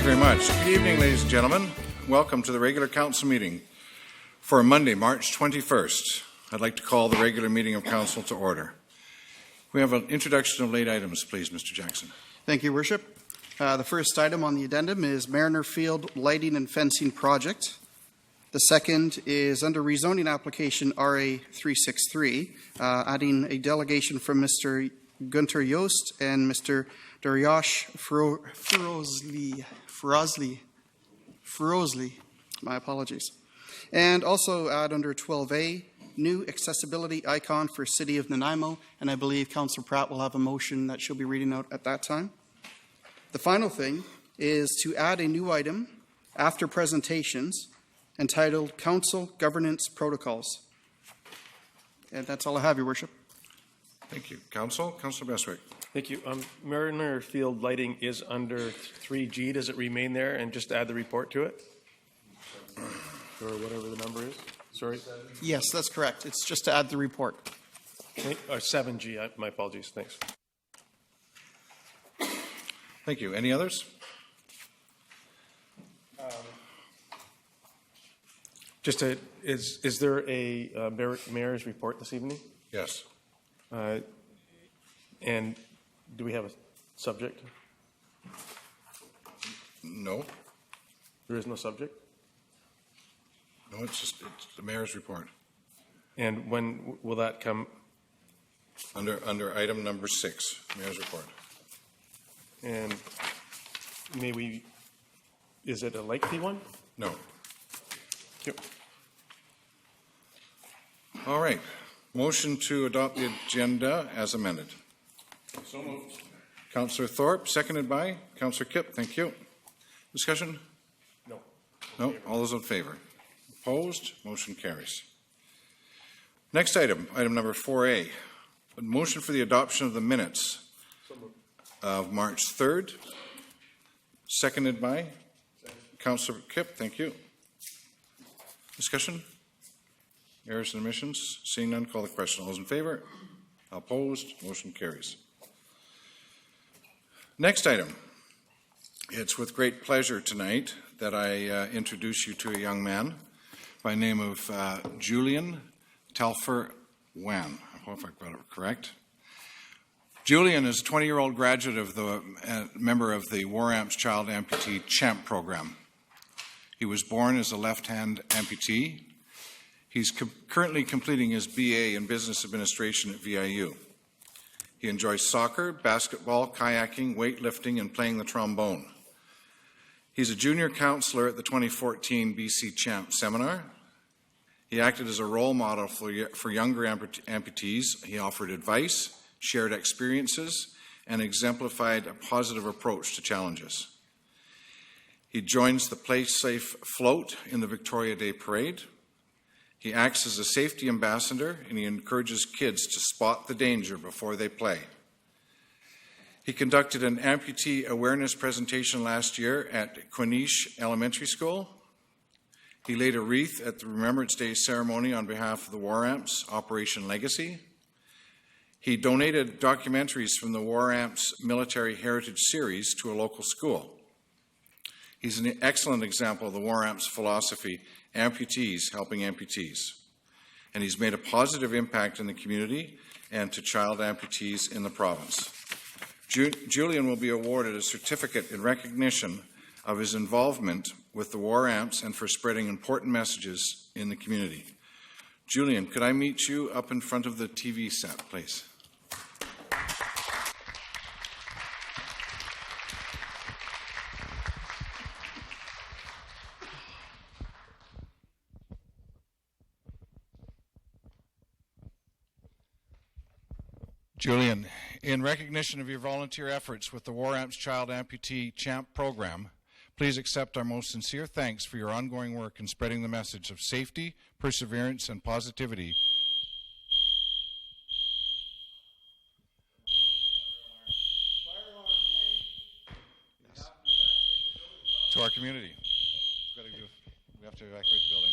you very much. Good evening, ladies and gentlemen. Welcome to the regular council meeting for Monday, March 21st. I'd like to call the regular meeting of council to order. We have an introduction of late items, please, Mr. Jackson. Thank you, Worship. The first item on the addendum is Mariner Field Lighting and Fencing Project. The second is under rezoning application RA 363, adding a delegation from Mr. Gunter Yost and Mr. Daryash Ferozli. My apologies. And also add under 12A, new accessibility icon for City of Nanaimo, and I believe Councillor Pratt will have a motion that she'll be reading out at that time. The final thing is to add a new item after presentations entitled Council Governance Protocols. And that's all I have, Your Worship. Thank you. Councillor Bestwick. Thank you. Mariner Field lighting is under 3G. Does it remain there? And just add the report to it? Or whatever the number is? Sorry? Yes, that's correct. It's just to add the report. 7G. My apologies. Thanks. Thank you. Any others? Is there a mayor's report this evening? Yes. And do we have a subject? No. There is no subject? No, it's the mayor's report. And when will that come? Under item number 6, mayor's report. And is it a lengthy one? No. Yep. All right. Motion to adopt the agenda as amended. So moved. Councillor Thorpe, seconded by Councillor Kipp. Thank you. Discussion? No. No. All those in favor? Opposed? Motion carries. Next item, item number 4A. A motion for the adoption of the minutes of March 3rd. Seconded by Councillor Kipp. Thank you. Discussion? Errors and omissions? Seeing none, call the question. All those in favor? Opposed? Motion carries. Next item. It's with great pleasure tonight that I introduce you to a young man by the name of Julian Telfer Wan. I hope I got it correct. Julian is a 20-year-old graduate of member of the War Amps Child Amputee CHAMP program. He was born as a left-hand amputee. He's currently completing his BA in Business Administration at VIU. He enjoys soccer, basketball, kayaking, weightlifting, and playing the trombone. He's a junior counselor at the 2014 BC CHAMP seminar. He acted as a role model for younger amputees. He offered advice, shared experiences, and exemplified a positive approach to challenges. He joins the Play Safe float in the Victoria Day Parade. He acts as a safety ambassador, and he encourages kids to spot the danger before they play. He conducted an amputee awareness presentation last year at Quinish Elementary School. He laid a wreath at the Remembrance Day ceremony on behalf of the War Amps Operation Legacy. He donated documentaries from the War Amps Military Heritage Series to a local school. He's an excellent example of the War Amps philosophy, amputees helping amputees. And he's made a positive impact in the community and to child amputees in the province. Julian will be awarded a certificate in recognition of his involvement with the War Amps and for spreading important messages in the community. Julian, could I meet you up in front of the TV set, please? Julian, in recognition of your volunteer efforts with the War Amps Child Amputee CHAMP program, please accept our most sincere thanks for your ongoing work in spreading the message of safety, perseverance, and positivity to our community. We have to evacuate the building.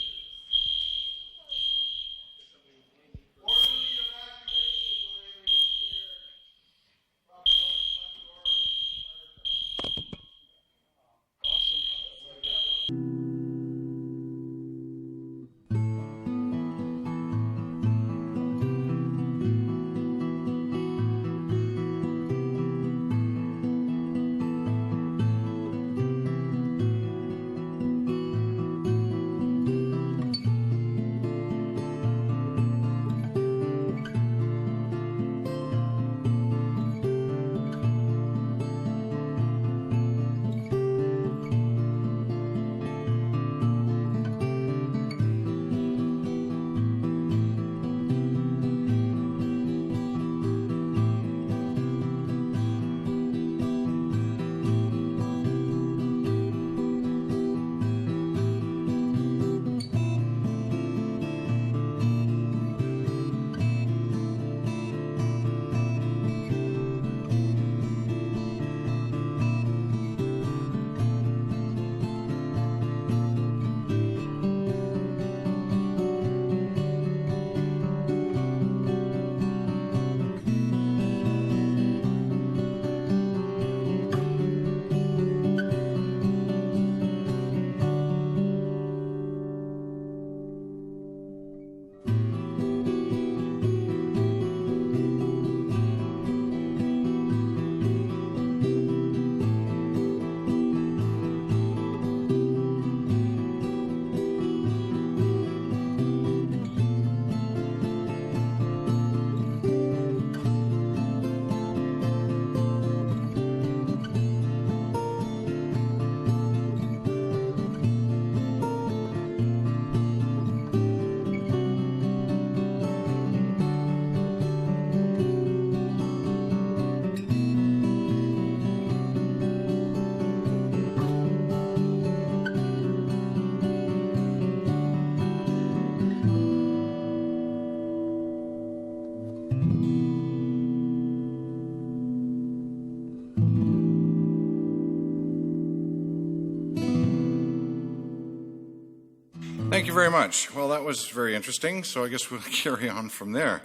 you very much. Well, that was very interesting, so I guess we'll carry on from there.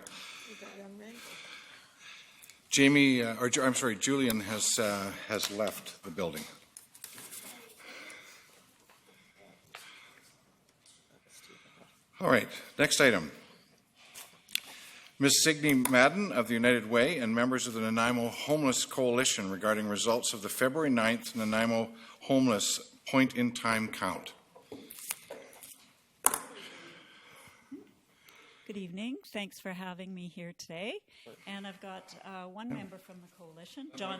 Julian has left the building. All right, next item. Ms. Signe Madden of the United Way and members of the Nanaimo Homeless Coalition regarding results of the February 9th Nanaimo Homeless point-in-time count. Good evening. Thanks for having me here today. And I've got one member from the coalition, John.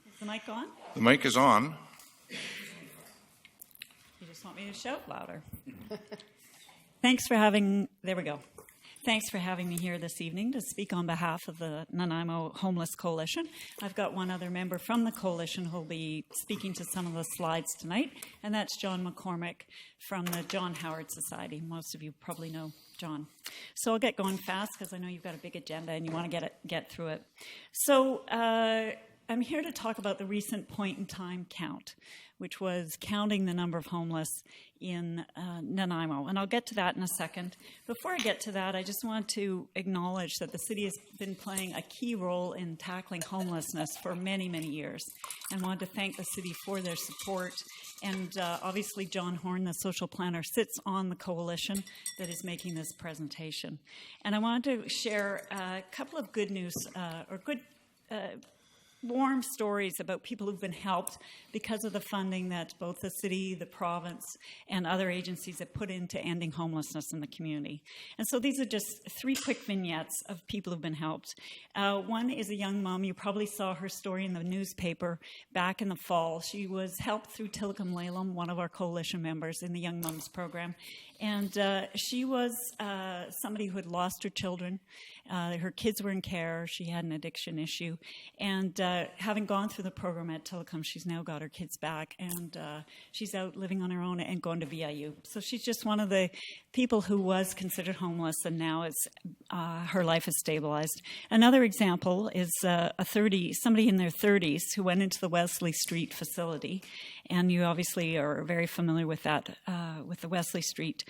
Is the mic on? The mic is on. You just want me to shout louder. Thanks for having, there we go. Thanks for having me here this evening to speak on behalf of the Nanaimo Homeless Coalition. I've got one other member from the coalition who will be speaking to some of the slides tonight, and that's John McCormick from the John Howard Society. Most of you probably know John. So I'll get going fast because I know you've got a big agenda and you want to get through it. So I'm here to talk about the recent point-in-time count, which was counting the number of homeless in Nanaimo. And I'll get to that in a second. Before I get to that, I just want to acknowledge that the city has been playing a key role in tackling homelessness for many, many years, and want to thank the city for their support. And obviously, John Horn, the social planner, sits on the coalition that is making this presentation. And I wanted to share a couple of good news, warm stories about people who've been helped because of the funding that both the city, the province, and other agencies have put into ending homelessness in the community. And so these are just 3 quick vignettes of people who've been helped. One is a young mom. You probably saw her story in the newspaper back in the fall. She was helped through Tillicum Lalem, one of our coalition members in the Young Mums program. And she was somebody who had lost her children. Her kids were in care. She had an addiction issue. And having gone through the program at Tillicum, she's now got her kids back. And she's out living on her own and going to VIU. So she's just one of the people who was considered homeless, and now her life is stabilized. Another example is somebody in their 30s who went into the Wesley Street facility. And you obviously are very familiar with that, with the Wesley Street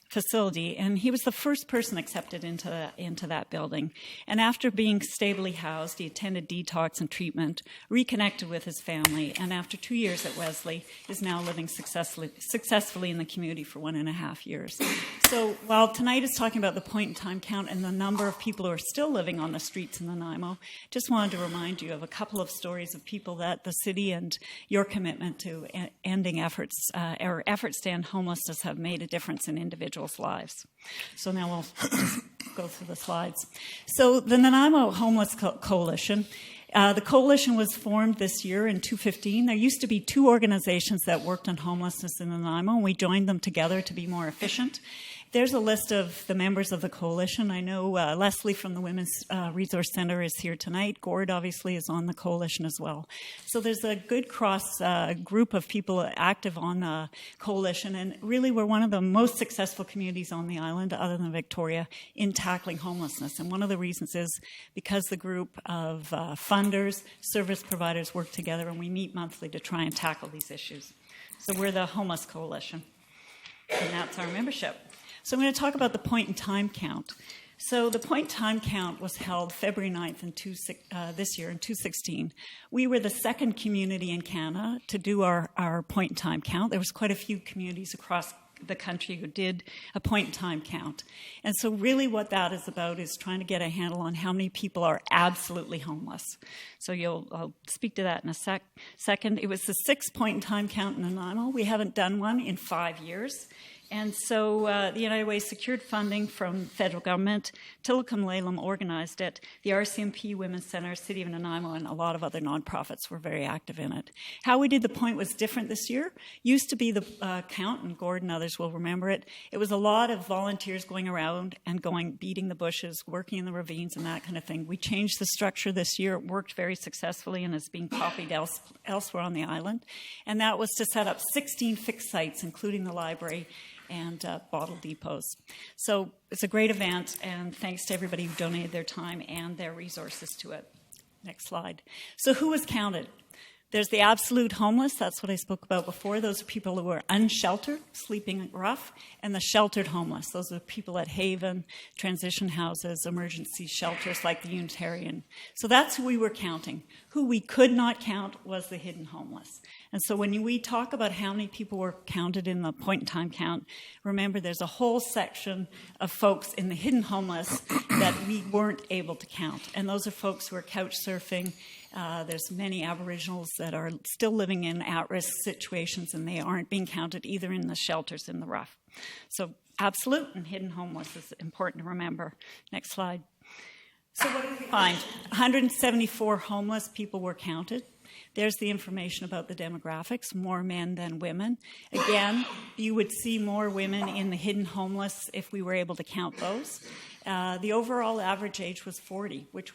facility, and he was the first person accepted into that building. And after being stably housed, he attended detox and treatment, reconnected with his family, and after 2 years at Wesley, is now living successfully in the community for 1.5 years. So while tonight is talking about the point-in-time count and the number of people who are still living on the streets in Nanaimo, just wanted to remind you of a couple of stories of people that the city and your commitment to ending efforts to end homelessness have made a difference in individuals' lives. So now we'll just go through the slides. So the Nanaimo Homeless Coalition, the coalition was formed this year in 2015. There used to be 2 organizations that worked on homelessness in Nanaimo, and we joined them together to be more efficient. There's a list of the members of the coalition. I know Leslie from the Women's Resource Center is here tonight. Gord, obviously, is on the coalition as well. So there's a good cross group of people active on the coalition, and really we're one of the most successful communities on the island, other than Victoria, in tackling homelessness. And one of the reasons is because the group of funders, service providers work together, and we meet monthly to try and tackle these issues. So we're the Homeless Coalition, and that's our membership. So I'm going to talk about the point-in-time count. So the point-in-time count was held February 9th this year in 2016. We were the second community in Canada to do our point-in-time count. There was quite a few communities across the country who did a point-in-time count. And so really what that is about is trying to get a handle on how many people are absolutely homeless. So I'll speak to that in a second. It was the 6th point-in-time count in Nanaimo. We haven't done one in 5 years. And so the United Way secured funding from federal government. Tillicum Lalem organized it. The RCMP Women's Center, City of Nanaimo, and a lot of other nonprofits were very active in it. How we did the point was different this year. Used to be the count, and Gord and others will remember it. It was a lot of volunteers going around and beating the bushes, working in the ravines and that kind of thing. We changed the structure this year. It worked very successfully and is being copied elsewhere on the island. And that was to set up 16 fixed sites, including the library and bottle depots. So it's a great event, and thanks to everybody who donated their time and their resources to it. Next slide. So who was counted? There's the absolute homeless. That's what I spoke about before. Those are people who are unsheltered, sleeping rough, and the sheltered homeless. Those are people at Haven, transition houses, emergency shelters like the Unitarian. So that's who we were counting. Who we could not count was the hidden homeless. And so when we talk about how many people were counted in the point-in-time count, remember there's a whole section of folks in the hidden homeless that we weren't able to count. And those are folks who are couch surfing. There's many Aboriginals that are still living in at-risk situations, and they aren't being counted either in the shelters in the rough. So absolute and hidden homeless is important to remember. Next slide. So what did we find? 174 homeless people were counted. There's the information about the demographics, more men than women. Again, you would see more women in the hidden homeless if we were able to count those. The overall average age was 40, which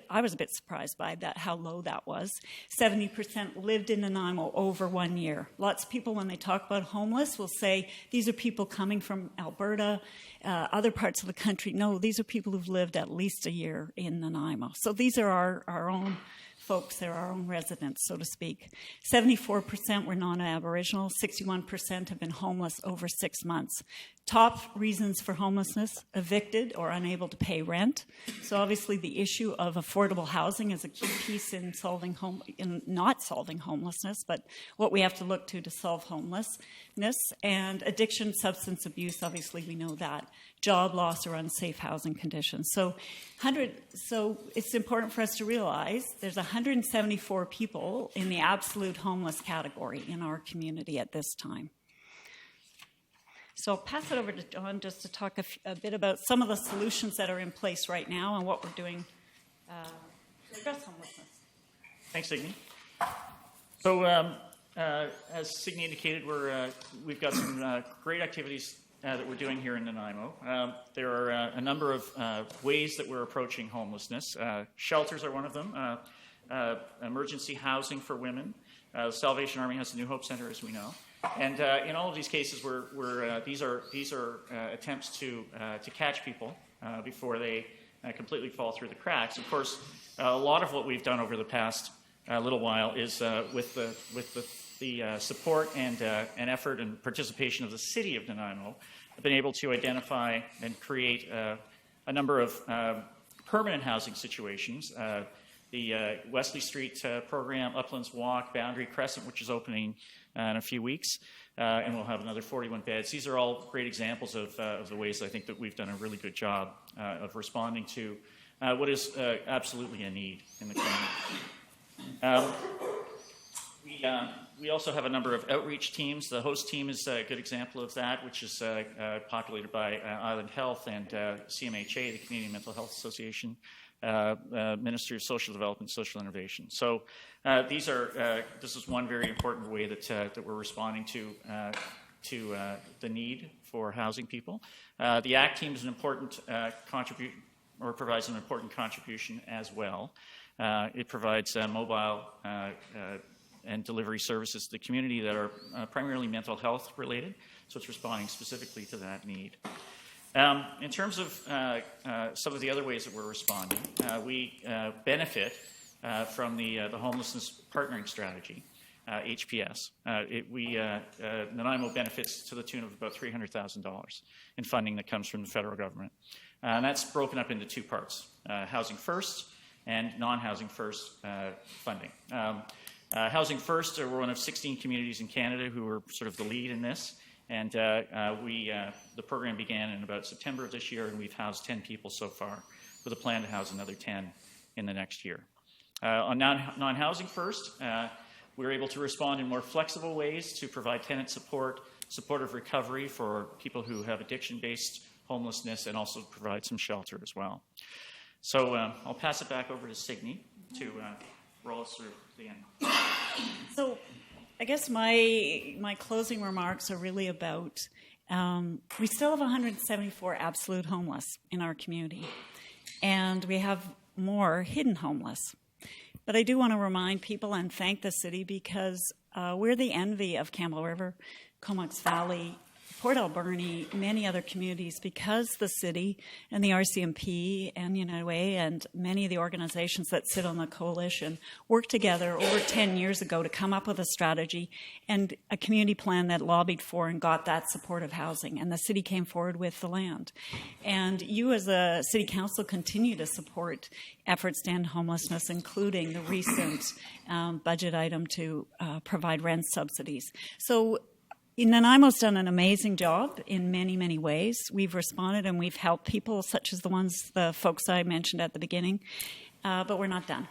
I was a bit surprised by that, how low that was. 70% lived in Nanaimo over 1 year. Lots of people, when they talk about homeless, will say these are people coming from Alberta, other parts of the country. No, these are people who've lived at least a year in Nanaimo. So these are our own folks, they're our own residents, so to speak. 74% were non-Aboriginal, 61% have been homeless over 6 months. Top reasons for homelessness: evicted or unable to pay rent. So obviously the issue of affordable housing is a key piece in not solving homelessness, but what we have to look to solve homelessness. And addiction, substance abuse, obviously we know that. Job loss or unsafe housing conditions. So it's important for us to realize there's 174 people in the absolute homeless category in our community at this time. So I'll pass it over to John just to talk a bit about some of the solutions that are in place right now and what we're doing to address homelessness. Thanks, Signe. So as Signe indicated, we've got some great activities that we're doing here in Nanaimo. There are a number of ways that we're approaching homelessness. Shelters are one of them. Emergency housing for women. The Salvation Army has a New Hope Center, as we know. And in all of these cases, these are attempts to catch people before they completely fall through the cracks. Of course, a lot of what we've done over the past little while is with the support and effort and participation of the City of Nanaimo, have been able to identify and create a number of permanent housing situations. The Wesley Street program, Uplands Walk, Boundary Crescent, which is opening in a few weeks, and we'll have another 41 beds. These are all great examples of the ways I think that we've done a really good job of responding to what is absolutely a need in the community. We also have a number of outreach teams. The host team is a good example of that, which is populated by Island Health and CMHA, the Canadian Mental Health Association, Ministry of Social Development and Social Innovation. So this is one very important way that we're responding to the need for housing people. The ACT team is an important provides an important contribution as well. It provides mobile and delivery services to the community that are primarily mental health related, so it's responding specifically to that need. In terms of some of the other ways that we're responding, we benefit from the homelessness partnering strategy, HPS. Nanaimo benefits to the tune of about $300,000 in funding that comes from the federal government. And that's broken up into two parts, Housing First and Non-Housing First funding. Housing First, we're one of 16 communities in Canada who are sort of the lead in this. And the program began in about September of this year, and we've housed 10 people so far, with a plan to house another 10 in the next year. On Non-Housing First, we're able to respond in more flexible ways to provide tenant support, supportive recovery for people who have addiction-based homelessness, and also provide some shelter as well. So I'll pass it back over to Signe to roll us through the end. So I guess my closing remarks are really about we still have 174 absolute homeless in our community, and we have more hidden homeless. But I do want to remind people and thank the city because we're the envy of Campbell River, Comox Valley, Port Alberni, many other communities, because the city and the RCMP and United Way and many of the organizations that sit on the coalition worked together over 10 years ago to come up with a strategy and a community plan that lobbied for and got that supportive housing. And the city came forward with the land. And you as a city council continue to support efforts to end homelessness, including the recent budget item to provide rent subsidies. So Nanaimo's done an amazing job in many, many ways. We've responded and we've helped people such as the folks I mentioned at the beginning, but we're not done.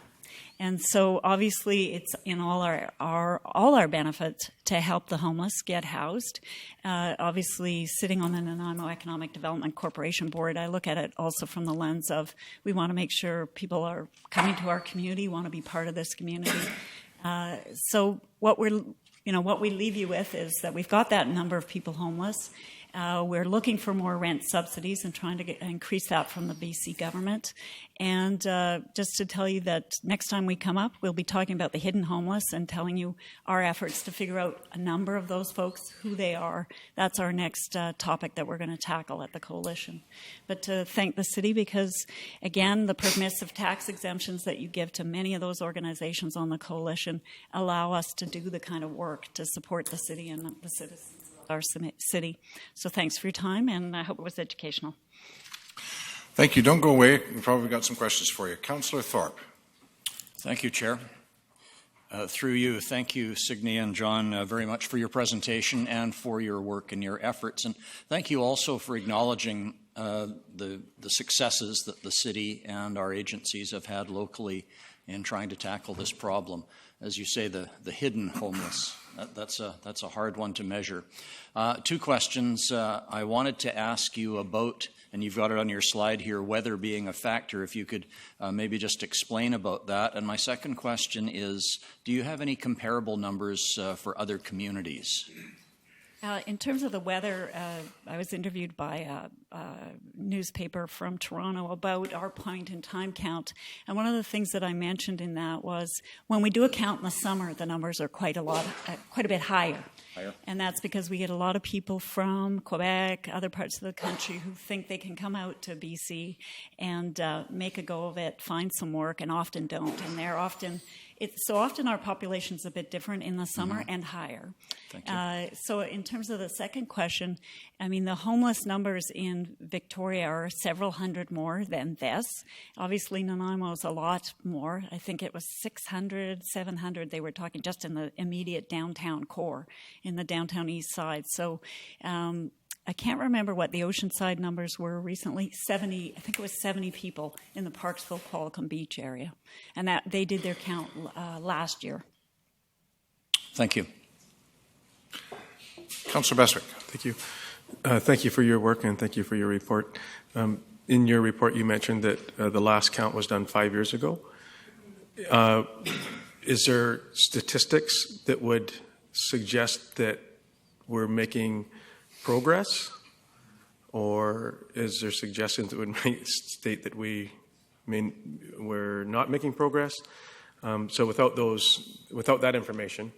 And so obviously it's in all our benefit to help the homeless get housed. Obviously sitting on the Nanaimo Economic Development Corporation Board, I look at it also from the lens of we want to make sure people are coming to our community, want to be part of this community. So what we leave you with is that we've got that number of people homeless. We're looking for more rent subsidies and trying to increase that from the BC government. And just to tell you that next time we come up, we'll be talking about the hidden homeless and telling you our efforts to figure out a number of those folks, who they are. That's our next topic that we're going to tackle at the coalition. But to thank the city because, again, the permissive tax exemptions that you give to many of those organizations on the coalition allow us to do the kind of work to support the city and the citizens of our city. So thanks for your time, and I hope it was educational. Thank you. Don't go away. We've probably got some questions for you. Councillor Thorpe. Thank you, Chair. Through you, thank you, Signe and John, very much for your presentation and for your work and your efforts. And thank you also for acknowledging the successes that the city and our agencies have had locally in trying to tackle this problem. As you say, the hidden homeless, that's a hard one to measure. Two questions I wanted to ask you about, and you've got it on your slide here, weather being a factor. If you could maybe just explain about that. And my second question is, do you have any comparable numbers for other communities? In terms of the weather, I was interviewed by a newspaper from Toronto about our point-in-time count. And one of the things that I mentioned in that was when we do a count in the summer, the numbers are quite a bit higher. And that's because we get a lot of people from Quebec, other parts of the country who think they can come out to BC and make a go of it, find some work, and often don't. And they're often... So often our population's a bit different in the summer and higher. Thank you. So in terms of the second question, I mean, the homeless numbers in Victoria are several hundred more than this. Obviously, Nanaimo's a lot more. I think it was 600, 700 they were talking just in the immediate downtown core, in the downtown east side. So I can't remember what the Oceanside numbers were recently. 70, I think it was 70 people in the Parksville, Qualicum Beach area. And that they did their count last year. Thank you. Councillor Bestwick. Thank you. Thank you for your work and thank you for your report. In your report, you mentioned that the last count was done 5 years ago. Is there statistics that would suggest that we're making progress, or is there suggestions that would state that we're not making progress? So without that information,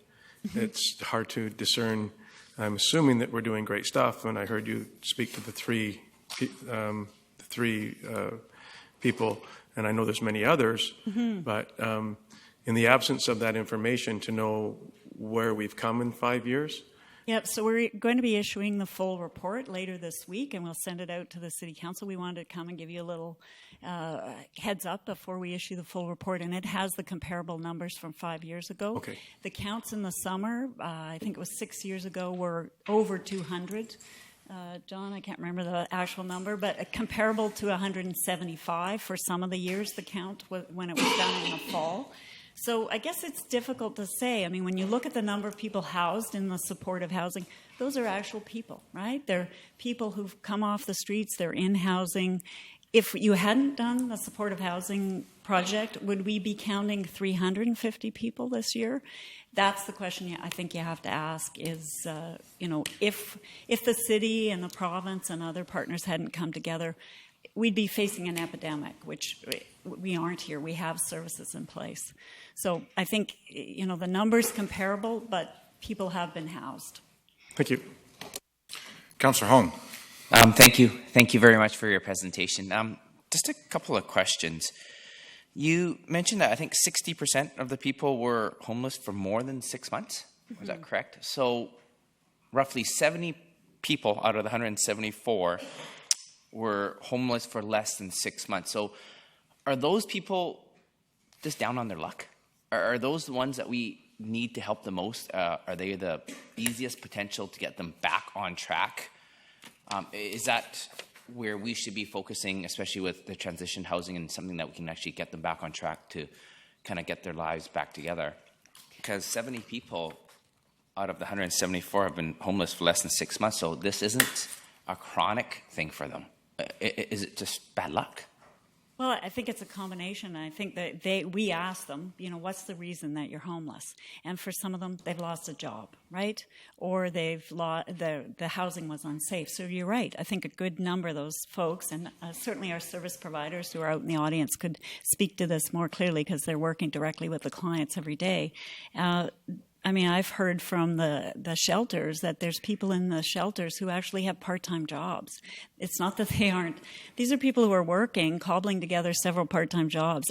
it's hard to discern. I'm assuming that we're doing great stuff, and I heard you speak to the three people, and I know there's many others, but in the absence of that information, to know where we've come in 5 years. Yep, so we're going to be issuing the full report later this week, and we'll send it out to the City Council. We wanted to come and give you a little heads up before we issue the full report, and it has the comparable numbers from 5 years ago. Okay. The counts in the summer, I think it was 6 years ago, were over 200. John, I can't remember the actual number, but comparable to 175 for some of the years, the count when it was done in the fall. So I guess it's difficult to say. I mean, when you look at the number of people housed in the supportive housing, those are actual people, right? They're people who've come off the streets, they're in housing. If you hadn't done the supportive housing project, would we be counting 350 people this year? That's the question I think you have to ask is, if the city and the province and other partners hadn't come together, we'd be facing an epidemic, which we aren't here. We have services in place. So I think, the number's comparable, but people have been housed. Thank you. Councillor Hong. Thank you. Thank you very much for your presentation. Just a couple of questions. You mentioned that I think 60% of the people were homeless for more than 6 months. Was that correct? So roughly 70 people out of the 174 were homeless for less than 6 months. So are those people just down on their luck? Are those the ones that we need to help the most? Are they the easiest potential to get them back on track? Is that where we should be focusing, especially with the transition housing and something that we can actually get them back on track to kind of get their lives back together? Because 70 people out of the 174 have been homeless for less than 6 months, so this isn't a chronic thing for them. Is it just bad luck? Well, I think it's a combination. I think that we ask them, what's the reason that you're homeless? And for some of them, they've lost a job, right? Or they've lost the housing was unsafe. So you're right. I think a good number of those folks, and certainly our service providers who are out in the audience could speak to this more clearly because they're working directly with the clients every day. I've heard from the shelters that there's people in the shelters who actually have part-time jobs. It's not that they aren't. These are people who are working, cobbling together several part-time jobs,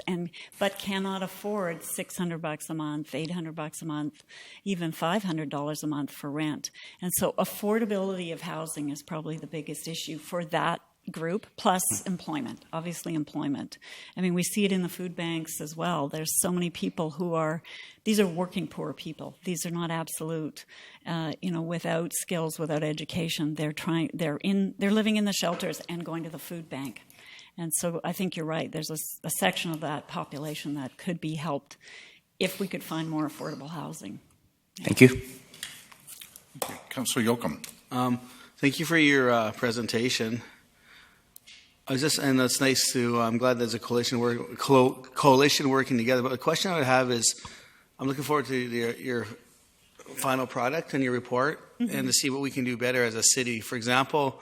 but cannot afford $600 a month, $800 a month, even $500 a month for rent. And so affordability of housing is probably the biggest issue for that group, plus employment, obviously employment. We see it in the food banks as well. There's so many people these are working poor people. These are not absolute, without skills, without education. They're living in the shelters and going to the food bank. And so I think you're right. There's a section of that population that could be helped if we could find more affordable housing. Thank you. Okay. Councillor Yoakum. Thank you for your presentation. And that's nice to. I'm glad there's a coalition working together. But the question I would have is, I'm looking forward to your final product and your report, and to see what we can do better as a city. For example,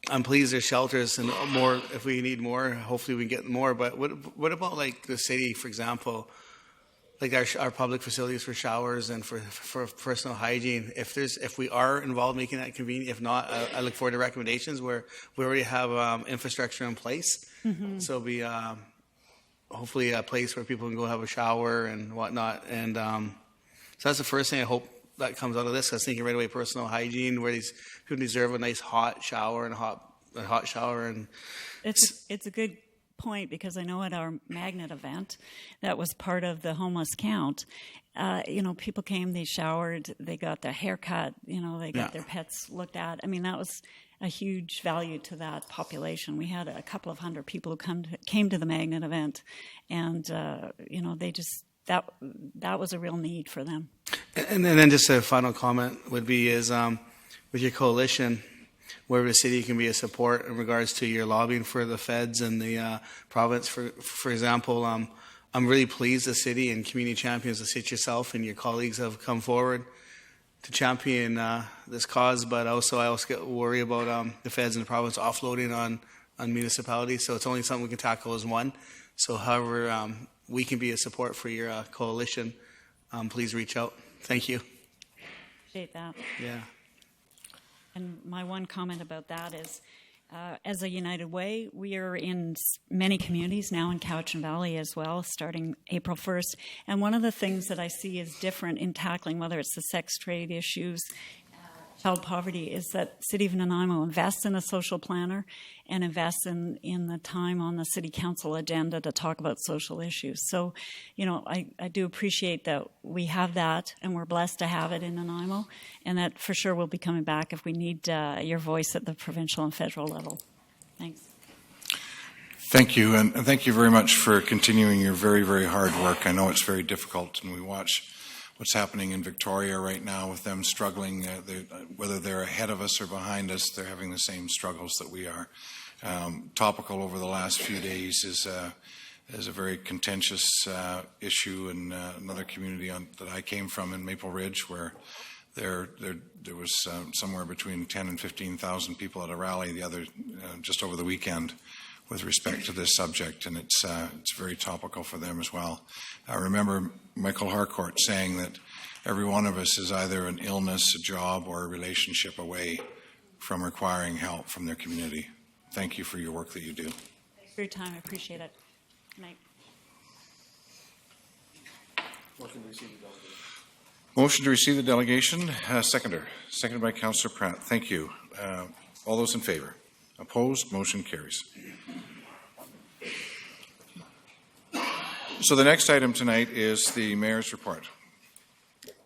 I'm pleased there's shelters and more. If we need more, hopefully we can get more. But what about like the city, for example? Like our public facilities for showers and for personal hygiene. If we are involved making that convenient, if not, I look forward to recommendations where we already have infrastructure in place. So it'll be hopefully a place where people can go have a shower and whatnot. And so that's the first thing I hope that comes out of this. I was thinking right away personal hygiene, where these people deserve a nice hot shower and a hot shower. And it's a good point, because I know at our Magnet event that was part of the homeless count, people came, they showered, they got their hair cut, they got their pets looked at. That was a huge value to that population. We had a couple of hundred people who came to the Magnet event, and they just that was a real need for them. And then just a final comment would be with your coalition, where the city can be a support in regards to your lobbying for the feds and the province. For example, I'm really pleased the city and community champions, such yourself and your colleagues, have come forward to champion this cause. But I also get worried about the feds and the province offloading on municipalities. So it's only something we can tackle as one. So however we can be a support for your coalition, please reach out. Thank you. Appreciate that. Yeah. And my one comment about that is, as a United Way, we are in many communities now in Cowichan Valley as well, starting April 1st. And one of the things that I see is different in tackling, whether it's the sex trade issues, child poverty, is that City of Nanaimo invests in a social planner and invests in the time on the City Council agenda to talk about social issues. So, I do appreciate that we have that, and we're blessed to have it in Nanaimo, and that for sure will be coming back if we need your voice at the provincial and federal level. Thanks. Thank you, and thank you very much for continuing your very, very hard work. I know it's very difficult, and we watch what's happening in Victoria right now with them struggling. Whether they're ahead of us or behind us, they're having the same struggles that we are. Topical over the last few days is a very contentious issue in another community that I came from in Maple Ridge, where there was somewhere between 10 and 15,000 people at a rally just over the weekend with respect to this subject, and it's very topical for them as well. I remember Michael Harcourt saying that every one of us is either an illness, a job, or a relationship away from requiring help from their community. Thank you for your work that you do. Thanks for your time. I appreciate it. Good night. Motion to receive the delegation. Seconded by Councillor Pratt. Thank you. All those in favor? Opposed? Motion carries. So the next item tonight is the mayor's report.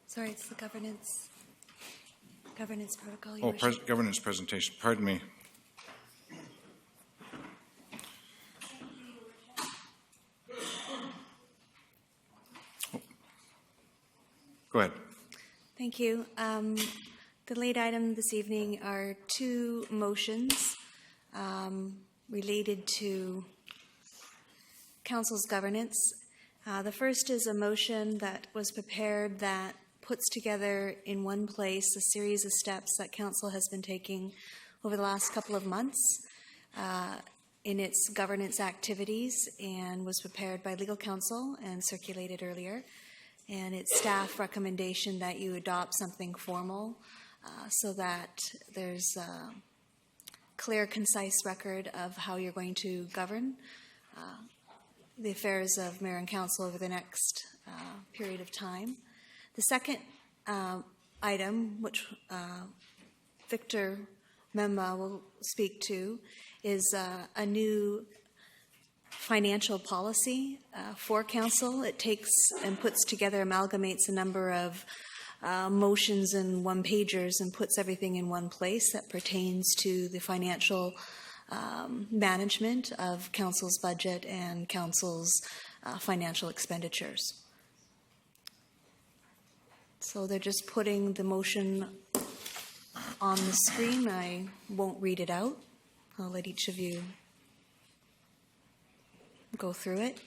Sorry, it's the governance protocol. Oh, governance presentation. Pardon me. Go ahead. Thank you. The late item this evening are two motions related to council's governance. The first is a motion that was prepared that puts together in one place a series of steps that council has been taking over the last couple of months in its governance activities, and was prepared by legal counsel and circulated earlier. And it's staff recommendation that you adopt something formal so that there's a clear, concise record of how you're going to govern the affairs of mayor and council over the next period of time. The second item, which Victor Memba will speak to, is a new financial policy for council. It takes and puts together, amalgamates a number of motions and one-pagers and puts everything in one place that pertains to the financial management of council's budget and council's financial expenditures. So they're just putting the motion on the screen. I won't read it out. I'll let each of you go through it.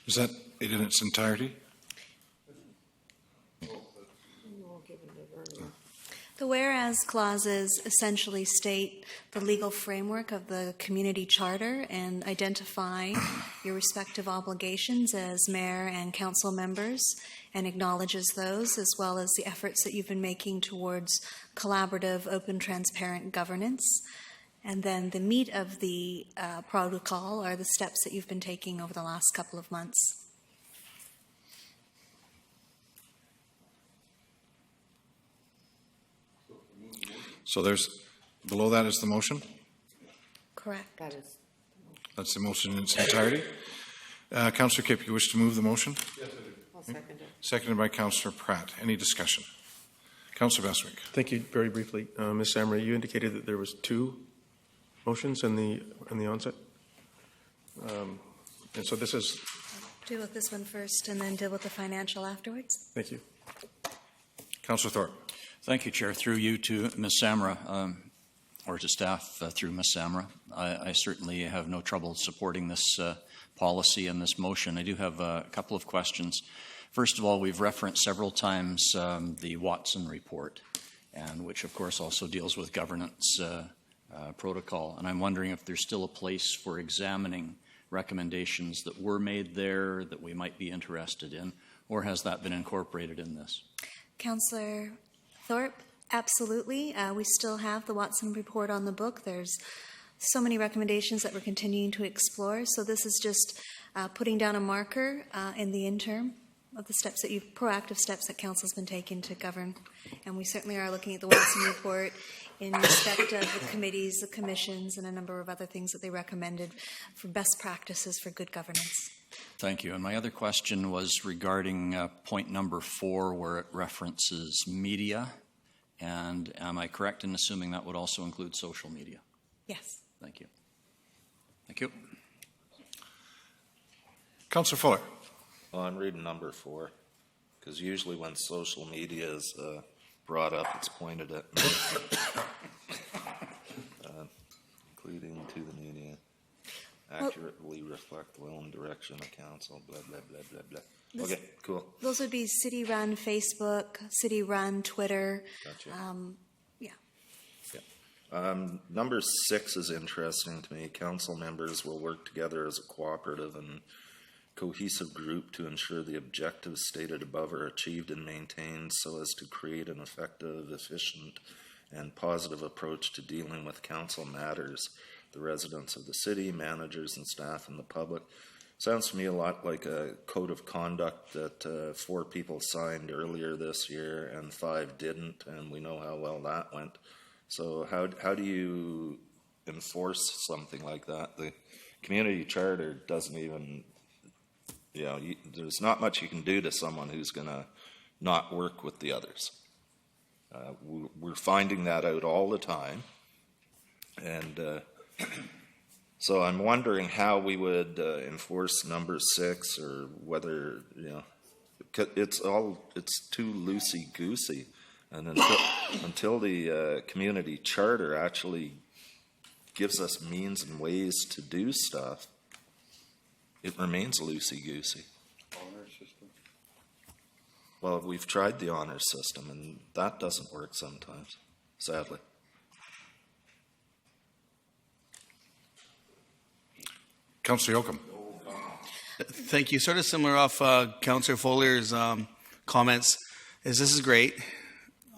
Is that it in its entirety? The whereas clauses essentially state the legal framework of the community charter and identify your respective obligations as mayor and council members, and acknowledges those, as well as the efforts that you've been making towards collaborative, open, transparent governance. And then the meat of the protocol are the steps that you've been taking over the last couple of months. So there's, below that is the motion? Correct. That's the motion in its entirety. Councillor Kipp, you wish to move the motion? Yes, I do. I'll second it. Seconded by Councillor Pratt. Any discussion? Councillor Bestwick. Thank you. Very briefly, Ms. Samra, you indicated that there was two motions in the onset, and so this is. Deal with this one first and then deal with the financial afterwards. Thank you. Councillor Thorpe. Thank you, Chair. Through you to Ms. Samra, or to staff through Ms. Samra. I certainly have no trouble supporting this policy and this motion. I do have a couple of questions. First of all, we've referenced several times the Watson report, and which of course also deals with governance protocol. And I'm wondering if there's still a place for examining recommendations that were made there that we might be interested in, or has that been incorporated in this? Councillor Thorpe, absolutely. We still have the Watson report on the book. There's so many recommendations that we're continuing to explore. So this is just putting down a marker in the interim of the steps that proactive steps that council's been taking to govern. And we certainly are looking at the Watson report in respect of the committees, the commissions, and a number of other things that they recommended for best practices for good governance. Thank you. And my other question was regarding point number 4, where it references media. And am I correct in assuming that would also include social media? Yes. Thank you. Thank you. Councillor Fuller. Well, I'm reading number 4, because usually when social media is brought up, it's pointed at me, including to the media. Accurately reflect the will and direction of council, blah, blah, blah, blah, blah. Okay, cool. Those would be city-run Facebook, city-run Twitter. Gotcha. Number 6 is interesting to me. Council members will work together as a cooperative and cohesive group to ensure the objectives stated above are achieved and maintained so as to create an effective, efficient, and positive approach to dealing with council matters, the residents of the city, managers and staff, and the public. Sounds to me a lot like a code of conduct that 4 people signed earlier this year and 5 didn't, and we know how well that went. So how do you enforce something like that? The community charter doesn't even, there's not much you can do to someone who's going to not work with the others. We're finding that out all the time. And so I'm wondering how we would enforce number 6, or whether, it's too loosey-goosey. And until the community charter actually gives us means and ways to do stuff, it remains loosey-goosey. Honor system. Well, we've tried the honor system, and that doesn't work sometimes, sadly. Councillor Yoakum. Thank you. Sort of similar off Councillor Folier's comments, this is great.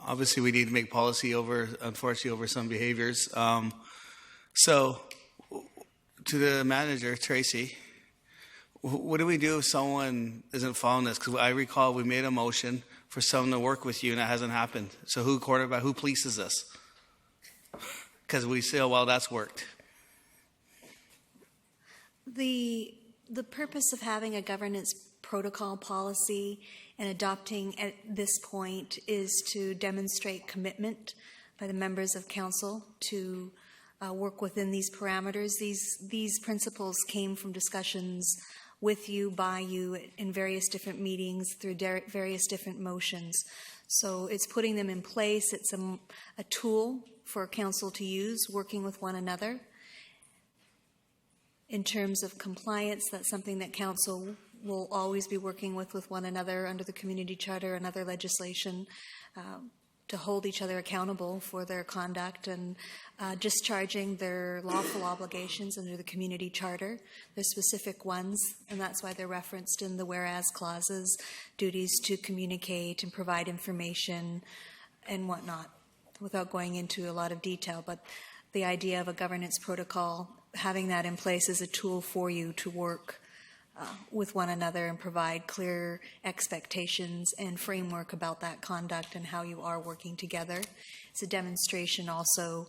Obviously, we need to make policy unfortunately, over some behaviors. So, to the manager, Tracy, what do we do if someone isn't following this? Because I recall we made a motion for someone to work with you, and it hasn't happened. So who polices this? Because we say, oh, well, that's worked. The purpose of having a governance protocol policy and adopting at this point is to demonstrate commitment by the members of council to work within these parameters. These principles came from discussions with you, by you, in various different meetings through various different motions. So it's putting them in place. It's a tool for council to use, working with one another. In terms of compliance, that's something that council will always be working with one another under the community charter and other legislation to hold each other accountable for their conduct and discharging their lawful obligations under the community charter. There's specific ones, and that's why they're referenced in the whereas clauses, duties to communicate and provide information and whatnot, without going into a lot of detail. But the idea of a governance protocol, having that in place is a tool for you to work with one another and provide clear expectations and framework about that conduct and how you are working together. It's a demonstration also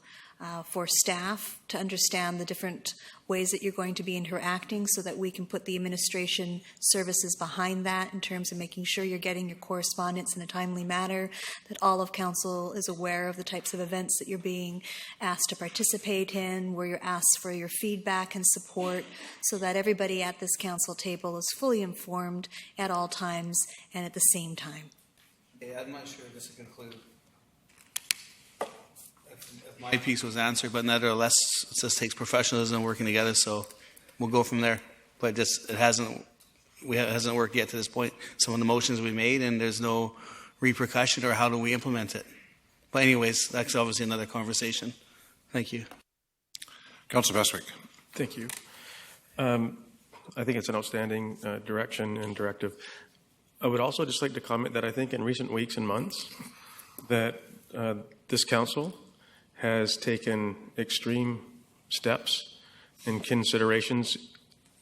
for staff to understand the different ways that you're going to be interacting so that we can put the administration services behind that in terms of making sure you're getting your correspondence in a timely manner, that all of council is aware of the types of events that you're being asked to participate in, where you're asked for your feedback and support, so that everybody at this council table is fully informed at all times and at the same time. Yeah, I'm not sure this will conclude. If my piece was answered, but nevertheless, it just takes professionalism and working together, so we'll go from there. But it hasn't worked yet to this point. Some of the motions we made, and there's no repercussion, or how do we implement it? But anyways, that's obviously another conversation. Thank you. Councillor Bestwick. Thank you. I think it's an outstanding direction and directive. I would also just like to comment that I think in recent weeks and months that this council has taken extreme steps and considerations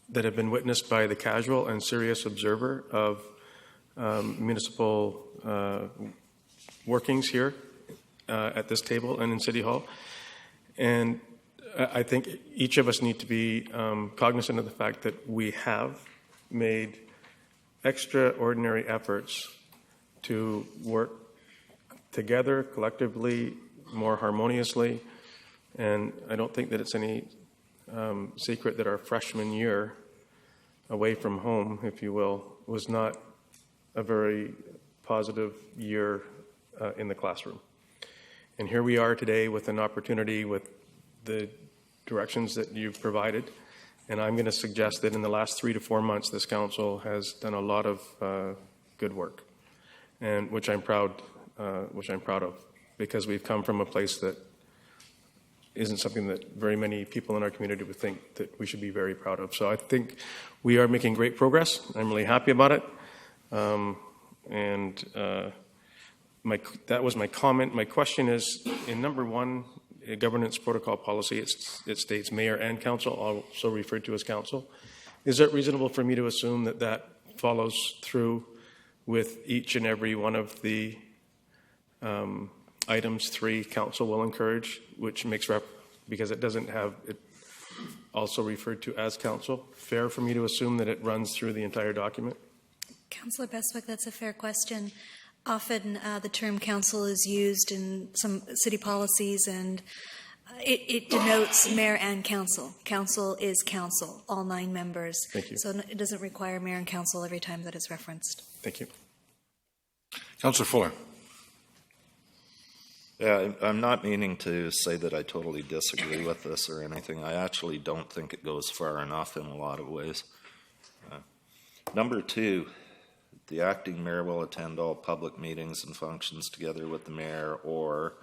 that have been witnessed by the casual and serious observer of municipal workings here at this table and in City Hall. And I think each of us need to be cognizant of the fact that we have made extraordinary efforts to work together collectively, more harmoniously, and I don't think that it's any secret that our freshman year away from home, if you will, was not a very positive year in the classroom. And here we are today with an opportunity with the directions that you've provided, and I'm going to suggest that in the last 3 to 4 months this council has done a lot of good work, and which I'm proud of, because we've come from a place that isn't something that very many people in our community would think that we should be very proud of. So I think we are making great progress. I'm really happy about it. That was my comment. My question is, in number 1, governance protocol policy, it states mayor and council, also referred to as council. Is it reasonable for me to assume that that follows through with each and every one of the items 3 council will encourage, which makes because it doesn't have it also referred to as council? Fair for me to assume that it runs through the entire document? Councillor Bestwick, that's a fair question. Often the term council is used in some city policies, and it denotes mayor and council. Council is council, all 9 members. Thank you. So it doesn't require mayor and council every time that it's referenced. Thank you. Councillor Fuller. Yeah, I'm not meaning to say that I totally disagree with this or anything. I actually don't think it goes far enough in a lot of ways. Number 2, the acting mayor will attend all public meetings and functions together with the mayor, or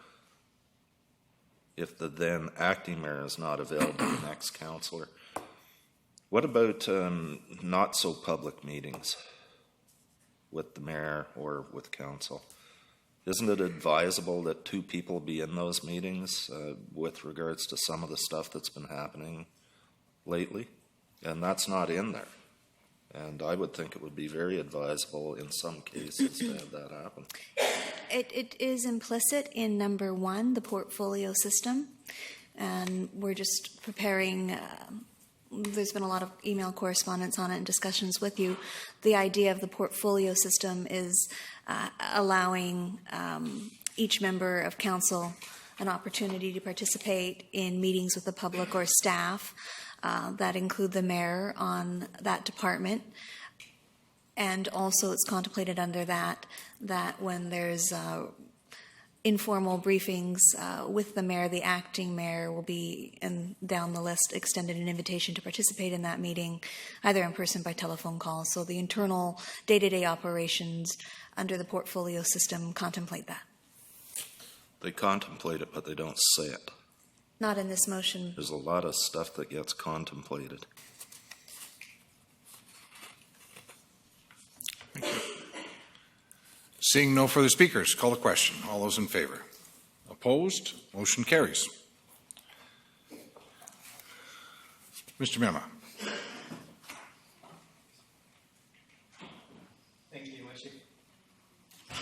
if the then acting mayor is not available, the next councillor. What about not so public meetings with the mayor or with council? Isn't it advisable that 2 people be in those meetings with regards to some of the stuff that's been happening lately? And that's not in there. And I would think it would be very advisable in some cases to have that happen. It is implicit in number 1, the portfolio system. And we're just preparing, there's been a lot of email correspondence on it and discussions with you. The idea of the portfolio system is allowing each member of council an opportunity to participate in meetings with the public or staff that include the mayor on that department. And also it's contemplated under that when there's informal briefings with the mayor, the acting mayor will be, and down the list, extended an invitation to participate in that meeting, either in person, by telephone call. So the internal day-to-day operations under the portfolio system contemplate that. They contemplate it, but they don't say it. Not in this motion. There's a lot of stuff that gets contemplated. Seeing no further speakers, call the question. All those in favor? Opposed? Motion carries. Mr. Mema. Thank you, Your Worship. I'm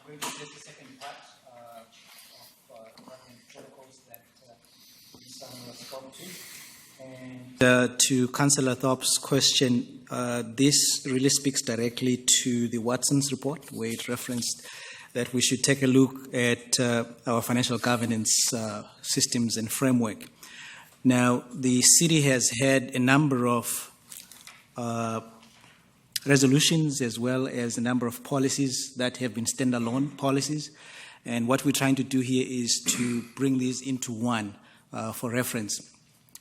going to address the second part of government protocols that Mr. Samuel spoke to. And to Councillor Thorpe's question, this really speaks directly to the Watson's report, where it referenced that we should take a look at our financial governance systems and framework. Now, the city has had a number of resolutions as well as a number of policies that have been standalone policies. And what we're trying to do here is to bring these into one for reference,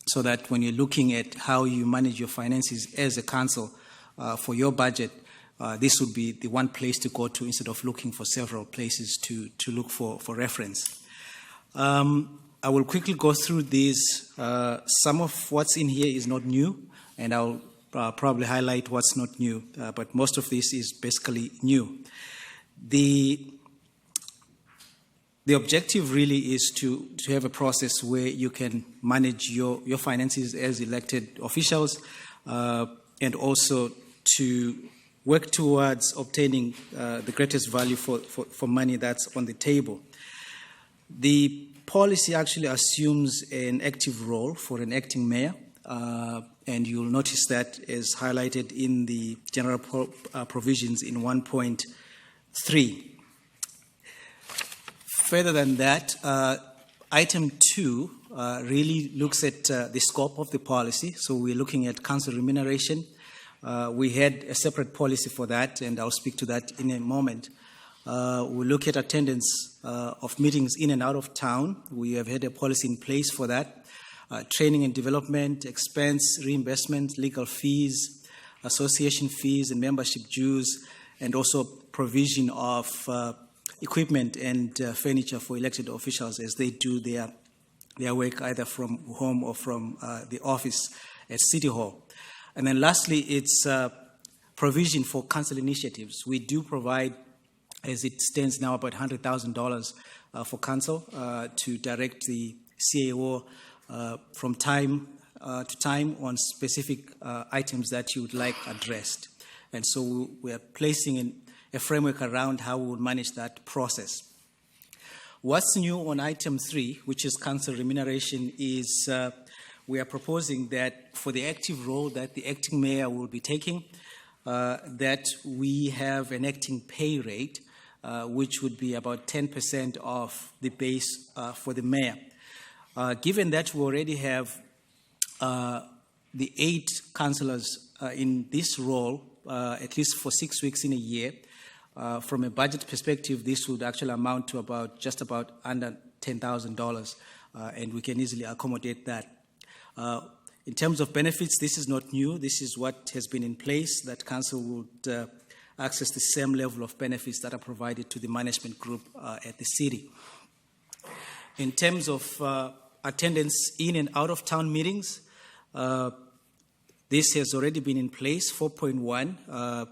so that when you're looking at how you manage your finances as a council for your budget, this would be the one place to go to instead of looking for several places to look for reference. I will quickly go through these. Some of what's in here is not new, and I'll probably highlight what's not new, but most of this is basically new. The objective really is to have a process where you can manage your finances as elected officials, and also to work towards obtaining the greatest value for money that's on the table. The policy actually assumes an active role for an acting mayor, and you'll notice that is highlighted in the general provisions in 1.3. Further than that, item 2 really looks at the scope of the policy. So we're looking at council remuneration. We had a separate policy for that, and I'll speak to that in a moment. We look at attendance of meetings in and out of town. We have had a policy in place for that. Training and development, expense, reimbursement, legal fees, association fees and membership dues, and also provision of equipment and furniture for elected officials as they do their their work either from home or from the office at City Hall. And then lastly, it's provision for council initiatives. We do provide, as it stands now, about $100,000 for council to direct the CAO from time to time on specific items that you would like addressed. And so we are placing a framework around how we will manage that process. What's new on item 3, which is council remuneration, is we are proposing that for the active role that the acting mayor will be taking, that we have an acting pay rate, which would be about 10% of the base for the mayor. Given that we already have the 8 councillors in this role, at least for 6 weeks in a year, from a budget perspective, this would actually amount to just about under $10,000, and we can easily accommodate that. In terms of benefits, this is not new. This is what has been in place, that council would access the same level of benefits that are provided to the management group at the city. In terms of attendance in and out of town meetings, this has already been in place. 4.1,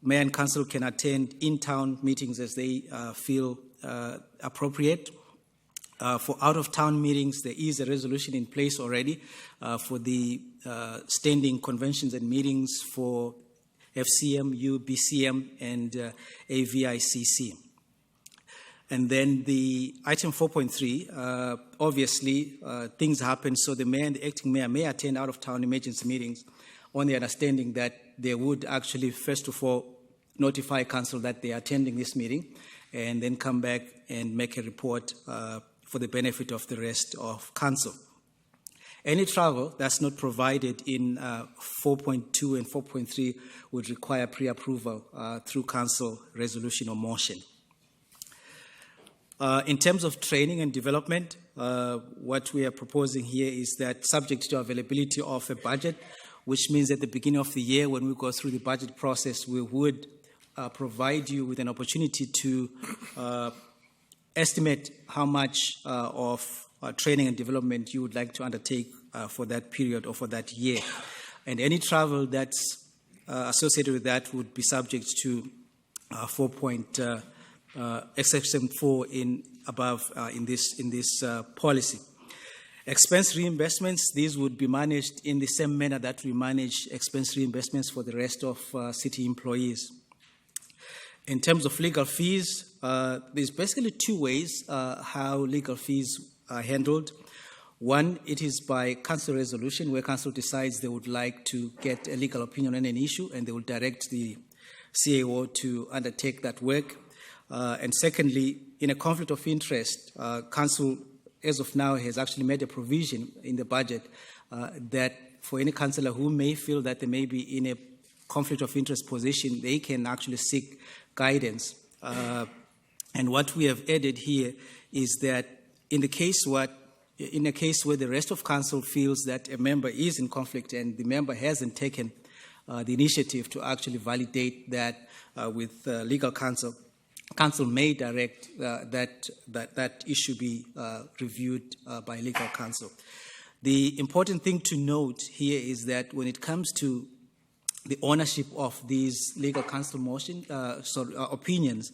mayor and council can attend in-town meetings as they feel appropriate. For out-of-town meetings, there is a resolution in place already for the standing conventions and meetings for FCM, UBCM, and AVICC. And then the item 4.3, obviously things happen, so the mayor and the acting mayor may attend out-of-town emergency meetings on the understanding that they would actually, first of all, notify council that they are attending this meeting, and then come back and make a report for the benefit of the rest of council. Any travel that's not provided in 4.2 and 4.3 would require pre-approval through council resolution or motion. In terms of training and development, what we are proposing here is that, subject to availability of a budget, which means at the beginning of the year when we go through the budget process, we would provide you with an opportunity to estimate how much of training and development you would like to undertake for that period or for that year. And any travel that's associated with that would be subject to exception 4 in this policy. Expense reimbursements, these would be managed in the same manner that we manage expense reimbursements for the rest of city employees. In terms of legal fees, there's basically 2 ways how legal fees are handled. One, it is by council resolution, where council decides they would like to get a legal opinion on an issue, and they will direct the CAO to undertake that work. And secondly, in a conflict of interest, council, as of now, has actually made a provision in the budget that for any councillor who may feel that they may be in a conflict of interest position, they can actually seek guidance. And what we have added here is that in a case where the rest of council feels that a member is in conflict and the member hasn't taken the initiative to actually validate that with legal counsel, council may direct that issue be reviewed by legal counsel. The important thing to note here is that when it comes to the ownership of these legal counsel opinions,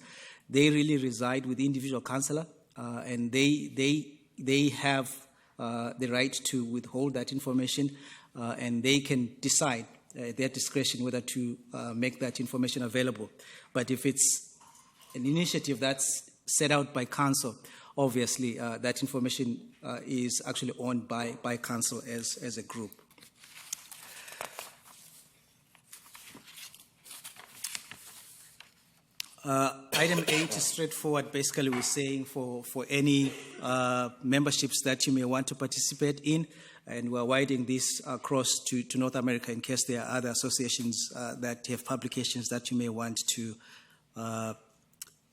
they really reside with the individual councillor, and they have the right to withhold that information, and they can decide at their discretion whether to make that information available. But if it's an initiative that's set out by council, obviously that information is actually owned by council as a group. Item 8 is straightforward. Basically, we're saying for any memberships that you may want to participate in, and we're widening this across to North America in case there are other associations that have publications that you may want to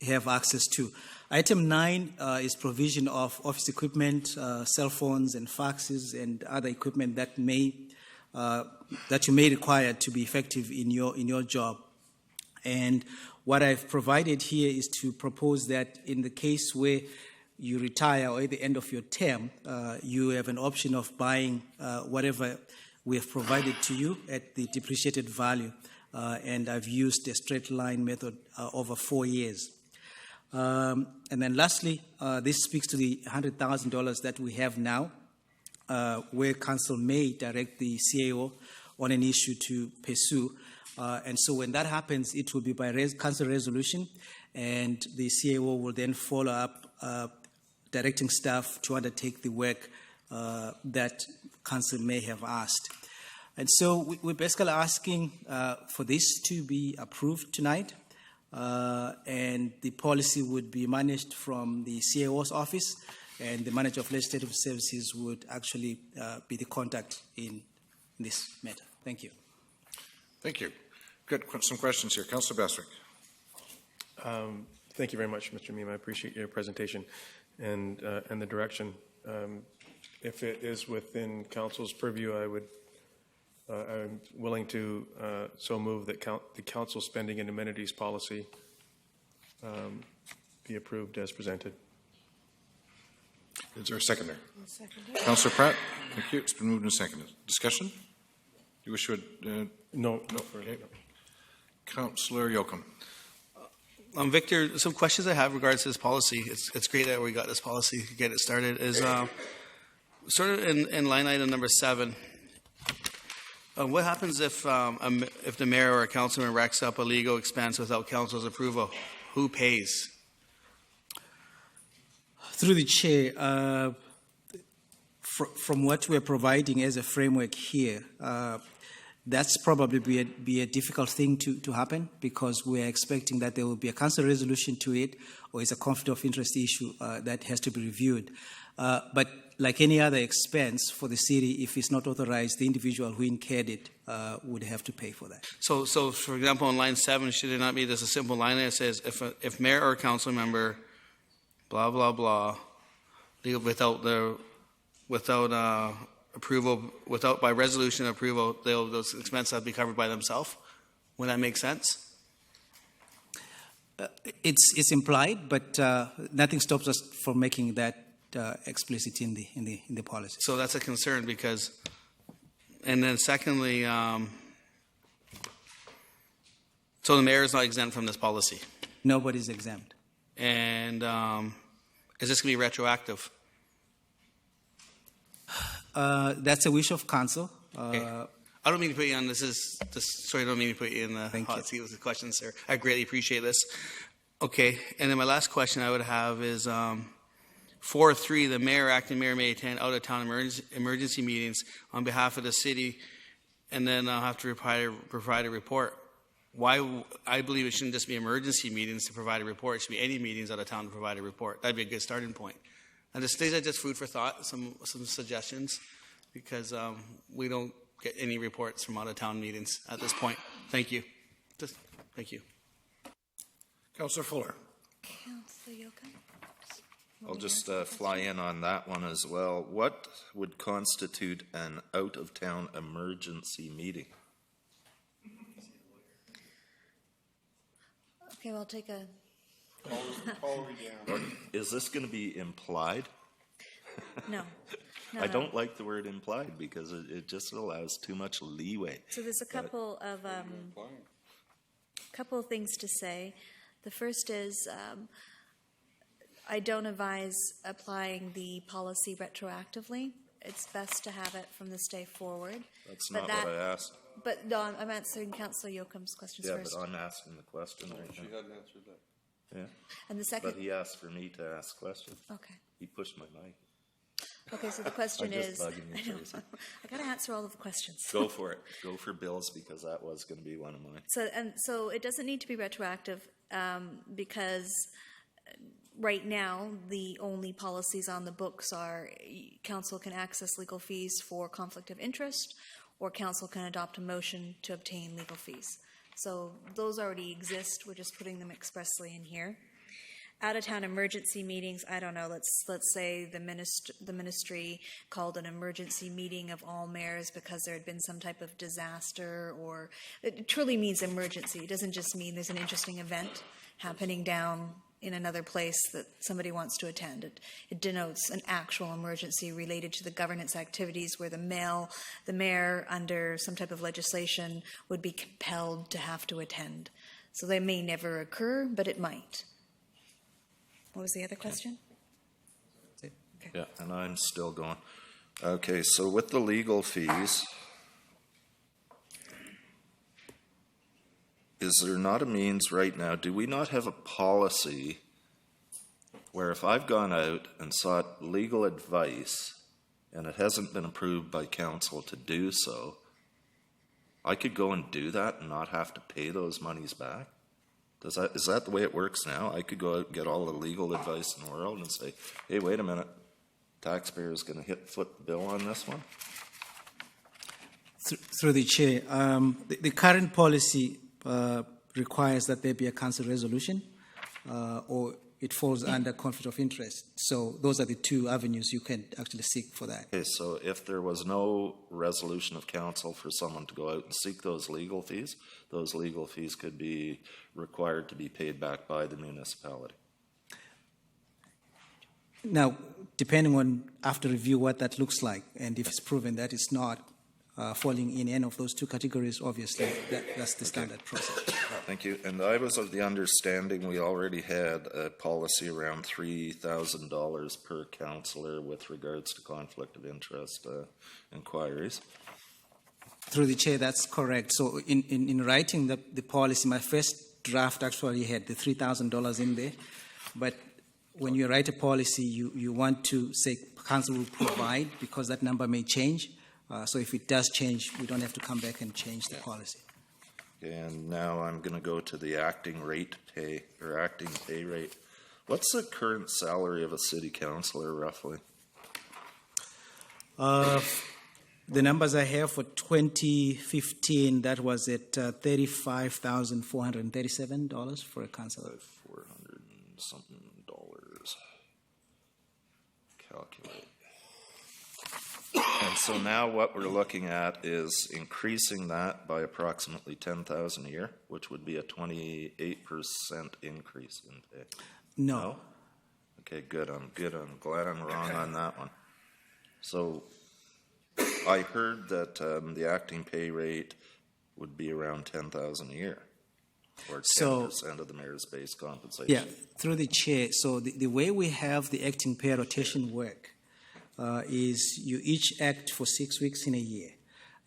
have access to. Item 9 is provision of office equipment, cell phones and faxes and other equipment that you may require to be effective in your job. And what I've provided here is to propose that in the case where you retire or at the end of your term, you have an option of buying whatever we have provided to you at the depreciated value. And I've used a straight line method over 4 years. And then lastly, this speaks to the $100,000 that we have now, where council may direct the CAO on an issue to pursue. And so when that happens, it will be by council resolution, and the CAO will then follow up, directing staff to undertake the work that council may have asked. And so we're basically asking for this to be approved tonight, and the policy would be managed from the CAO's office, and the manager of legislative services would actually be the contact in this matter. Thank you. Thank you. Good. Some questions here. Councillor Bestwick. Thank you very much, Mr. Mima. I appreciate your presentation and the direction. If it is within council's purview, I'm willing to so move that the council spending and amenities policy be approved as presented. Is there a seconder? Councillor Pratt. Thank you. It's been moved and seconded. Discussion? You wish to? No. Okay. Councillor Yoakum. Victor, some questions I have regards to this policy. It's great that we got this policy to get it started. Is sort of in line item number 7. What happens if the mayor or a councilman racks up a legal expense without council's approval? Who pays? Through the chair, from what we're providing as a framework here, that's probably be a difficult thing to happen, because we're expecting that there will be a council resolution to it, or it's a conflict of interest issue that has to be reviewed. But like any other expense for the city, if it's not authorized, the individual who incurred it would have to pay for that. So for example, on line 7, should it not be just a simple line that says, if mayor or council member, blah blah blah, without approval, by resolution approval, those expenses have to be covered by themselves? Would that make sense? It's implied, but nothing stops us from making that explicit in the policy. So that's a concern, because, and then secondly, so the mayor is not exempt from this policy. Nobody's exempt. And is this going to be retroactive? That's a wish of council. Okay. I don't mean to put you on sorry, I don't mean to put you in the hot seat with the question, sir. I greatly appreciate this. Okay, and then my last question I would have is 4.3, the mayor, acting mayor may attend out-of-town emergency meetings on behalf of the city, and then I'll have to provide a report. Why? I believe it shouldn't just be emergency meetings to provide a report. It should be any meetings out of town to provide a report. That'd be a good starting point. And these are just food for thought, some suggestions, because we don't get any reports from out-of-town meetings at this point. Thank you. Thank you. Councillor Fuller. Councillor Yoakum? I'll just fly in on that one as well. What would constitute an out-of-town emergency meeting? Okay, well, I'll take a... Is this going to be implied? No. I don't like the word implied, because it just allows too much leeway. So there's a couple of things to say. The first is I don't advise applying the policy retroactively. It's best to have it from this day forward. That's not what I asked. But no, I'm answering Councillor Yoakum's questions first. Yeah, but I'm asking the question right now. She hadn't answered that. Yeah. And the second... But he asked for me to ask questions. Okay. He pushed my mic. Okay, so the question I'm just is... bugging you, Tracy. I got to answer all of the questions. Go for it. Go for Bill's, because that was going to be one of mine. So it doesn't need to be retroactive because right now the only policies on the books are council can access legal fees for conflict of interest, or council can adopt a motion to obtain legal fees. So those already exist. We're just putting them expressly in here. Out-of-town emergency meetings, I don't know, let's say the ministry called an emergency meeting of all mayors because there had been some type of disaster, or it truly means emergency. It doesn't just mean there's an interesting event happening down in another place that somebody wants to attend. It denotes an actual emergency related to the governance activities where the mayor, under some type of legislation, would be compelled to have to attend. So they may never occur, but it might. What was the other question? Yeah, and I'm still going. Okay, so with the legal fees, is there not a means right now, do we not have a policy where if I've gone out and sought legal advice and it hasn't been approved by council to do so, I could go and do that and not have to pay those monies back? Is that the way it works now? I could go out and get all the legal advice in the world and say, hey, wait a minute, taxpayer is going to foot the bill on this one? Through the chair, the current policy requires that there be a council resolution, or it falls under conflict of interest. So those are the two avenues you can actually seek for that. Okay, so if there was no resolution of council for someone to go out and seek those legal fees could be required to be paid back by the municipality. Now, depending on, after review, what that looks like, and if it's proven that it's not falling in any of those two categories, obviously, that's the standard process. Thank you. And I was of the understanding we already had a policy around $3,000 per councillor with regards to conflict of interest inquiries. Through the chair, that's correct. So in writing the policy, my first draft actually had the $3,000 in there, but when you write a policy, you want to say council will provide, because that number may change. So if it does change, we don't have to come back and change the policy. And now I'm going to go to the acting pay rate. What's the current salary of a city councillor, roughly? The numbers I have for 2015, that was at $35,437 for a councillor. $400 and something dollars. Calculate. And so now what we're looking at is increasing that by approximately $10,000 a year, which would be a 28% increase in pay. No. Okay, good. I'm glad I'm wrong on that one. So I heard that the acting pay rate would be around $10,000 a year, or 10% of the mayor's base compensation. Yeah, through the chair. So the way we have the acting pay rotation work is you each act for 6 weeks in a year,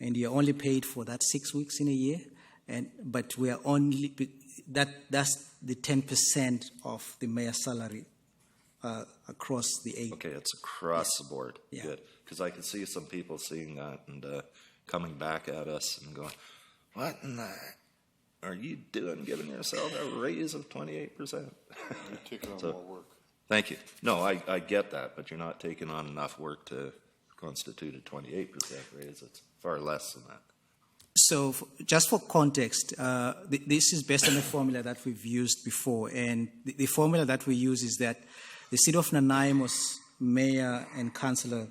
and you're only paid for that 6 weeks in a year. But we are only that's the 10% of the mayor's salary across the 8. Okay, it's across the board. Yeah. Good, because I can see some people seeing that and coming back at us and going, "What in the are you doing? Giving yourself a raise of 28%?" You're taking on more work. Thank you. No, I get that, but you're not taking on enough work to constitute a 28% raise. It's far less than that. So just for context, this is based on a formula that we've used before. And the formula that we use is that the city of Nanaimo's mayor and councillor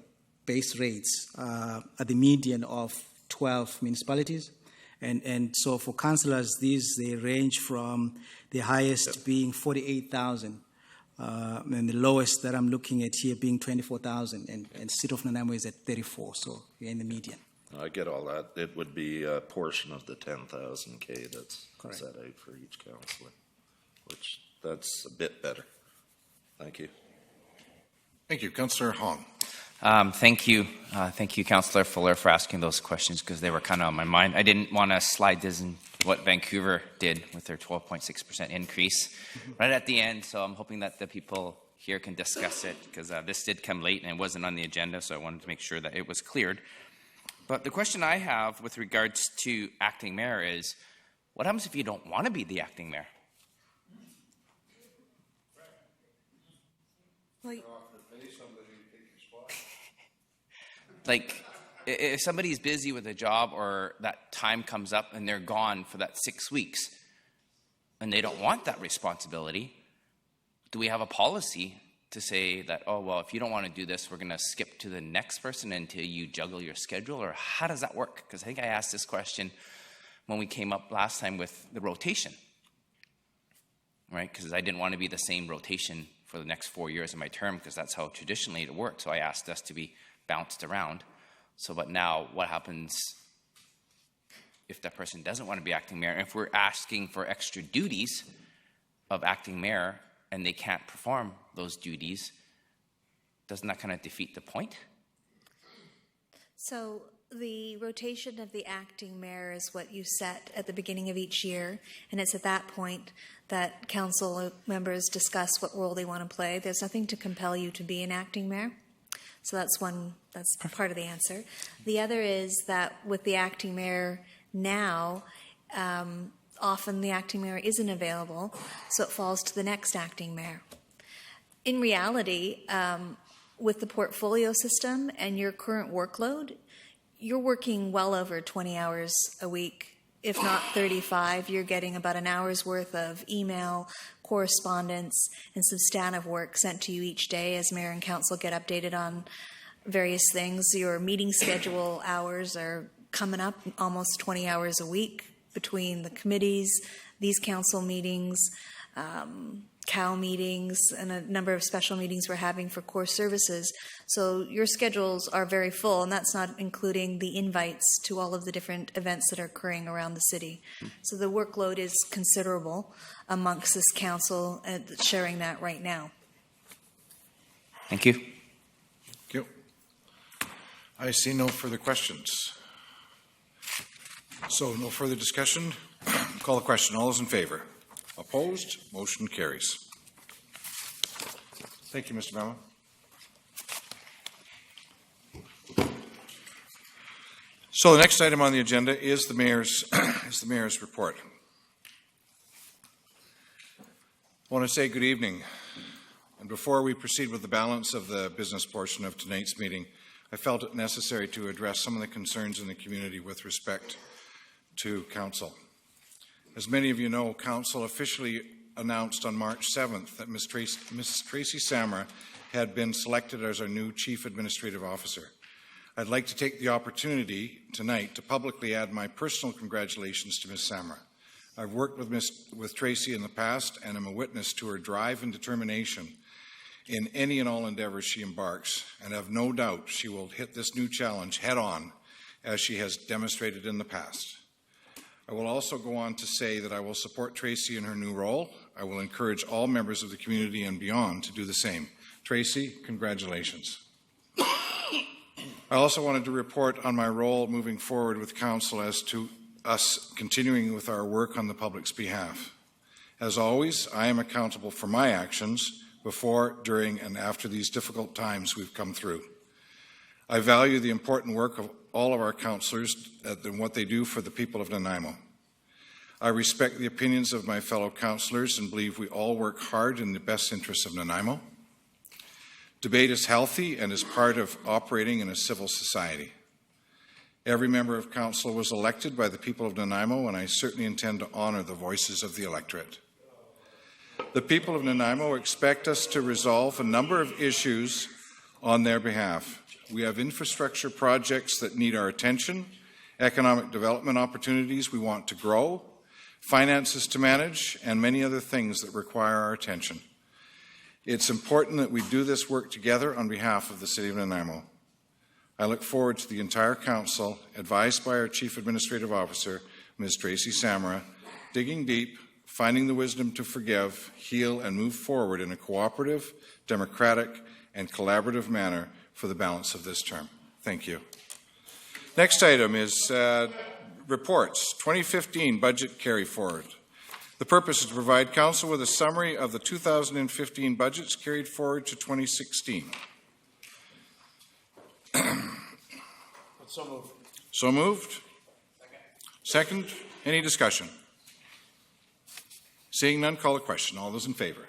base rates are the median of 12 municipalities. And so for councillors, they range from the highest being 48,000. And the lowest that I'm looking at here being 24,000, and City of Nanaimo is at 34, so we're in the median. I get all that. It would be a portion of the 10,000 K that's Correct. set out for each councillor, which that's a bit better. Thank you. Thank you. Councillor Hong. Thank you, Councillor Fuller, for asking those questions, because they were kind of on my mind. I didn't want to slide this in what Vancouver did with their 12.6% increase right at the end, so I'm hoping that the people here can discuss it, because this did come late and it wasn't on the agenda, so I wanted to make sure that it was cleared. But the question I have with regards to acting mayor is, what happens if you don't want to be the acting mayor? Well, Like, if somebody's busy with a job or that time comes up and they're gone for that 6 weeks and they don't want that responsibility, do we have a policy to say that, oh, well, if you don't want to do this, we're going to skip to the next person until you juggle your schedule? Or how does that work? Because I think I asked this question when we came up last time with the rotation. right? Because I didn't want to be the same rotation for the next 4 years of my term, because that's how traditionally it worked. So I asked us to be bounced around. So, but now what happens if that person doesn't want to be acting mayor? If we're asking for extra duties of acting mayor and they can't perform those duties, doesn't that kind of defeat the point? So the rotation of the acting mayor is what you set at the beginning of each year, and it's at that point that council members discuss what role they want to play. There's nothing to compel you to be an acting mayor. So that's part of the answer. The other is that with the acting mayor now, often the acting mayor isn't available, so it falls to the next acting mayor. In reality, with the portfolio system and your current workload, you're working well over 20 hours a week, if not 35. You're getting about an hour's worth of email, correspondence, and substantive work sent to you each day as mayor and council get updated on various things. Your meeting schedule hours are coming up almost 20 hours a week between the committees, these council meetings, COW meetings, and a number of special meetings we're having for core services. So your schedules are very full, and that's not including the invites to all of the different events that are occurring around the city. So the workload is considerable amongst this council, sharing that right now. Thank you. Thank you. I see no further questions. So no further discussion. Call the question. All those in favor? Opposed? Motion carries. Thank you, Mr. Bama. So the next item on the agenda is the mayor's report. I want to say good evening. And before we proceed with the balance of the business portion of tonight's meeting, I felt it necessary to address some of the concerns in the community with respect to council. As many of you know, council officially announced on March 7th that Ms. Tracy Samra had been selected as our new Chief Administrative Officer. I'd like to take the opportunity tonight to publicly add my personal congratulations to Ms. Samra. I've worked with Tracy in the past, and am a witness to her drive and determination in any and all endeavors she embarks, and have no doubt she will hit this new challenge head on, as she has demonstrated in the past. I will also go on to say that I will support Tracy in her new role. I will encourage all members of the community and beyond to do the same. Tracy, congratulations. I also wanted to report on my role moving forward with council as to us continuing with our work on the public's behalf. As always, I am accountable for my actions before, during, and after these difficult times we've come through. I value the important work of all of our councillors and what they do for the people of Nanaimo. I respect the opinions of my fellow councillors and believe we all work hard in the best interests of Nanaimo. Debate is healthy and is part of operating in a civil society. Every member of council was elected by the people of Nanaimo, and I certainly intend to honour the voices of the electorate. The people of Nanaimo expect us to resolve a number of issues on their behalf. We have infrastructure projects that need our attention, economic development opportunities we want to grow, finances to manage, and many other things that require our attention. It's important that we do this work together on behalf of the City of Nanaimo. I look forward to the entire council, advised by our Chief Administrative Officer, Ms. Tracy Samra, digging deep, finding the wisdom to forgive, heal, and move forward in a cooperative, democratic, and collaborative manner for the balance of this term. Thank you. Next item is reports, 2015 budget carry forward. The purpose is to provide council with a summary of the 2015 budgets carried forward to 2016. So moved. So moved? Second. Any discussion? Seeing none, call the question. All those in favor?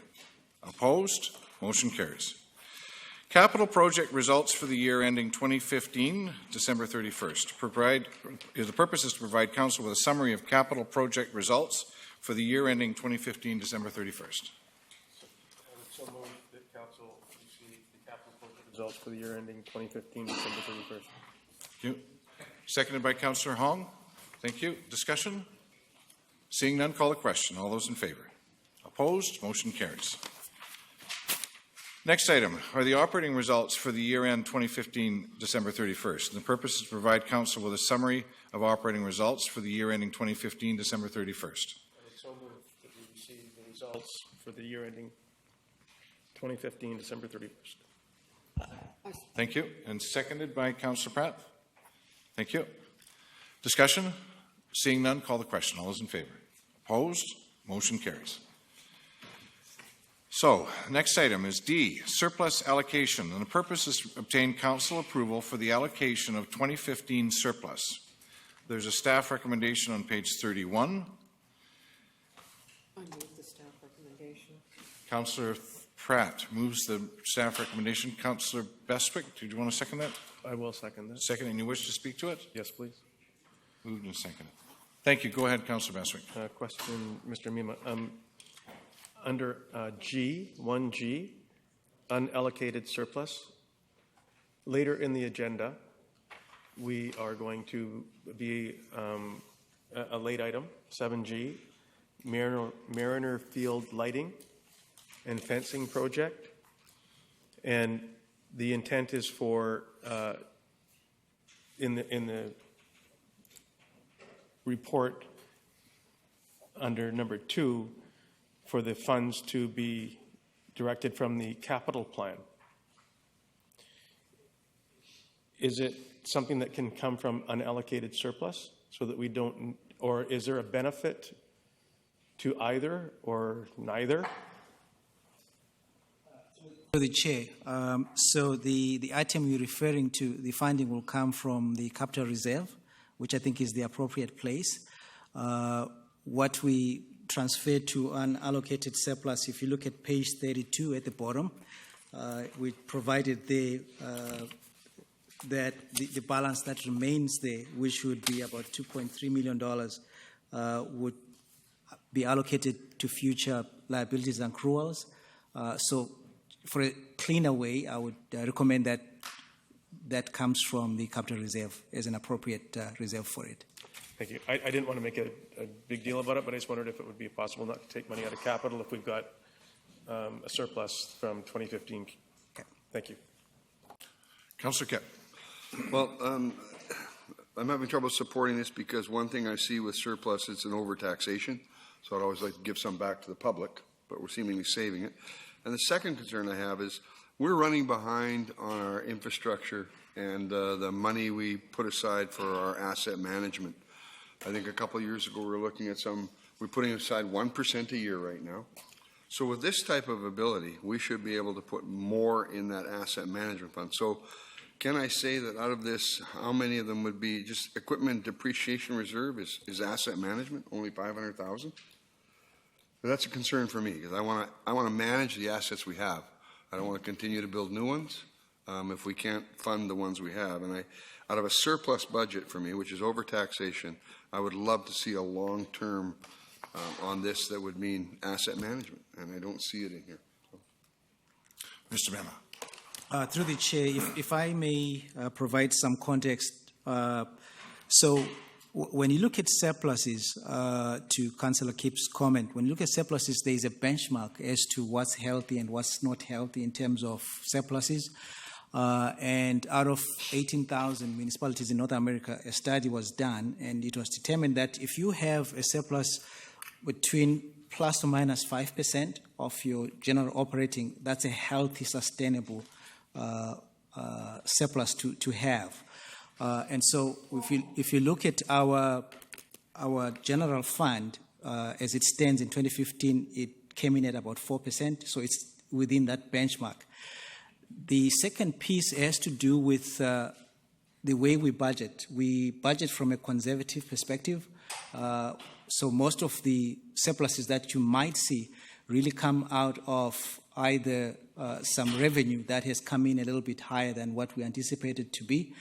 Opposed? Motion carries. Capital project results for the year ending 2015, December 31st. The purpose is to provide council with a summary of capital project results for the year ending 2015, December 31st. So moved that council receive the capital project results for the year ending 2015, December 31st. Thank you. Seconded by Councillor Hong. Thank you. Discussion? Seeing none, call the question. All those in favor? Opposed? Motion carries. Next item are the operating results for the year end 2015, December 31st. And the purpose is to provide council with a summary of operating results for the year ending 2015, December 31st. So moved that we receive the results for the year ending 2015, December 31st. Thank you. And seconded by Councillor Pratt. Thank you. Discussion? Seeing none, call the question. All those in favor? Opposed? Motion carries. So, next item is D, surplus allocation. And the purpose is to obtain council approval for the allocation of 2015 surplus. There's a staff recommendation on page 31. I move the staff recommendation. Councillor Pratt moves the staff recommendation. Councillor Bestwick, did you want to second that? I will second that. Second, and you wish to speak to it? Yes, please. Moved and seconded. Thank you. Go ahead, Councillor Bestwick. Question, Mr. Mima. Under G, 1G, unallocated surplus, later in the agenda, we are going to be a late item, 7G, Mariner Field lighting and fencing project. And the intent is for, in the report under number 2, for the funds to be directed from the capital plan. Is it something that can come from unallocated surplus so that we don't, or is there a benefit to either or neither? To the chair, so the item you're referring to, the funding will come from the capital reserve, which I think is the appropriate place. What we transfer to unallocated surplus, if you look at page 32 at the bottom, we provided that the balance that remains there, which would be about $2.3 million, would be allocated to future liabilities and accruals. So for a cleaner way, I would recommend that comes from the capital reserve as an appropriate reserve for it. Thank you. I didn't want to make a big deal about it, but I just wondered if it would be possible not to take money out of capital if we've got a surplus from 2015. Okay. Thank you. Councillor Kipp. Well, I'm having trouble supporting this because one thing I see with surplus, it's an overtaxation. So I'd always like to give some back to the public, but we're seemingly saving it. And the second concern I have is we're running behind on our infrastructure and the money we put aside for our asset management. I think a couple of years ago we were looking at we're putting aside 1% a year right now. So with this type of ability, we should be able to put more in that asset management fund. So can I say that out of this, how many of them would be just equipment depreciation reserve is asset management, only 500,000? That's a concern for me because I want to manage the assets we have. I don't want to continue to build new ones if we can't fund the ones we have. And out of a surplus budget for me, which is overtaxation, I would love to see a long-term on this that would mean asset management, and I don't see it in here. Mr. Mema. Through the chair, if I may provide some context. So when you look at surpluses, to Councillor Kipp's comment, when you look at surpluses, there is a benchmark as to what's healthy and what's not healthy in terms of surpluses. And out of 18,000 municipalities in North America, a study was done, and it was determined that if you have a surplus between plus or minus 5% of your general operating, that's a healthy, sustainable surplus to have. And so if you look at our general fund, as it stands in 2015, it came in at about 4%, so it's within that benchmark. The second piece has to do with the way we budget. We budget from a conservative perspective. So most of the surpluses that you might see really come out of either some revenue that has come in a little bit higher than what we anticipated to be.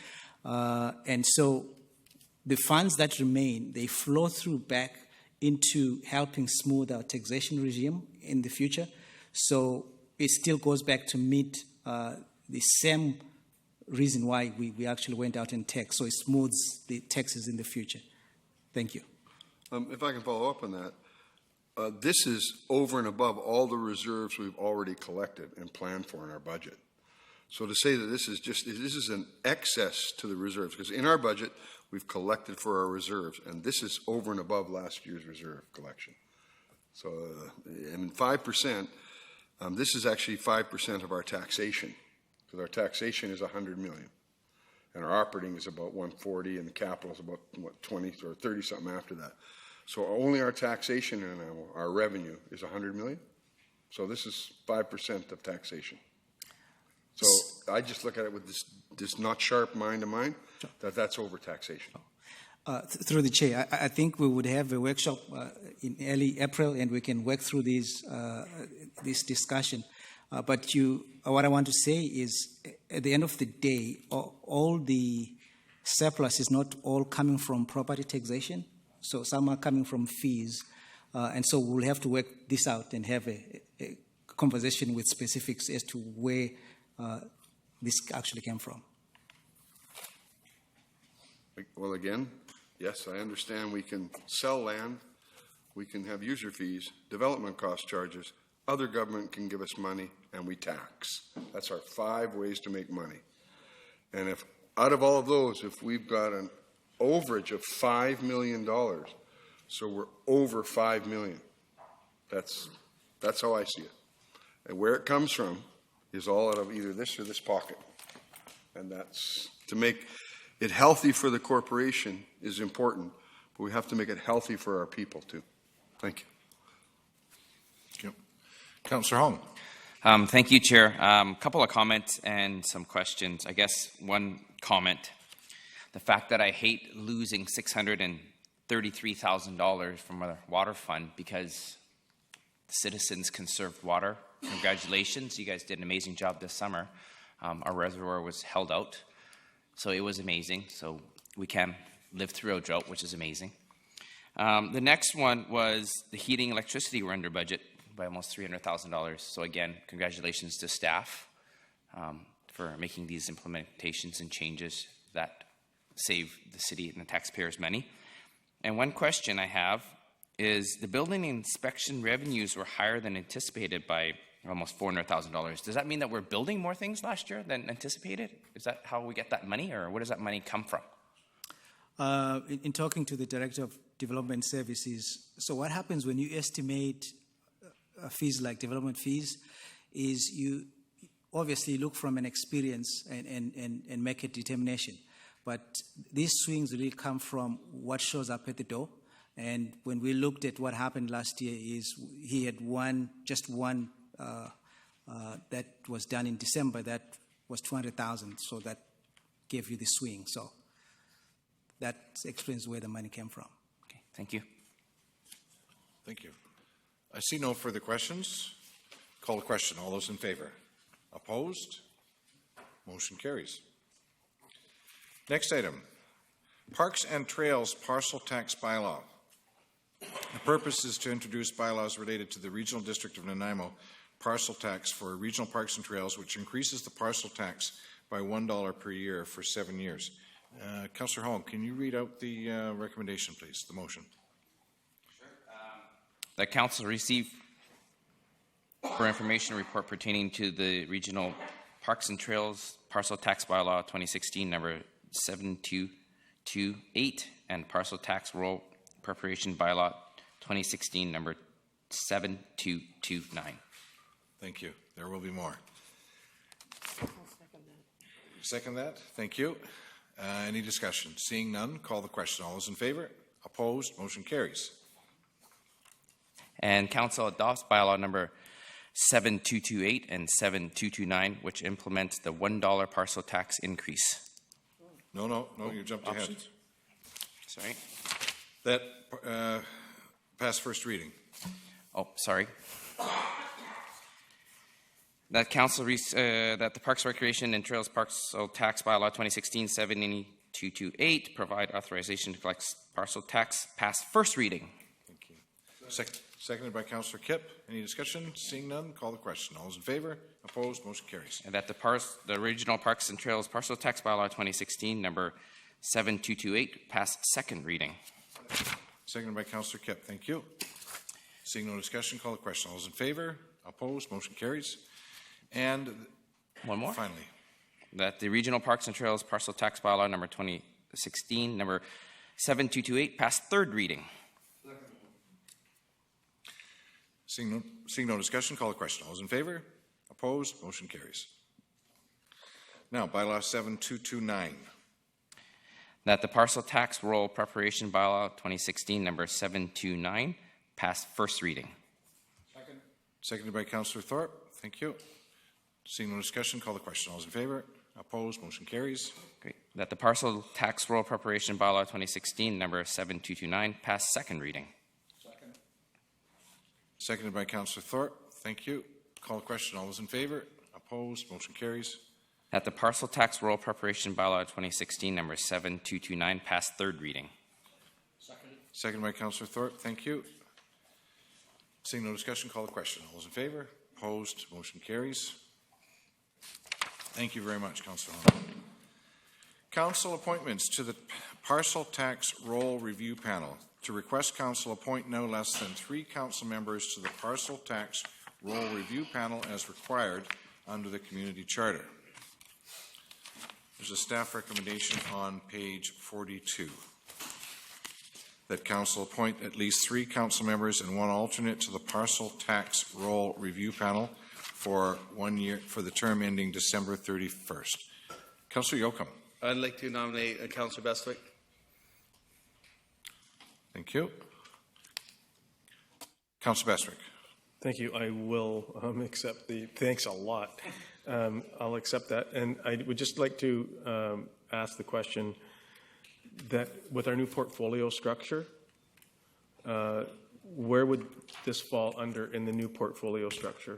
And so the funds that remain, they flow through back into helping smooth our taxation regime in the future. So it still goes back to meet the same reason why we actually went out and taxed. So it smooths the taxes in the future. Thank you. If I can follow up on that, This is over and above all the reserves we've already collected and planned for in our budget. So to say that this is an excess to the reserves, because in our budget, we've collected for our reserves, and this is over and above last year's reserve collection. So, and 5%, this is actually 5% of our taxation, because our taxation is $100 million, and our operating is about 140, and the capital is about, 20 or 30 something after that. So only our taxation and our revenue is $100 million. So this is 5% of taxation. So I just look at it with this not sharp mind of mine, that's over taxation. Through the chair, I think we would have a workshop in early April, and we can work through this discussion. But what I want to say is, at the end of the day, all the surplus is not all coming from property taxation. So some are coming from fees, and so we'll have to work this out and have a conversation with specifics as to where this actually came from. Well, again, yes, I understand we can sell land, we can have user fees, development cost charges, other government can give us money, and we tax. That's our 5 ways to make money. And if out of all of those, if we've got an overage of $5 million, so we're over $5 million, that's how I see it. And where it comes from is all out of either this or this pocket. And that's, to make it healthy for the corporation is important, but we have to make it healthy for our people too. Thank you. Thank you. Councillor Hong. Thank you, Chair. Couple of comments and some questions. I guess one comment. The fact that I hate losing $633,000 from our water fund because citizens conserved water. Congratulations. You guys did an amazing job this summer. Our reservoir was held out, so it was amazing. So we can live through a drought, which is amazing. The next one was the heating electricity. We're under budget by almost $300,000. So again, congratulations to staff for making these implementations and changes that save the city and the taxpayers money. And one question I have is the building inspection revenues were higher than anticipated by almost $400,000. Does that mean that we're building more things last year than anticipated? Is that how we get that money, or where does that money come from? In talking to the Director of Development Services, so what happens when you estimate fees like development fees is you obviously look from an experience and make a determination. But these swings really come from what shows up at the door. And when we looked at what happened last year is he had just one that was done in December that was $200,000. So that gave you the swing. So that explains where the money came from. Okay, thank you. Thank you. I see no further questions. Call the question. All those in favor? Opposed? Motion carries. Next item, Parks and Trails Parcel Tax Bylaw. The purpose is to introduce bylaws related to the Regional District of Nanaimo parcel tax for regional parks and trails, which increases the parcel tax by $1 per year for 7 years. Councillor Hall, can you read out the recommendation, please, the motion? Sure. The Council received for information a report pertaining to the Regional Parks and Trails Parcel Tax Bylaw 2016, number 7228, and Parcel Tax Roll Preparation Bylaw 2016, number 7229. Thank you. There will be more. I'll second that. Second that? Thank you. Any discussion? Seeing none, call the question. All those in favor? Opposed? Motion carries. And Council adopts bylaw number 7228 and 7229, which implements the $1 parcel tax increase. No, you jumped ahead. Sorry. That passed first reading. Oh, sorry. That Council that the Parks, Recreation, and Trails Parcel Tax Bylaw 2016-7228 provide authorization to collect parcel tax pass first reading. Thank you. Seconded by Councillor Kipp. Any discussion? Seeing none, call the question. All those in favor? Opposed? Motion carries. And that the Regional Parks and Trails Parcel Tax Bylaw 2016, number 7228, pass second reading. Seconded by Councillor Kipp. Thank you. Seeing no discussion, call the question. All those in favor? Opposed? Motion carries. And One more. finally, That the Regional Parks and Trails Parcel Tax Bylaw number 2016, number 7228, pass third reading. seeing no discussion, call the question. All those in favor? Opposed? Motion carries. Now, bylaw 7229. That the Parcel Tax Roll Preparation Bylaw 2016, number 729, pass first reading. Seconded by Councillor Thorpe. Thank you. Seeing no discussion, call the question. All those in favor? Opposed? Motion carries. Great. That the Parcel Tax Roll Preparation Bylaw 2016, number 7229, pass second reading. Seconded by Councillor Thorpe. Thank you. Call the question. All those in favor? Opposed? Motion carries. That the Parcel Tax Roll Preparation Bylaw 2016, number 7229, pass third reading. Seconded by Councillor Thorpe. Thank you. Seeing no discussion, call the question. All those in favor? Opposed? Motion carries. Thank you very much, Councillor Hong. Council appointments to the Parcel Tax Roll Review Panel. To request council appoint no less than 3 council members to the Parcel Tax Roll Review Panel as required under the Community Charter. There's a staff recommendation on page 42 that council appoint at least 3 council members and 1 alternate to the Parcel Tax Roll Review Panel for 1 year, for the term ending December 31st. Councillor Yocum. I'd like to nominate Councillor Bestwick. Thank you. Councillor Bestwick. Thank you. I will accept the, thanks a lot. I'll accept that. And I would just like to ask the question that with our new portfolio structure, where would this fall under in the new portfolio structure?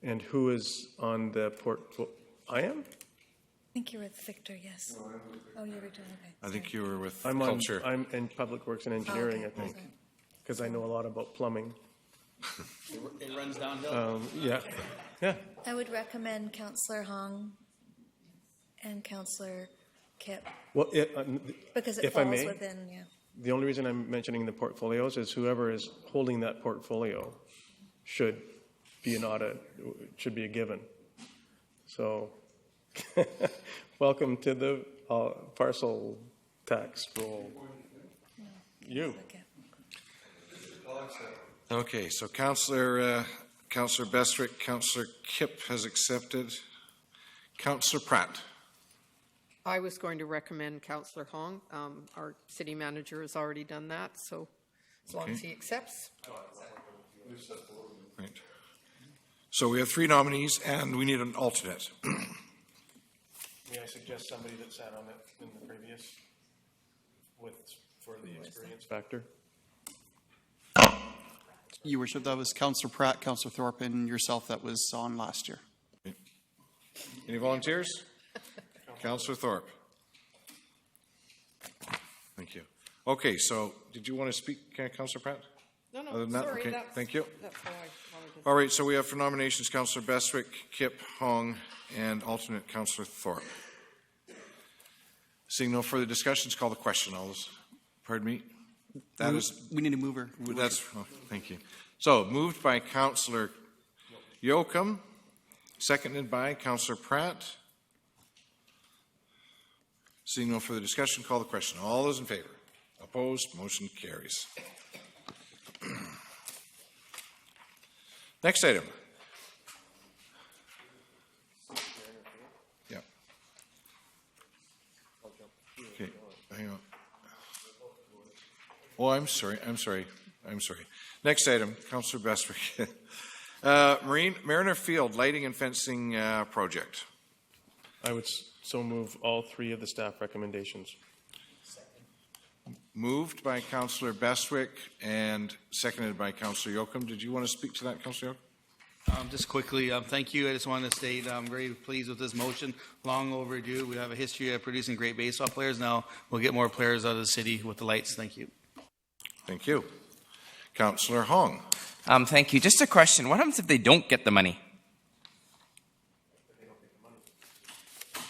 And who is on the portfolio? I am? I think you're with Victor, yes. Oh, you're Victor, okay. I think you were with I'm Culture. I'm in Public Works and Engineering, Okay, I think, sorry. because I know a lot about plumbing. It runs downhill. Yeah. Yeah. I would recommend Councillor Hong and Councillor Kip, Well, because it if I falls may, within, the only reason I'm mentioning the portfolios is whoever is holding that portfolio should be an audit, should be a given. So, welcome to the parcel tax roll. You. Okay. Okay, so Councillor Bestwick, Councillor Kip has accepted. Councillor Pratt. I was going to recommend Councillor Hong. Our city manager has already done that, so as long as he accepts. Right. So we have 3 nominees and we need an alternate. May I suggest somebody that sat on it in the previous for the experience factor? Your Worship, that was Councillor Pratt, Councillor Thorpe, and yourself that was on last year. Any volunteers? Councillor Thorpe. Thank you. Okay, so did you want to speak, Councillor Pratt? No, Other than that, sorry, okay, that's, thank you. That's how I wanted to. All right, so we have for nominations Councillor Bestwick, Kip, Hong, and alternate Councillor Thorpe. Seeing no further discussions, call the question. All those, pardon me? That is, We need a mover. that's, oh, thank you. So moved by Councillor Yocum, seconded by Councillor Pratt. Seeing no further discussion, call the question. All those in favor? Opposed? Motion carries. Next item. Yeah. Okay, hang on. Oh, I'm sorry. Next item, Councillor Bestwick. Mariner Field Lighting and Fencing Project. I would so move all 3 of the staff recommendations. Moved by Councillor Bestwick and seconded by Councillor Yocum. Did you want to speak to that, Councillor Yocum? Just quickly, thank you. I just wanted to state I'm very pleased with this motion. Long overdue. We have a history of producing great baseball players. Now we'll get more players out of the city with the lights. Thank you. Thank you. Councillor Hong. Thank you. Just a question. What happens if they don't get the money?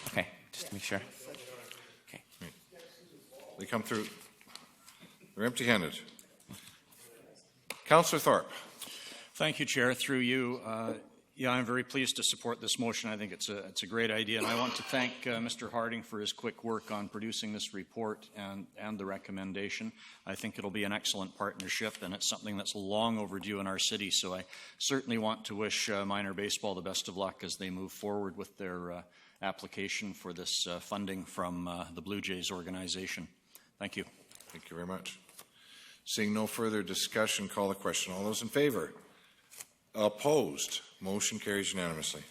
Okay, just to make sure. Okay. They come through. We're empty-handed. Councillor Thorpe. Thank you, Chair. Through you, I'm very pleased to support this motion. I think it's a great idea, and I want to thank Mr. Harding for his quick work on producing this report and the recommendation. I think it'll be an excellent partnership, and it's something that's long overdue in our city. So I certainly want to wish minor baseball the best of luck as they move forward with their application for this funding from the Blue Jays organization. Thank you. Thank you very much. Seeing no further discussion, call the question. All those in favor? Opposed? Motion carries unanimously.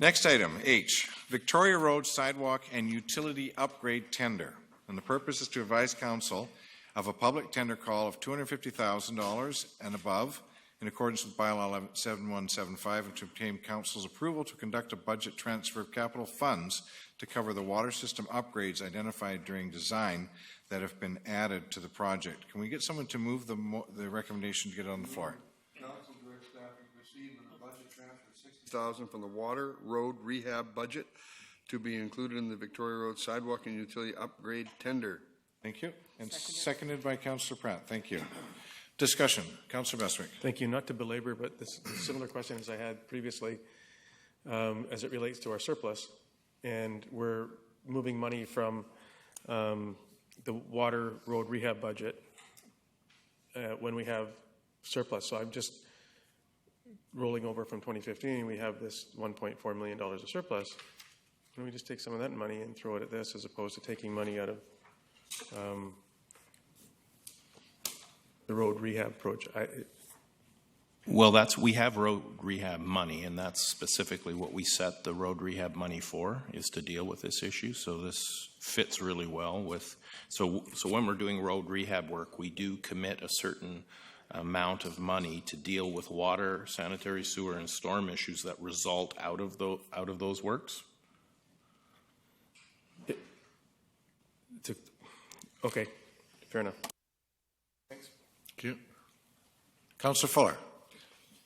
Next item, H, Victoria Road Sidewalk and Utility Upgrade Tender. And the purpose is to advise Council of a public tender call of $250,000 and above in accordance with Bylaw 7175 and to obtain Council's approval to conduct a budget transfer of capital funds to cover the water system upgrades identified during design that have been added to the project. Can we get someone to move the recommendation to get it on the floor? Council direct staff to receive a budget transfer of $60,000 from the water road rehab budget to be included in the Victoria Road Sidewalk and Utility Upgrade Tender. Thank you. And seconded by Councillor Pratt. Thank you. Discussion. Councillor Bestwick. Thank you. Not to belabor, but this similar question as I had previously as it relates to our surplus. And we're moving money from the water road rehab budget when we have surplus. So I'm just rolling over from 2015. We have this $1.4 million of surplus. Why don't we just take some of that money and throw it at this as opposed to taking money out of the road rehab project? Well, we have road rehab money, and that's specifically what we set the road rehab money for, is to deal with this issue. So this fits really well with, so when we're doing road rehab work, we do commit a certain amount of money to deal with water, sanitary sewer, and storm issues that result out of those works. Okay, fair enough. Thanks. Thank you. Councillor Fuller.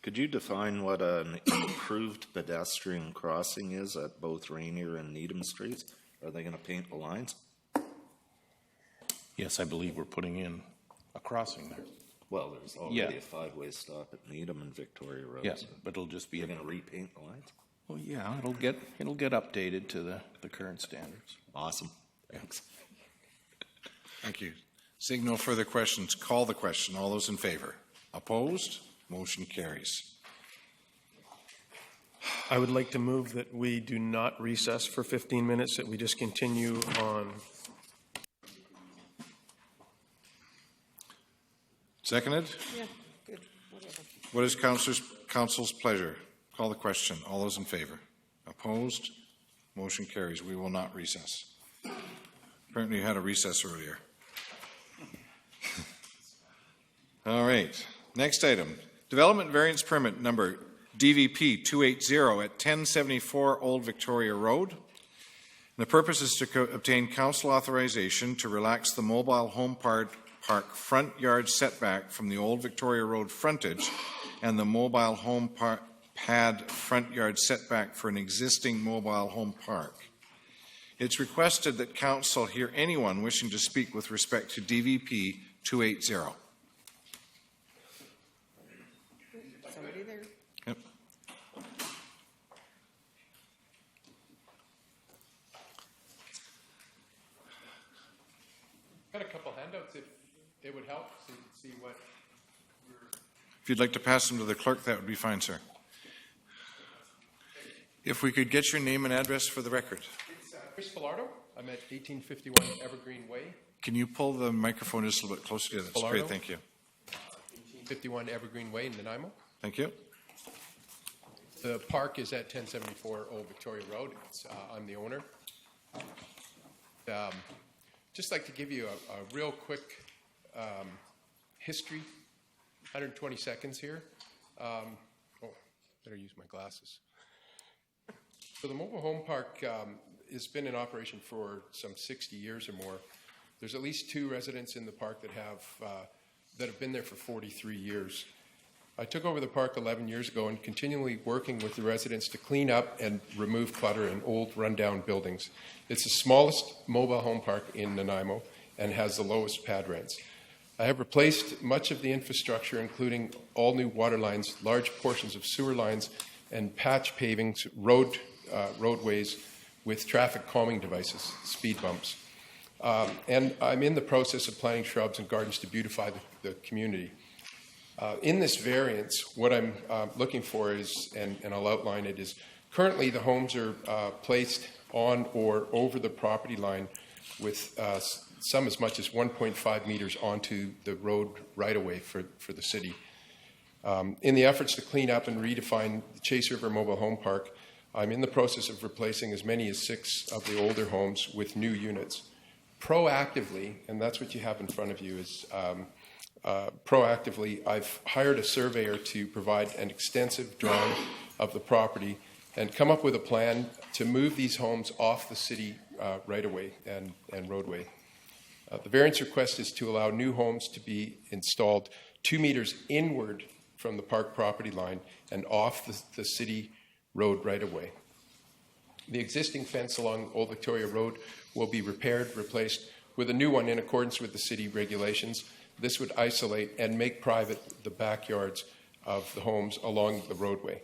Could you define what an improved pedestrian crossing is at both Rainier and Needham Streets? Are they going to paint the lines? Yes, I believe we're putting in a crossing there. Well, there's already a five-way stop at Needham and Victoria Road. Yes, but it'll just be. You're going to repaint the lines? Well, yeah, it'll get updated to the current standards. Awesome. Thanks. Thank you. Seeing no further questions, call the question. All those in favor? Opposed? Motion carries. I would like to move that we do not recess for 15 minutes, that we just continue on. Seconded? Yeah, good, whatever. What is Council's pleasure? Call the question. All those in favor? Opposed? Motion carries. We will not recess. Apparently you had a recess earlier. All right. Next item. Development Variance Permit number DVP 280 at 1074 Old Victoria Road. And the purpose is to obtain council authorization to relax the mobile home park front yard setback from the Old Victoria Road frontage and the mobile home pad front yard setback for an existing mobile home park. It's requested that council hear anyone wishing to speak with respect to DVP 280. Somebody there? Yep. Got a couple handouts if it would help so you can see what If you'd like to pass them to the clerk, that would be fine, sir. If we could get your name and address for the record. It's Chris Filardo. I'm at 1851 Evergreen Way. Can you pull the microphone just a little bit closer to you? That's great, Filardo. thank you. 1851 Evergreen Way in Nanaimo. Thank you. The park is at 1074 Old Victoria Road. I'm the owner. Just like to give you a real quick history, 120 seconds here. Better use my glasses. So the mobile home park has been in operation for some 60 years or more. There's at least 2 residents in the park that have been there for 43 years. I took over the park 11 years ago and continually working with the residents to clean up and remove clutter in old rundown buildings. It's the smallest mobile home park in Nanaimo and has the lowest pad rents. I have replaced much of the infrastructure, including all new water lines, large portions of sewer lines, and patch pavings, roadways with traffic calming devices, speed bumps. And I'm in the process of planting shrubs and gardens to beautify the community. In this variance, what I'm looking for is, and I'll outline it, is currently the homes are placed on or over the property line with some as much as 1.5 meters onto the road right-of-way for the city. In the efforts to clean up and redefine the Chase River Mobile Home Park, I'm in the process of replacing as many as 6 of the older homes with new units. Proactively, and that's what you have in front of you, is proactively, I've hired a surveyor to provide an extensive drawing of the property and come up with a plan to move these homes off the city right-of-way and roadway. The variance request is to allow new homes to be installed 2 meters inward from the park property line and off the city road right-of-way. The existing fence along Old Victoria Road will be repaired, replaced with a new one in accordance with the city regulations. This would isolate and make private the backyards of the homes along the roadway.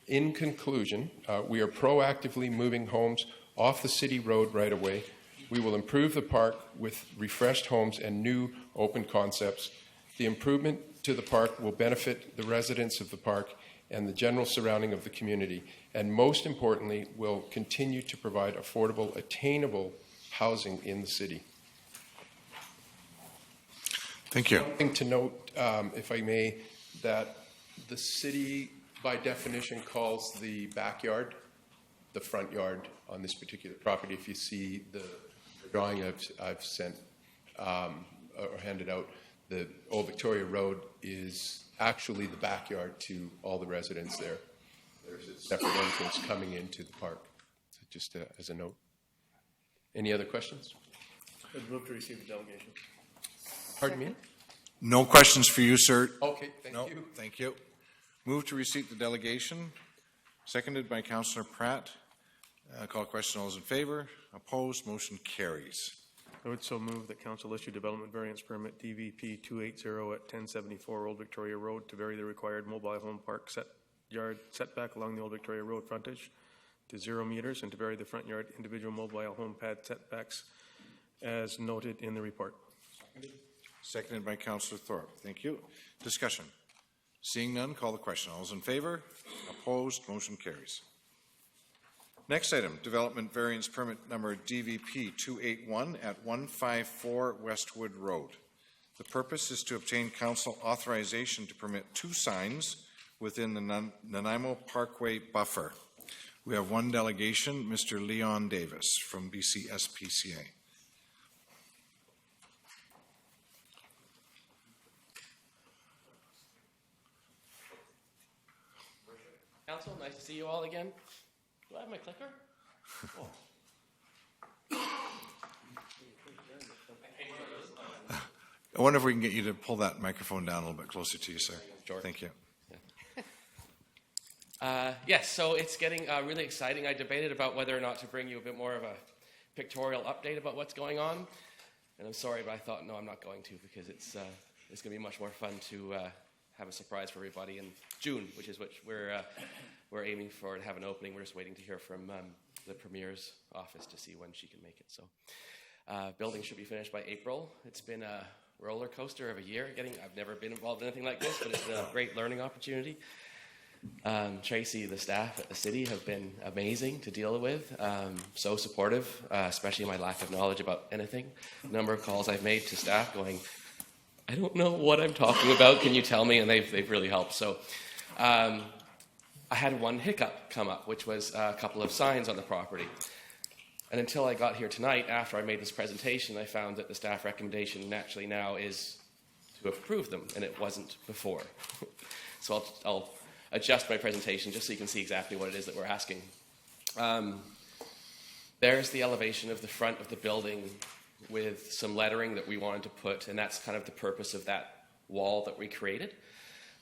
In conclusion, we are proactively moving homes off the city road right-of-way. We will improve the park with refreshed homes and new open concepts. The improvement to the park will benefit the residents of the park and the general surrounding of the community, and most importantly, will continue to provide affordable, attainable housing in the city. Thank you. One thing to note, if I may, that the city, by definition, calls the backyard the front yard on this particular property. If you see the drawing I've sent or handed out, the Old Victoria Road is actually the backyard to all the residents there. There's a separate entrance coming into the park, so just as a note. Any other questions? I'd move to receive the delegation. Pardon me? No questions for you, sir. Okay, thank you. Thank you. Move to receive the delegation, seconded by Councillor Pratt. Call question. All those in favor? Opposed? Motion carries. I would so move that council issue development variance permit DVP 280 at 1074 Old Victoria Road to vary the required mobile home park yard setback along the Old Victoria Road frontage to 0 meters and to vary the front yard individual mobile home pad setbacks as noted in the report. Seconded by Councillor Thorpe. Thank you. Discussion. Seeing none, call the question. All those in favor? Opposed? Motion carries. Next item, development variance permit number DVP 281 at 154 Westwood Road. The purpose is to obtain council authorization to permit 2 signs within the Nanaimo Parkway buffer. We have one delegation, Mr. Leon Davis from BC SPCA. Council, nice to see you all again. Do I have my clicker? Oh. I wonder if we can get you to pull that microphone down a little bit closer to you, sir. Sure. Thank you. Yes, so it's getting really exciting. I debated about whether or not to bring you a bit more of a pictorial update about what's going on. And I'm sorry, but I thought, no, I'm not going to, because it's going to be much more fun to have a surprise for everybody in June, which is what we're aiming for to have an opening. We're just waiting to hear from the Premier's office to see when she can make it. So building should be finished by April. It's been a roller coaster of a year. I've never been involved in anything like this, but it's been a great learning opportunity. Tracy, the staff at the city have been amazing to deal with, so supportive, especially my lack of knowledge about anything. The number of calls I've made to staff going, I don't know what I'm talking about, can you tell me? And they've really helped. So I had one hiccup come up, which was a couple of signs on the property. And until I got here tonight, after I made this presentation, I found that the staff recommendation actually now is to approve them, and it wasn't before. So I'll adjust my presentation just so you can see exactly what it is that we're asking. There's the elevation of the front of the building with some lettering that we wanted to put, and that's kind of the purpose of that wall that we created.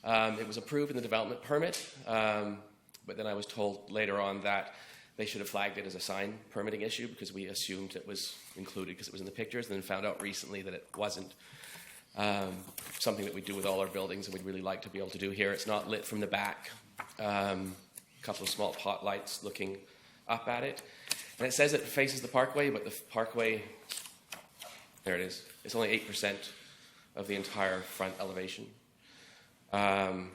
It was approved in the development permit, but then I was told later on that they should have flagged it as a sign permitting issue because we assumed it was included because it was in the pictures, and then found out recently that it wasn't. Something that we do with all our buildings and we'd really like to be able to do here. It's not lit from the back. A couple of small pot lights looking up at it. And it says it faces the parkway, but the parkway, there it is. It's only 8% of the entire front elevation. There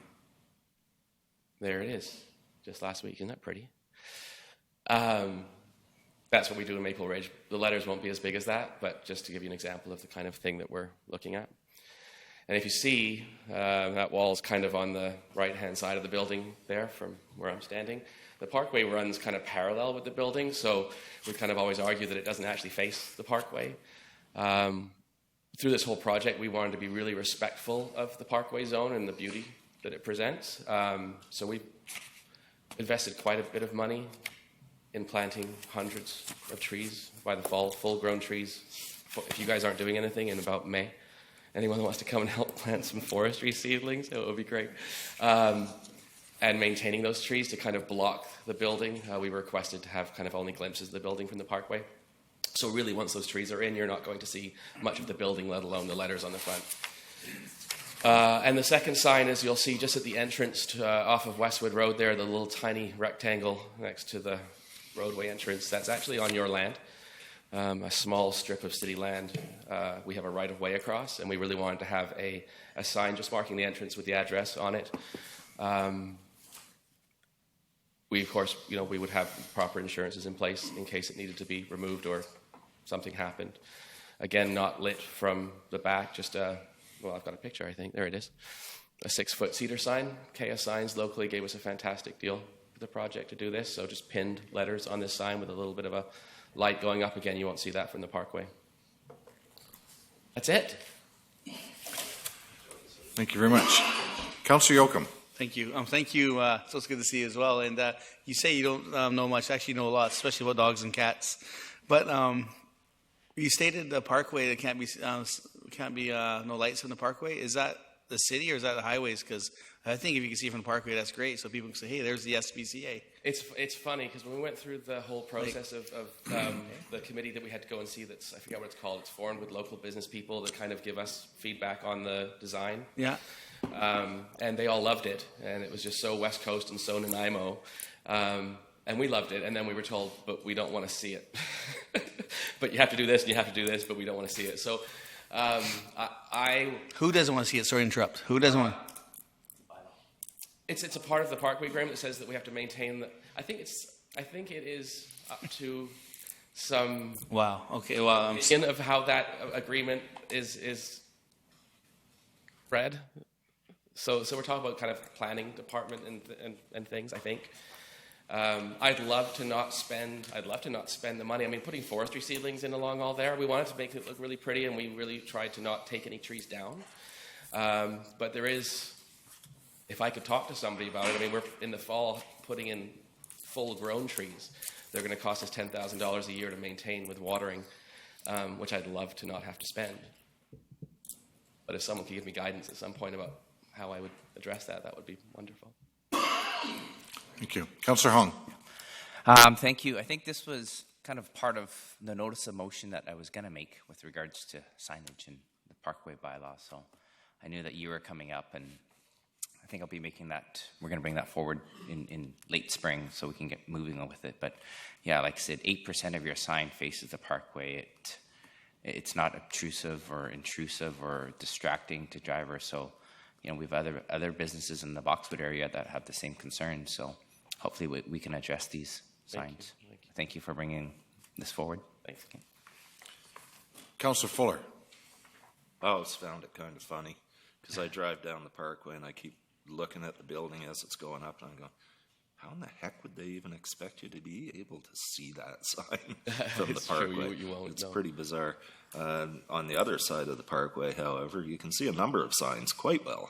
it is. Just last week. Isn't that pretty? That's what we do in Maple Ridge. The letters won't be as big as that, but just to give you an example of the kind of thing that we're looking at. And if you see, that wall is kind of on the right-hand side of the building there from where I'm standing. The parkway runs kind of parallel with the building, so we kind of always argue that it doesn't actually face the parkway. Through this whole project, we wanted to be really respectful of the parkway zone and the beauty that it presents. So we invested quite a bit of money in planting hundreds of trees by the fall, full-grown trees. If you guys aren't doing anything in about May, anyone who wants to come and help plant some forestry seedlings, it would be great. And maintaining those trees to kind of block the building. We were requested to have kind of only glimpses of the building from the parkway. So really, once those trees are in, you're not going to see much of the building, let alone the letters on the front. And the second sign is you'll see just at the entrance to, off of Westwood Road there, the little tiny rectangle next to the roadway entrance. That's actually on your land. A small strip of city land. We have a right-of-way across, and we really wanted to have a sign just marking the entrance with the address on it. We, of course, we would have proper insurances in place in case it needed to be removed or something happened. Again, not lit from the back, just well, I've got a picture, I think. There it is. A 6-foot cedar sign. KS Signs locally gave us a fantastic deal for the project to do this, so just pinned letters on this sign with a little bit of a light going up. Again, you won't see that from the parkway. That's it. Thank you very much. Councillor Yoakum. Thank you. Thank you. So it's good to see you as well. And you say you don't know much. Actually, you know a lot, especially about dogs and cats. But you stated the parkway, there can't be no lights on the parkway. Is that the city or is that the highways? Because I think if you can see from the parkway, that's great. So people can say, hey, there's the SPCA. It's funny because when we went through the whole process of the committee that we had to go and see, I forget what it's called. It's formed with local business people that kind of give us feedback on the design. Yeah. And they all loved it, and it was just so West Coast and so Nanaimo, and we loved it. And then we were told, but we don't want to see it. But you have to do this, and you have to do this, but we don't want to see it. So, Who doesn't want to see it? Sorry to interrupt. Who doesn't want? It's a part of the parkway agreement that says that we have to maintain the. I think it is up to some. Wow. Okay. Well, of how that agreement is read. So we're talking about kind of planning department and things, I think. I'd love to not spend the money. I mean, putting forestry seedlings in along all there, we wanted to make it look really pretty, and we really tried to not take any trees down. But there is, if I could talk to somebody about it, I mean, we're in the fall putting in full-grown trees. They're going to cost us $10,000 a year to maintain with watering, which I'd love to not have to spend. But if someone could give me guidance at some point about how I would address that, that would be wonderful. Thank you. Councillor Hong. Thank you. I think this was kind of part of the notice of motion that I was going to make with regards to signage and the parkway bylaw. So I knew that you were coming up, and I think I'll be making that. We're going to bring that forward in late spring so we can get moving on with it. But yeah, like I said, 8% of your sign faces the parkway. It's not obtrusive or intrusive or distracting to drivers. So, we have other businesses in the Boxwood area that have the same concerns. So hopefully we can address these signs. Thank you for bringing this forward. Thanks. Okay. Councillor Fuller. I always found it kind of funny because I drive down the parkway and I keep looking at the building as it's going up, and I'm going, how in the heck would they even expect you to be able to see that sign from the parkway? It's pretty bizarre. On the other side of the parkway, however, you can see a number of signs quite well.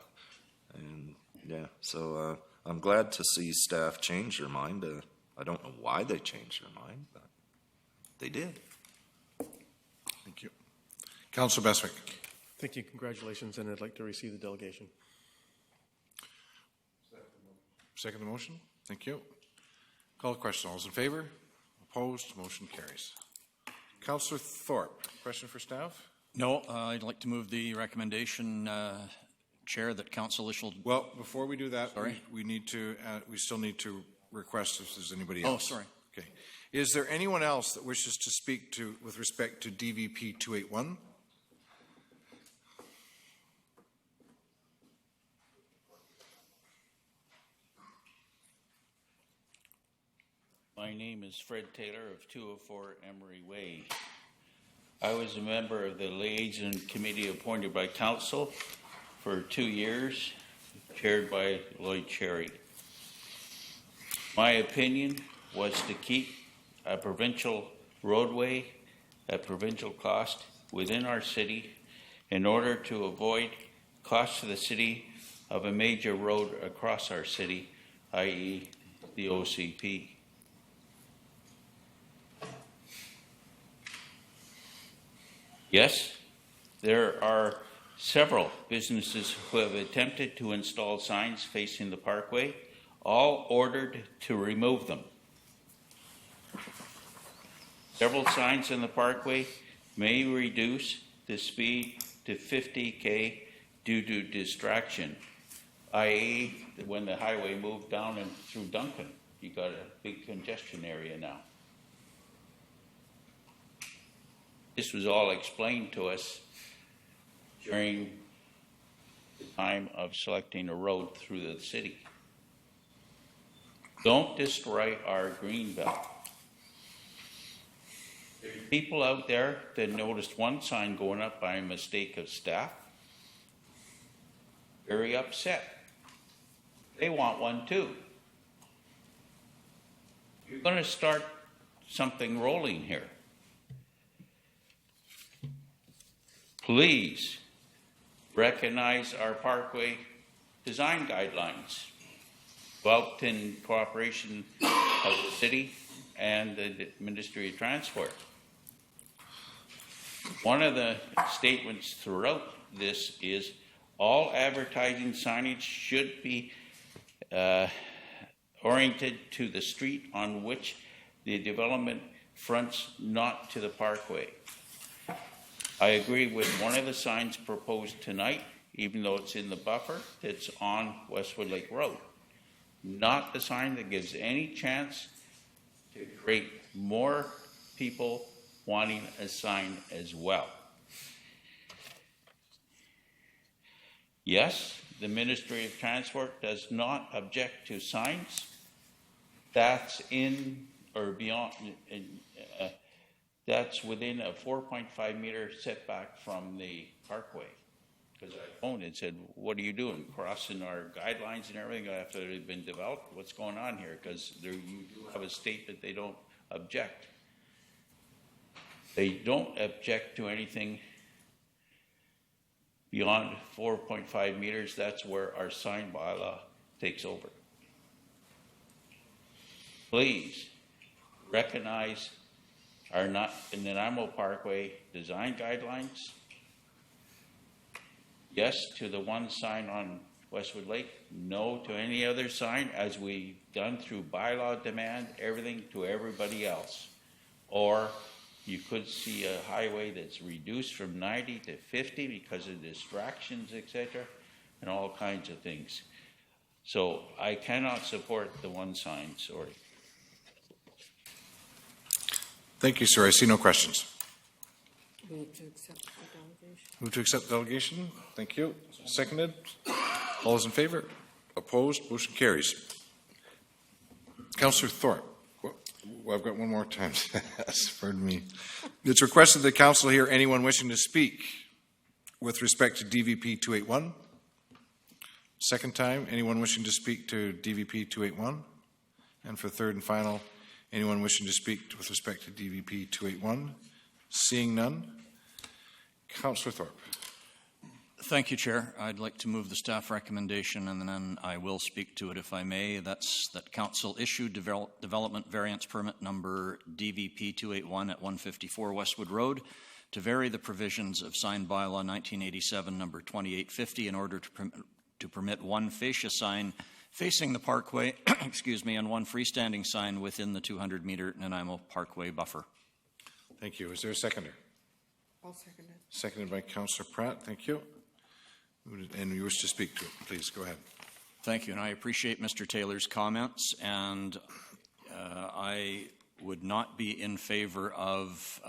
And yeah, so I'm glad to see staff change their mind. I don't know why they changed their mind, but they did. Thank you. Councillor Beswick. Thank you. Congratulations, and I'd like to receive the delegation. Second the motion? Thank you. Call the question. All those in favor? Opposed? Motion carries. Councillor Thorpe, question for staff? No, I'd like to move the recommendation, Chair, that Council issued. Well, before we do that, Sorry? we need to, we still need to request if there's anybody Oh, else. sorry. Okay. Is there anyone else that wishes to speak to, with respect to DVP 281? My name is Fred Taylor of 204 Emery Way. I was a member of the liaison committee appointed by council for 2 years, chaired by Lloyd Cherry. My opinion was to keep a provincial roadway at provincial cost within our city in order to avoid costs to the city of a major road across our city, i.e. the OCP. Yes, there are several businesses who have attempted to install signs facing the parkway, all ordered to remove them. Several signs in the parkway may reduce the speed to 50 km due to distraction, i.e. when the highway moved down and through Duncan, you got a big congestion area now. This was all explained to us during the time of selecting a road through the city. Don't destroy our green belt. There's people out there that noticed one sign going up by a mistake of staff. Very upset. They want one too. You're going to start something rolling here. Please recognize our parkway design guidelines. Go out in cooperation of the city and the Ministry of Transport. One of the statements throughout this is all advertising signage should be oriented to the street on which the development fronts, not to the parkway. I agree with one of the signs proposed tonight, even though it's in the buffer, it's on Westwood Lake Road. Not the sign that gives any chance to create more people wanting a sign as well. Yes, the Ministry of Transport does not object to signs. That's in or beyond, that's within a 4.5 meter setback from the parkway. Because I phoned and said, what are you doing? Crossing our guidelines and everything after they've been developed? What's going on here? Because you do have a statement they don't object. They don't object to anything beyond 4.5 meters. That's where our sign bylaw takes over. Please recognize our Nanaimo Parkway design guidelines. Yes to the one sign on Westwood Lake, no to any other sign, as we've done through bylaw demand, everything to everybody else. Or you could see a highway that's reduced from 90 to 50 because of distractions, etc., and all kinds of things. So I cannot support the one sign, sorry. Thank you, sir. I see no questions. Move to accept the delegation. Move to accept delegation. Thank you. Seconded. All those in favor? Opposed? Motion carries. Councillor Thorpe. Well, I've got one more time. Pardon me. It's requested that council hear anyone wishing to speak with respect to DVP 281. Second time, anyone wishing to speak to DVP 281. And for third and final, anyone wishing to speak with respect to DVP 281? Seeing none. Councillor Thorpe. Thank you, Chair. I'd like to move the staff recommendation, and then I will speak to it if I may. That's that Council issue development variance permit number DVP 281 at 154 Westwood Road to vary the provisions of signed bylaw 1987 number 2850 in order to permit one fascia sign facing the parkway, excuse me, and one freestanding sign within the 200-meter Nanaimo Parkway buffer. Thank you. Is there a seconder? I'll second it. Seconded by Councillor Pratt. Thank you. And you wish to speak to it. Please go ahead. Thank you, and I appreciate Mr. Taylor's comments, and I would not be in favor of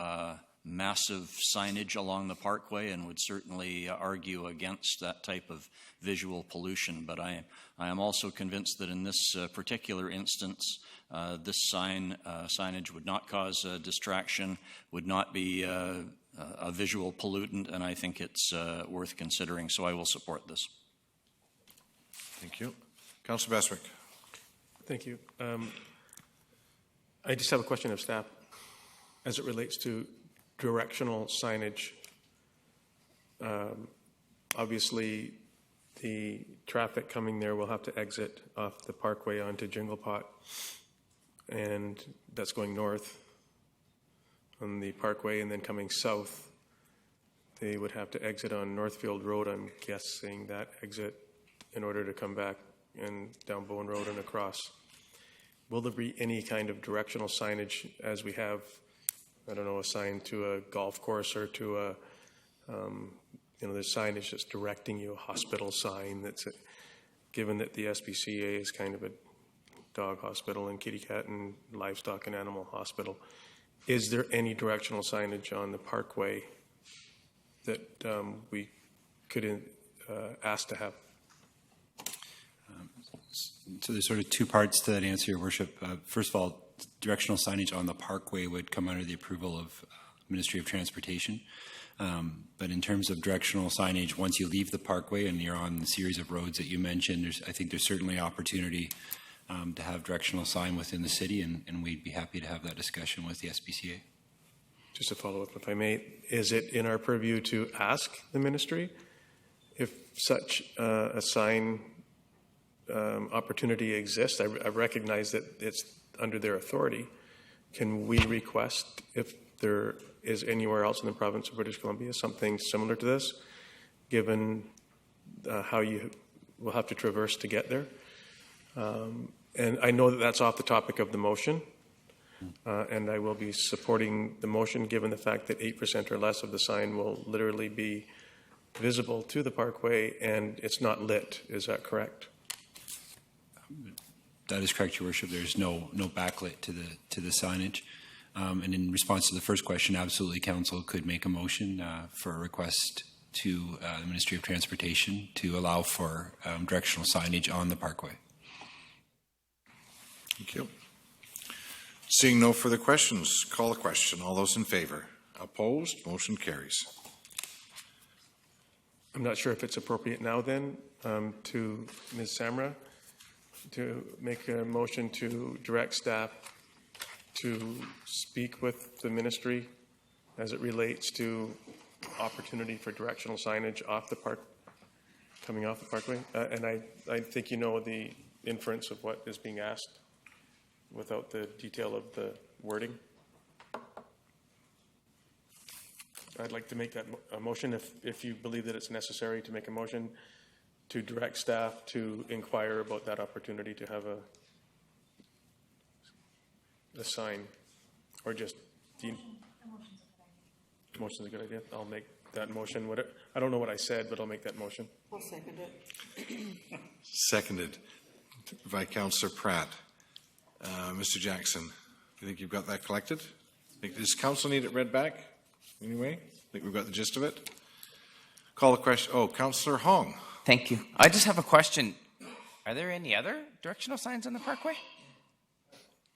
massive signage along the parkway and would certainly argue against that type of visual pollution. But I am also convinced that in this particular instance, this signage would not cause distraction, would not be a visual pollutant, and I think it's worth considering. So I will support this. Thank you. Councillor Beswick. Thank you. I just have a question of staff as it relates to directional signage. Obviously, the traffic coming there will have to exit off the parkway onto Jinglepot, and that's going north on the parkway, and then coming south, they would have to exit on Northfield Road, I'm guessing, that exit in order to come back and down Bowen Road and across. Will there be any kind of directional signage as we have, I don't know, a sign to a golf course or to a, there's signage that's directing you, a hospital sign that's, given that the SPCA is kind of a dog hospital and kitty cat and livestock and animal hospital, is there any directional signage on the parkway that we could ask to have? So there's sort of two parts to that answer, Your Worship. First of all, directional signage on the parkway would come under the approval of Ministry of Transportation. But in terms of directional signage, once you leave the parkway and you're on the series of roads that you mentioned, I think there's certainly opportunity to have directional sign within the city, and we'd be happy to have that discussion with the SPCA. Just a follow-up, if I may. Is it in our purview to ask the ministry if such a sign opportunity exists? I recognize that it's under their authority. Can we request, if there is anywhere else in the province of British Columbia something similar to this, given how you will have to traverse to get there? And I know that that's off the topic of the motion, and I will be supporting the motion given the fact that 8% or less of the sign will literally be visible to the parkway and it's not lit. Is that correct? That is correct, Your Worship. There's no backlit to the signage. And in response to the first question, absolutely, Council could make a motion for a request to the Ministry of Transportation to allow for directional signage on the parkway. Thank you. Seeing no further questions, call the question. All those in favor? Opposed? Motion carries. I'm not sure if it's appropriate now then to Ms. Samra to make a motion to direct staff to speak with the ministry as it relates to opportunity for directional signage off the park, coming off the parkway. And I think you know the inference of what is being asked without the detail of the wording. I'd like to make that a motion if you believe that it's necessary to make a motion to direct staff to inquire about that opportunity to have a sign, or just the motion's a good idea. I'll make that motion. I don't know what I said, but I'll make that motion. I'll second it. Seconded by Councillor Pratt. Mr. Jackson, do you think you've got that collected? Does Council need it read back anyway? I think we've got the gist of it. Call the question. Oh, Councillor Hong. Thank you. I just have a question. Are there any other directional signs on the parkway?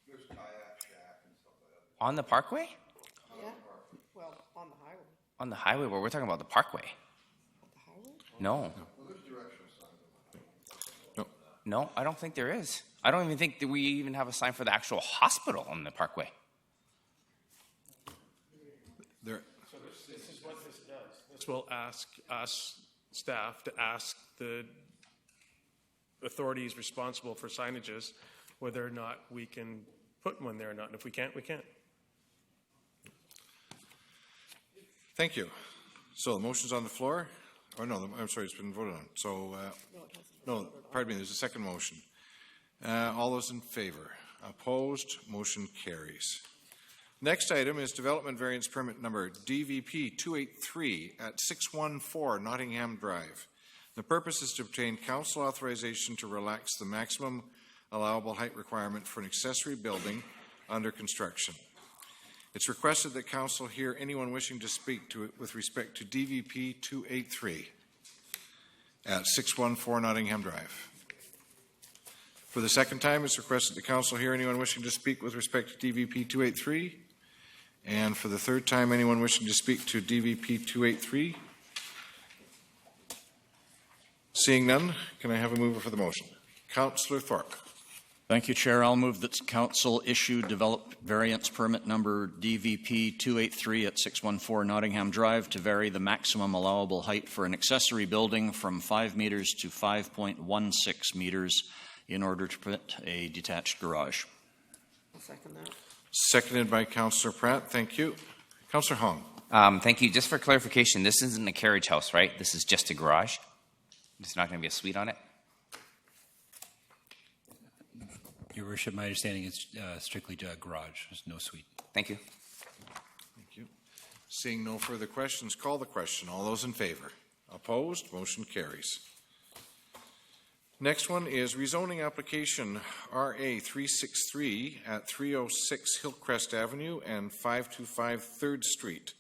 There's kayak shack and stuff like that. On the parkway? Yeah, well, on the highway. On the highway, where we're talking about the parkway? The highway? No. Well, there's directional signs. No, I don't think there is. I don't even think that we even have a sign for the actual hospital on the parkway. There. So this is what this does. This will ask us, staff, to ask the authorities responsible for signages whether or not we can put one there or not. And if we can't, we can't. Thank you. So the motion's on the floor. Oh, no, I'm sorry, it's been voted on. So, no, pardon me, there's a second motion. All those in favor? Opposed? Motion carries. Next item is Development Variance Permit Number DVP 283 at 614 Nottingham Drive. The purpose is to obtain council authorization to relax the maximum allowable height requirement for an accessory building under construction. It's requested that council hear anyone wishing to speak to it with respect to DVP 283 at 614 Nottingham Drive. For the second time, it's requested that council hear anyone wishing to speak with respect to DVP 283. And for the third time, anyone wishing to speak to DVP 283? Seeing none, can I have a mover for the motion? Councillor Thorpe. Thank you, Chair. I'll move that council issue developed variance permit number DVP 283 at 614 Nottingham Drive to vary the maximum allowable height for an accessory building from 5 meters to 5.16 meters in order to permit a detached garage. I'll second that. Seconded by Councillor Pratt. Thank you. Councillor Hong. Thank you. Just for clarification, this isn't a carriage house, right? This is just a garage? There's not going to be a suite on it? Your Worship, my understanding is strictly a garage. There's no suite. Thank you. Thank you. Seeing no further questions, call the question. All those in favor? Opposed? Motion carries. Next one is rezoning application RA 363 at 306 Hillcrest Avenue and 525 3rd Street.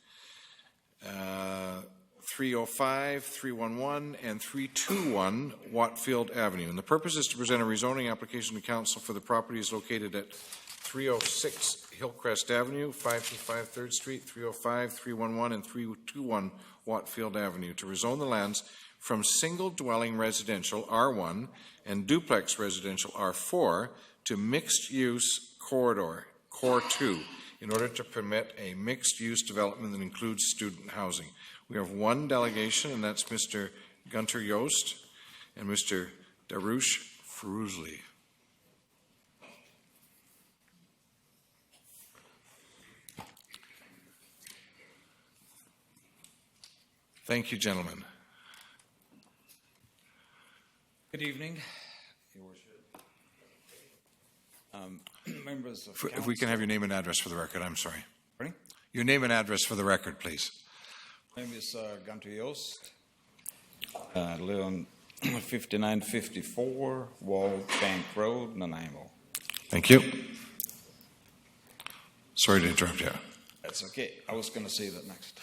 305, 311, and 321 Watfield Avenue. And the purpose is to present a rezoning application to council for the properties located at 306 Hillcrest Avenue, 525 3rd Street, 305, 311, and 321 Watfield Avenue to rezone the lands from single-dwelling residential R1 and duplex residential R4 to mixed-use corridor, Core 2, in order to permit a mixed-use development that includes student housing. We have one delegation, and that's Mr. Gunter Yost and Mr. Darush Feruzli. Thank you, gentlemen. Good evening, Your Worship. Members of council. If we can have your name and address for the record, I'm sorry. Pardon? Your name and address for the record, please. My name is Gunter Yost. I live on 5954 Wall Bank Road, Nanaimo. Thank you. Sorry to interrupt you. That's okay. I was going to say that next.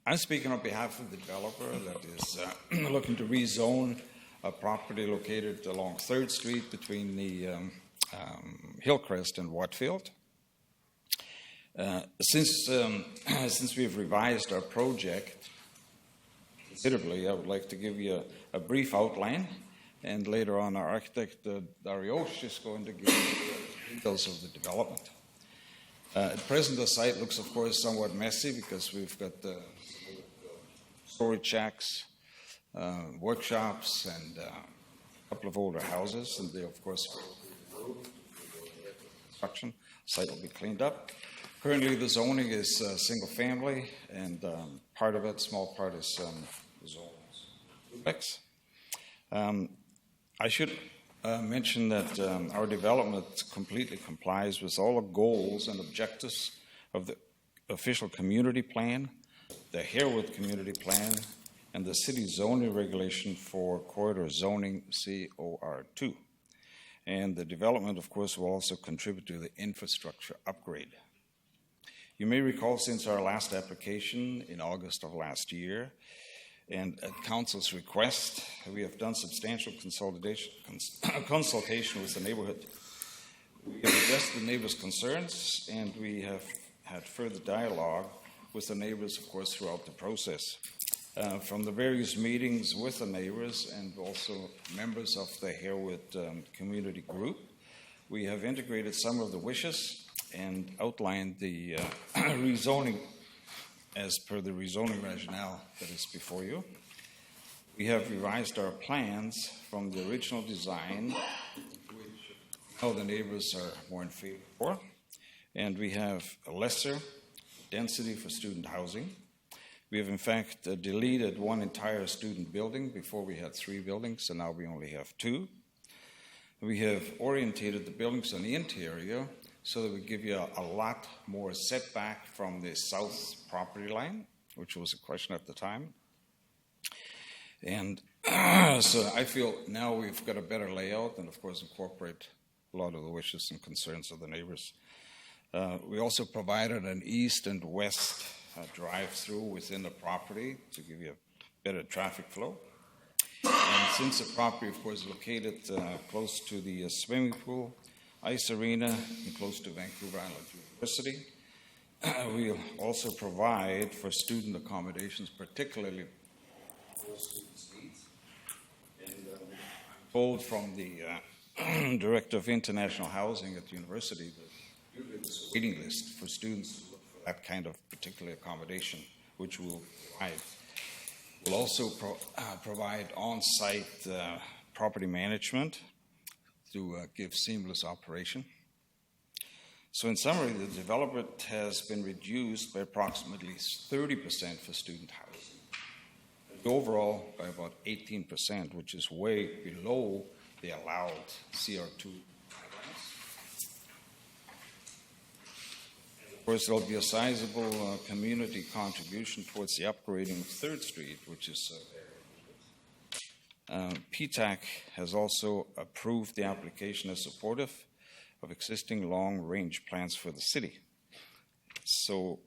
I'm speaking on behalf of the developer that is looking to rezone a property located along 3rd Street between the Hillcrest and Watfield. Since we've revised our project considerably, I would like to give you a brief outline, and later on our architect, Dariusz, is going to give you the details of the development. At present, the site looks, of course, somewhat messy because we've got storage shacks, workshops, and a couple of older houses, and they, of course, construction. Site will be cleaned up. Currently, the zoning is single family, and part of it, small part, is zones duplex. I should mention that our development completely complies with all the goals and objectives of the official community plan, the Harewood community plan, and the city zoning regulation for corridor zoning, COR2. And the development, of course, will also contribute to the infrastructure upgrade. You may recall since our last application in August of last year, and at Council's request, we have done substantial consultation with the neighborhood. We have addressed the neighbors' concerns, and we have had further dialogue with the neighbors, of course, throughout the process. From the various meetings with the neighbors and also members of the Harewood community group, we have integrated some of the wishes and outlined the rezoning as per the rezoning rationale that is before you. We have revised our plans from the original design, which now the neighbors are more in favor for, and we have a lesser density for student housing. We have in fact deleted one entire student building. Before we had 3 buildings, and now we only have 2. We have orientated the buildings on the interior so that we give you a lot more setback from the south property line, which was a question at the time. And so I feel now we've got a better layout and, of course, incorporate a lot of the wishes and concerns of the neighbors. We also provided an east and west drive-through within the property to give you a better traffic flow. And since the property, of course, is located close to the swimming pool, ice arena, and close to Vancouver Island University, we'll also provide for student accommodations, particularly for students' needs. And I'm told from the Director of International Housing at the university that there's a waiting list for students to look for that kind of particular accommodation, which we'll provide. We'll also provide on-site property management to give seamless operation. So in summary, the development has been reduced by approximately 30% for student housing. And overall, by about 18%, which is way below the allowed CR2 guidelines. Of course, there'll be a sizable community contribution towards the upgrading of 3rd Street, which is PTAC has also approved the application as supportive of existing long-range plans for the city. So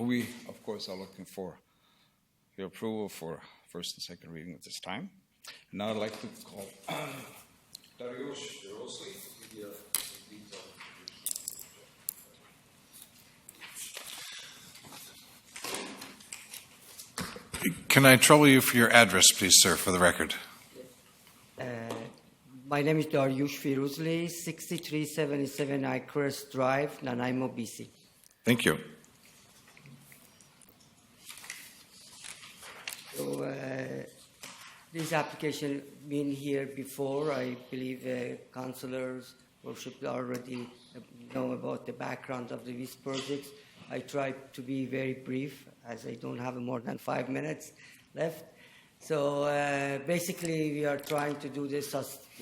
we, of course, are looking for your approval for first and second reading at this time. And now I'd like to call Dariusz Firozly to give you Can I trouble you for your address, please, sir, for the record? My name is Dariusz Firozly, 6377 Icrest Drive, Nanaimo, BC. Thank you. So, this application been here before. I believe councillors worship already know about the background of these projects. I try to be very brief, as I don't have more than 5 minutes left. So basically, we are trying to do this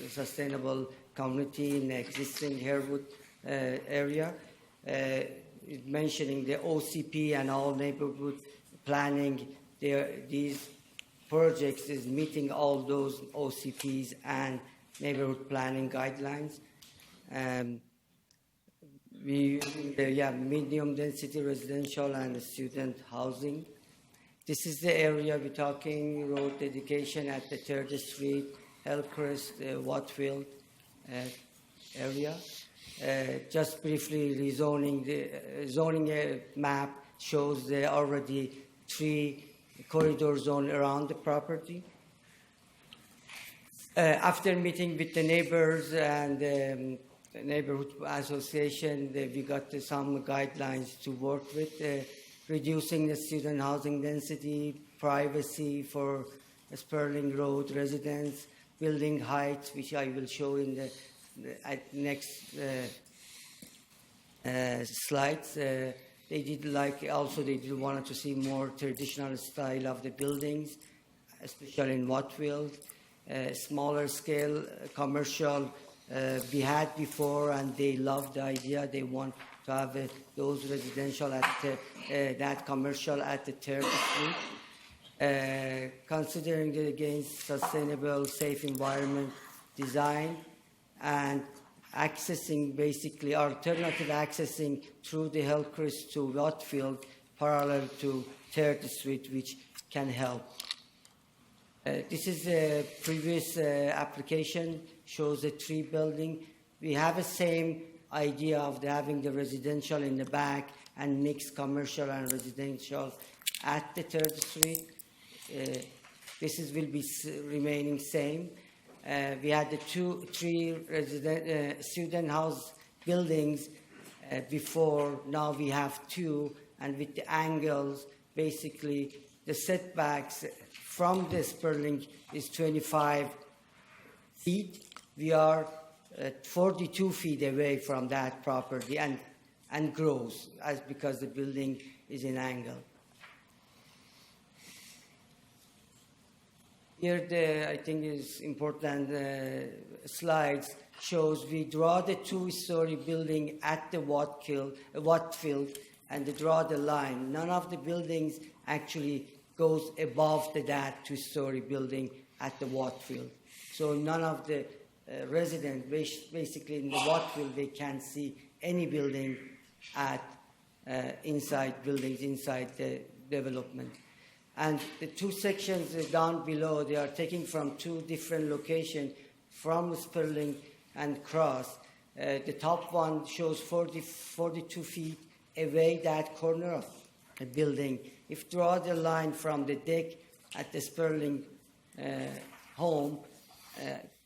sustainable community in the existing Harewood area, mentioning the OCP and all neighborhood planning. These projects is meeting all those OCPs and neighborhood planning guidelines. Medium density residential and student housing. This is the area we're talking, road dedication at the 3rd Street, Hillcrest, Watfield area. Just briefly, rezoning, the zoning map shows there are already 3 corridor zones around the property. After meeting with the neighbors and the neighborhood association, we got some guidelines to work with. Reducing the student housing density, privacy for Sperling Road residents, building heights, which I will show in the next slides. They did wanted to see more traditional style of the buildings, especially in Watfield. Smaller scale commercial we had before, and they loved the idea. They want to have those residential at that commercial at the 3rd Street. Considering it against sustainable, safe environment design and accessing, basically alternative accessing through the Hillcrest to Watfield parallel to 3rd Street, which can help. This is a previous application, shows a 3 building. We have the same idea of having the residential in the back and mixed commercial and residential at the 3rd Street. This will be remaining same. We had the 3 student house buildings before. Now we have 2, and with the angles, basically the setbacks from the Sperling is 25 feet. We are 42 feet away from that property and grows because the building is in angle. Here, I think is important slides shows we draw the two-story building at the Watfield and they draw the line. None of the buildings actually goes above that two-story building at the Watfield. So none of the residents, basically in the Watfield, they can't see any building at inside the development. And the two sections down below, they are taken from two different locations, from Sperling and Cross. The top one shows 42 feet away that corner of the building. If you draw the line from the deck at the Sperling home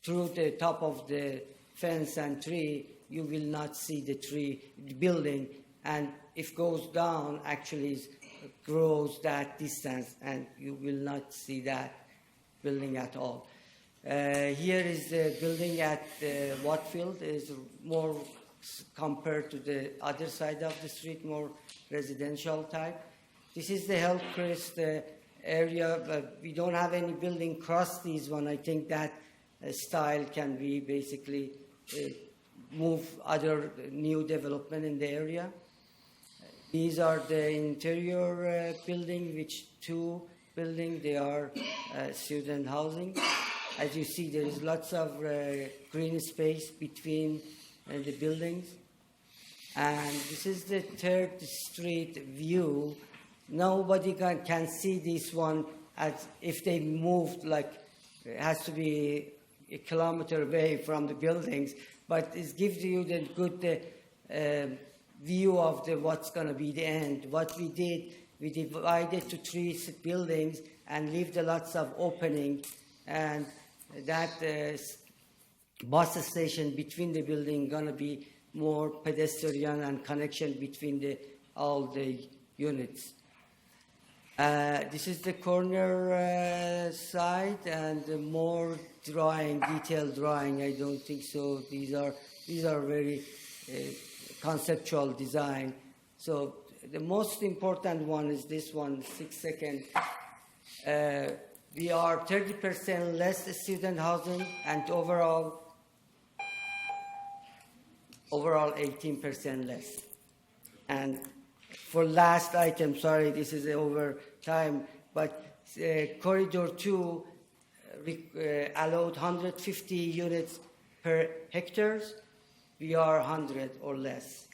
through the top of the fence and tree, you will not see the building. And if it goes down, actually grows that distance, and you will not see that building at all. Here is the building at Watfield, is more compared to the other side of the street, more residential type. This is the Hillcrest area, but we don't have any building across these one. I think that style can be basically move other new development in the area. These are the interior building, which two buildings, they are student housing. As you see, there is lots of green space between the buildings. And this is the 3rd Street view. Nobody can see this one as if they moved, like it has to be a kilometer away from the buildings, but it gives you the good view of what's going to be the end. What we did, we divided to 3 buildings and left lots of opening, and that bus station between the building going to be more pedestrian and connection between all the units. This is the corner side and more detailed drawing. I don't think so. These are very conceptual design. So the most important one is this one, 6 seconds. We are 30% less student housing, and overall 18% less. And for last item, sorry, this is over time, but Corridor 2 allowed 150 units per hectares. We are 100 or less.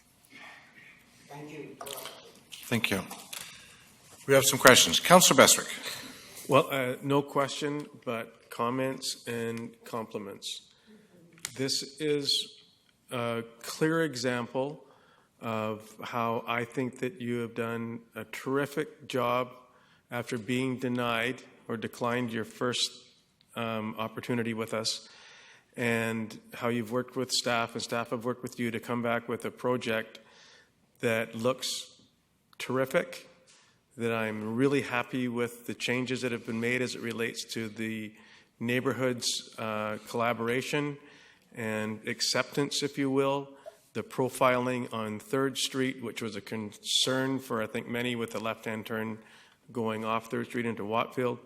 Thank you. Thank you. We have some questions. Councillor Bestwick. Well, no question, but comments and compliments. This is a clear example of how I think that you have done a terrific job after being denied or declined your first opportunity with us, and how you've worked with staff and staff have worked with you to come back with a project that looks terrific, that I'm really happy with the changes that have been made as it relates to the neighborhood's collaboration and acceptance, if you will, the profiling on 3rd Street, which was a concern for, I think, many with the left-hand turn going off 3rd Street into Watfield.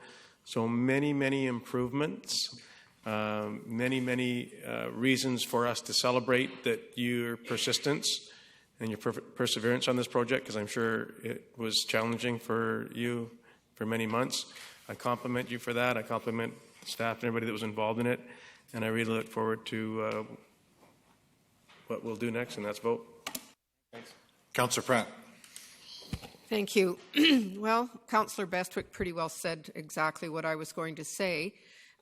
So many, many improvements, many reasons for us to celebrate that your persistence and your perseverance on this project, because I'm sure it was challenging for you for many months. I compliment you for that. I compliment staff and everybody that was involved in it, and I really look forward to what we'll do next, and that's vote. Thanks. Councillor Pratt. Thank you. Well, Councillor Bestwick pretty well said exactly what I was going to say.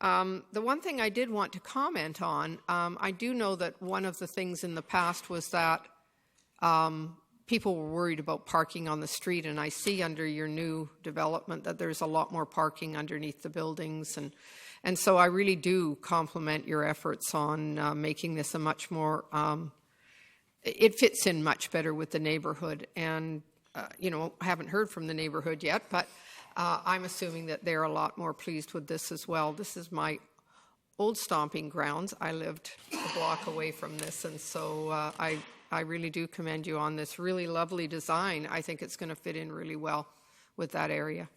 The one thing I did want to comment on, I do know that one of the things in the past was that people were worried about parking on the street, and I see under your new development that there's a lot more parking underneath the buildings, and so I really do compliment your efforts on making this a much more, it fits in much better with the neighborhood, and I haven't heard from the neighborhood yet, but I'm assuming that they're a lot more pleased with this as well. This is my old stomping grounds. I lived a block away from this, and so I really do commend you on this really lovely design. I think it's going to fit in really well with that area.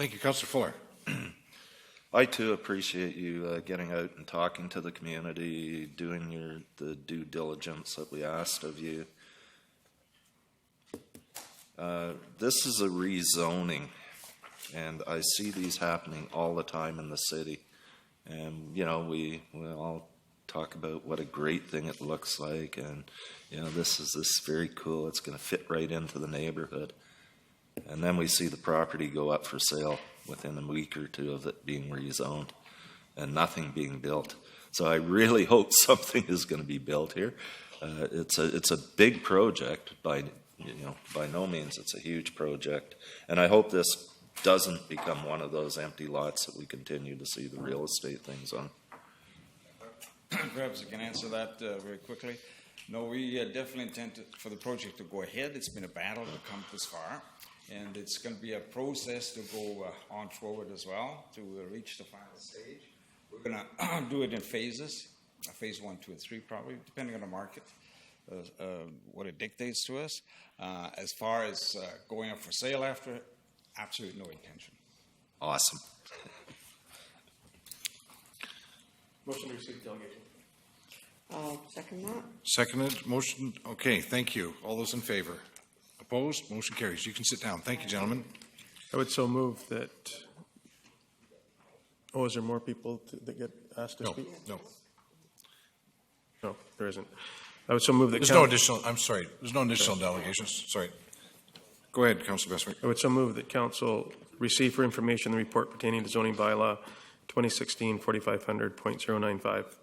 Thank you, Councillor Fuller. I too appreciate you getting out and talking to the community, doing the due diligence that we asked of you. This is a rezoning, and I see these happening all the time in the city. And, you know, we all talk about what a great thing it looks like, and, you know, this is very cool. It's going to fit right into the neighborhood. And then we see the property go up for sale within a week or two of it being rezoned and nothing being built. So I really hope something is going to be built here. It's a big project, by no means it's a huge project, and I hope this doesn't become one of those empty lots that we continue to see the real estate things on. Perhaps I can answer that very quickly. No, we definitely intend for the project to go ahead. It's been a battle to come this far, and it's going to be a process to go on forward as well to reach the final stage. We're going to do it in phases, phase 1, 2, and 3 probably, depending on the market, what it dictates to us. As far as going up for sale after, absolutely no intention. Awesome. Motion to receive delegation. I'll second that. Seconded, motion, okay, thank you. All those in favor? Opposed? Motion carries. You can sit down. Thank you, gentlemen. I would so move that. Oh, is there more people that get asked to speak? No. No, there isn't. I would so move that. There's no additional, I'm sorry, there's no additional delegations. Sorry. Go ahead, Councillor Bestwick. I would so move that Council receive for information the report pertaining to zoning bylaw 2016-4500.095.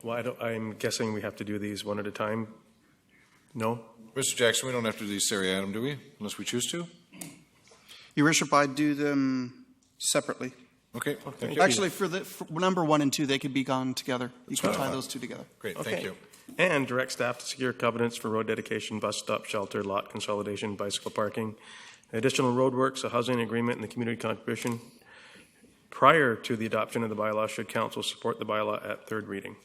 Well, I'm guessing we have to do these one at a time. No? Mr. Jackson, we don't have to do these seriatim, do we? Unless we choose to? Your Worship, I do them separately. Okay. Thank you. Actually, for number 1 and 2, they could be gone together. You can tie those two together. Great, thank you. And direct staff to secure covenants for road dedication, bus stop, shelter, lot consolidation, bicycle parking, additional roadworks, a housing agreement, and the community contribution. Prior to the adoption of the bylaw, should Council support the bylaw at third reading?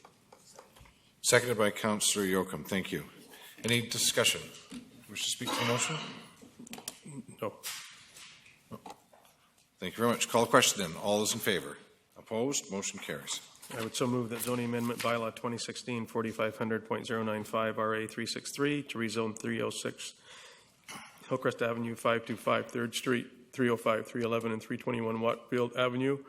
Seconded by Councillor Yoakum. Thank you. Any discussion? Wish to speak to the motion? No. Thank you very much. Call the question then. All those in favor? Opposed? Motion carries. I would so move that zoning amendment bylaw 2016-4500.095 RA 363 to rezone 306 Hillcrest Avenue, 525 3rd Street, 305, 311, and 321 Watfield Avenue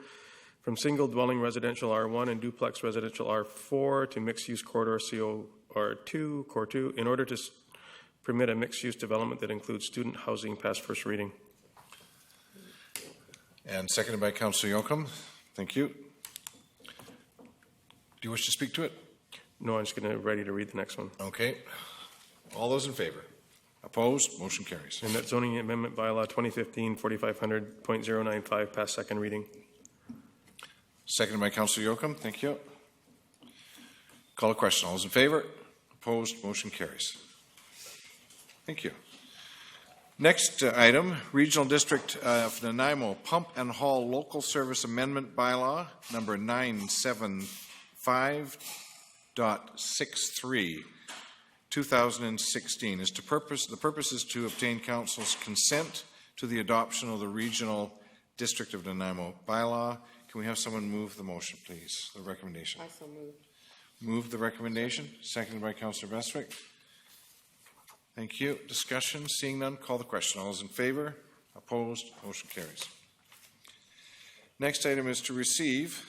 from single dwelling residential R1 and duplex residential R4 to mixed use corridor COR2, Core 2, in order to permit a mixed use development that includes student housing past first reading. And seconded by Councillor Yoakum. Thank you. Do you wish to speak to it? No, I'm just going to ready to read the next one. Okay. All those in favor? Opposed? Motion carries. And that zoning amendment bylaw 2015-4500.095 pass second reading. Seconded by Councillor Yoakum. Thank you. Call a question. All those in favor? Opposed? Motion carries. Thank you. Next item, Regional District of Nanaimo Pump and Haul Local Service Amendment Bylaw, number 975.63, 2016. The purpose is to obtain Council's consent to the adoption of the Regional District of Nanaimo Bylaw. Can we have someone move the motion, please, the recommendation? I so moved. Move the recommendation, seconded by Councillor Bestwick. Thank you. Discussion? Seeing none, call the question. All those in favor? Opposed? Motion carries. Next item is to receive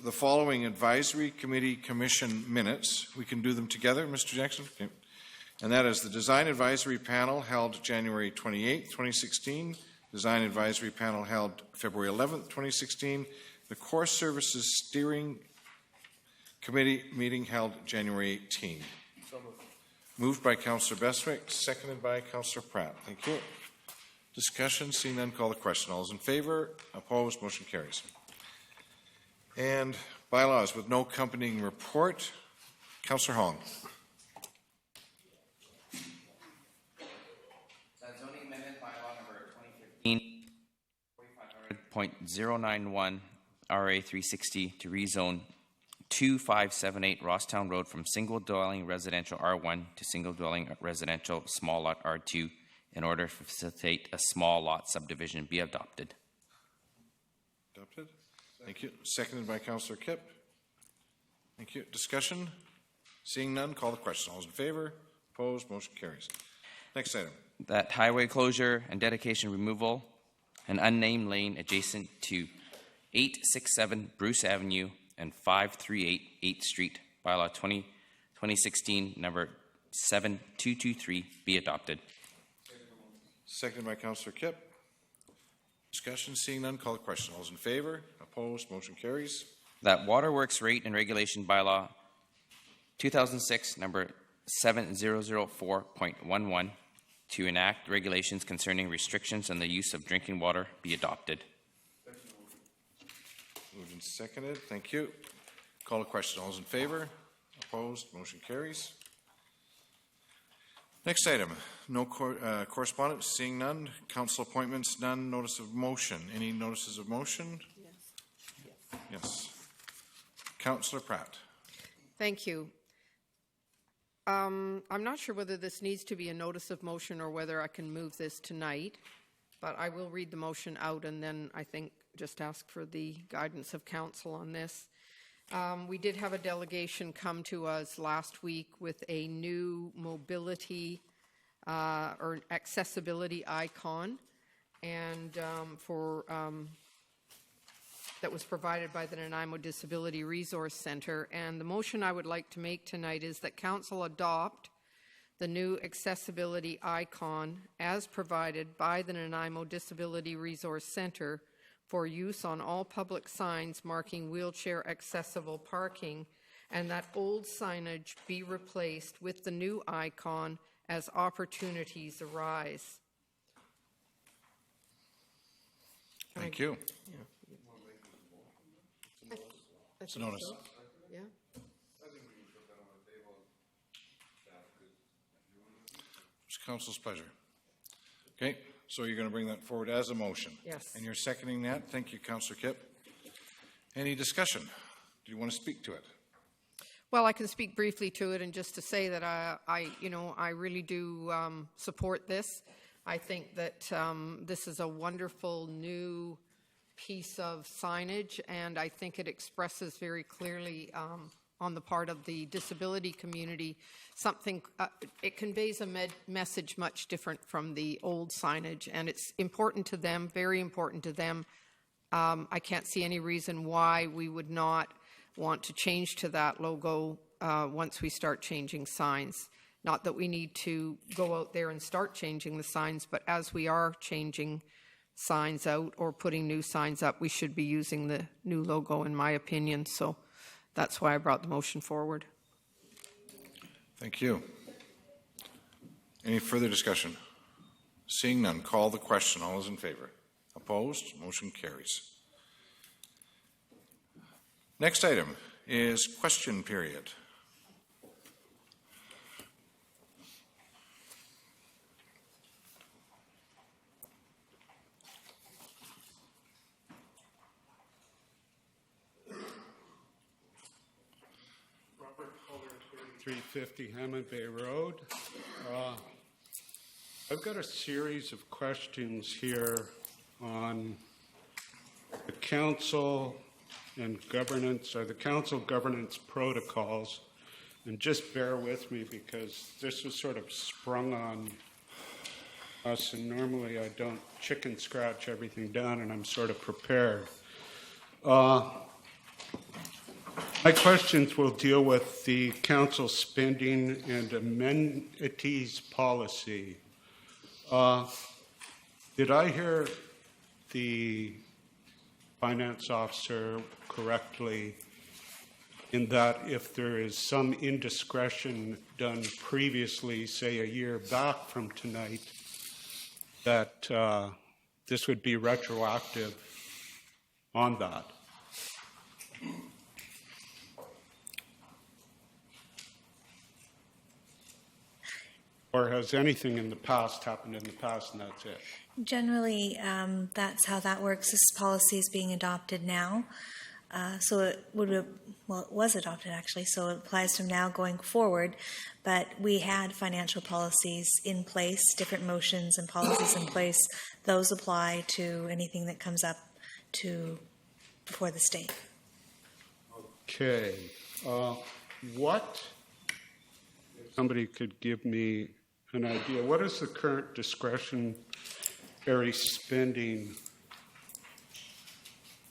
the following advisory committee commission minutes. We can do them together, Mr. Jackson? Okay. And that is the Design Advisory Panel held January 28, 2016. Design Advisory Panel held February 11, 2016. The Core Services Steering Committee meeting held January 18. So moved. Moved by Councillor Bestwick, seconded by Councillor Pratt. Thank you. Discussion, seeing none, call the question. All those in favor? Opposed? Motion carries. And bylaws with no accompanying report. Councillor Hong. Zoning amendment bylaw number 2015-4500.091 RA 360 to rezone 2578 Rosstown Road from single dwelling residential R1 to single dwelling residential small lot R2 in order to facilitate a small lot subdivision be adopted. Adopted. Thank you. Seconded by Councillor Kipp. Thank you. Discussion? Seeing none, call the question. All those in favor? Opposed? Motion carries. Next item. That highway closure and dedication removal, an unnamed lane adjacent to 867 Bruce Avenue and 538 8th Street, bylaw 2016, number 7223, be adopted. Seconded by Councillor Kipp. Discussion? Seeing none, call the question. All those in favor? Opposed? Motion carries. That waterworks rate and regulation bylaw 2006, number 7004.11, to enact regulations concerning restrictions on the use of drinking water be adopted. Moved and seconded. Thank you. Call the question. All those in favor? Opposed? Motion carries. Next item. No correspondence. Seeing none. Council appointments. None. Notice of motion. Any notices of motion? Yes. Councillor Pratt. Thank you. I'm not sure whether this needs to be a notice of motion or whether I can move this tonight, but I will read the motion out and then I think just ask for the guidance of council on this. We did have a delegation come to us last week with a new mobility or accessibility icon, and that was provided by the Nanaimo Disability Resource Center. And the motion I would like to make tonight is that council adopt the new accessibility icon as provided by the Nanaimo Disability Resource Center for use on all public signs marking wheelchair accessible parking, and that old signage be replaced with the new icon as opportunities arise. Thank you. Yeah. It's a notice. Yeah. It's council's pleasure. Okay, so you're going to bring that forward as a motion? Yes. And you're seconding that? Thank you, Councillor Kipp. Any discussion? Do you want to speak to it? Well, I can speak briefly to it, and just to say that I really do support this. I think that this is a wonderful new piece of signage, and I think it expresses very clearly on the part of the disability community something, it conveys a message much different from the old signage, and it's important to them, very important to them. I can't see any reason why we would not want to change to that logo once we start changing signs. Not that we need to go out there and start changing the signs, but as we are changing signs out or putting new signs up, we should be using the new logo, in my opinion. So that's why I brought the motion forward. Thank you. Any further discussion? Seeing none, call the question. All those in favor? Opposed? Motion carries. Next item is question period. Robert Fuller, 350 Hammond Bay Road. I've got a series of questions here on the council and governance, or the council governance protocols. And just bear with me because this was sort of sprung on us, and normally I don't chicken scratch everything down, and I'm sort of prepared. My questions will deal with the council spending and amenities policy. Did I hear the finance officer correctly in that if there is some indiscretion done previously, say a year back from tonight, that this would be retroactive on that? Or has anything in the past happened in the past and that's it? Generally, that's how that works. This policy is being adopted now. So it would have, well, it was adopted actually, so it applies from now going forward. But we had financial policies in place, different motions and policies in place. Those apply to anything that comes up before the state. Okay. What, if somebody could give me an idea, what is the current discretionary spending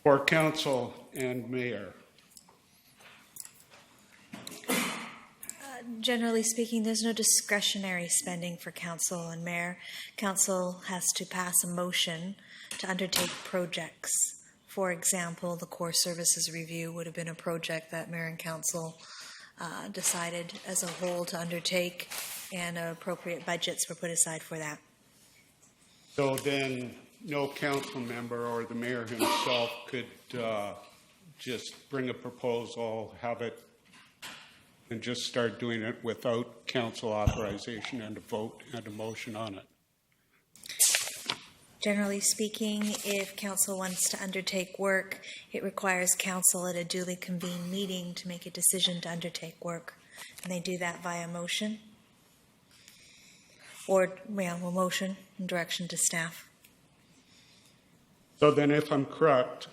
for council and mayor? Generally speaking, there's no discretionary spending for council and mayor. Council has to pass a motion to undertake projects. For example, the core services review would have been a project that mayor and council decided as a whole to undertake, and appropriate budgets were put aside for that. So then no council member or the mayor himself could just bring a proposal, have it, and just start doing it without council authorization and a vote and a motion on it? Generally speaking, if council wants to undertake work, it requires council at a duly convened meeting to make a decision to undertake work. And they do that via motion or a motion and direction to staff. So then if I'm correct,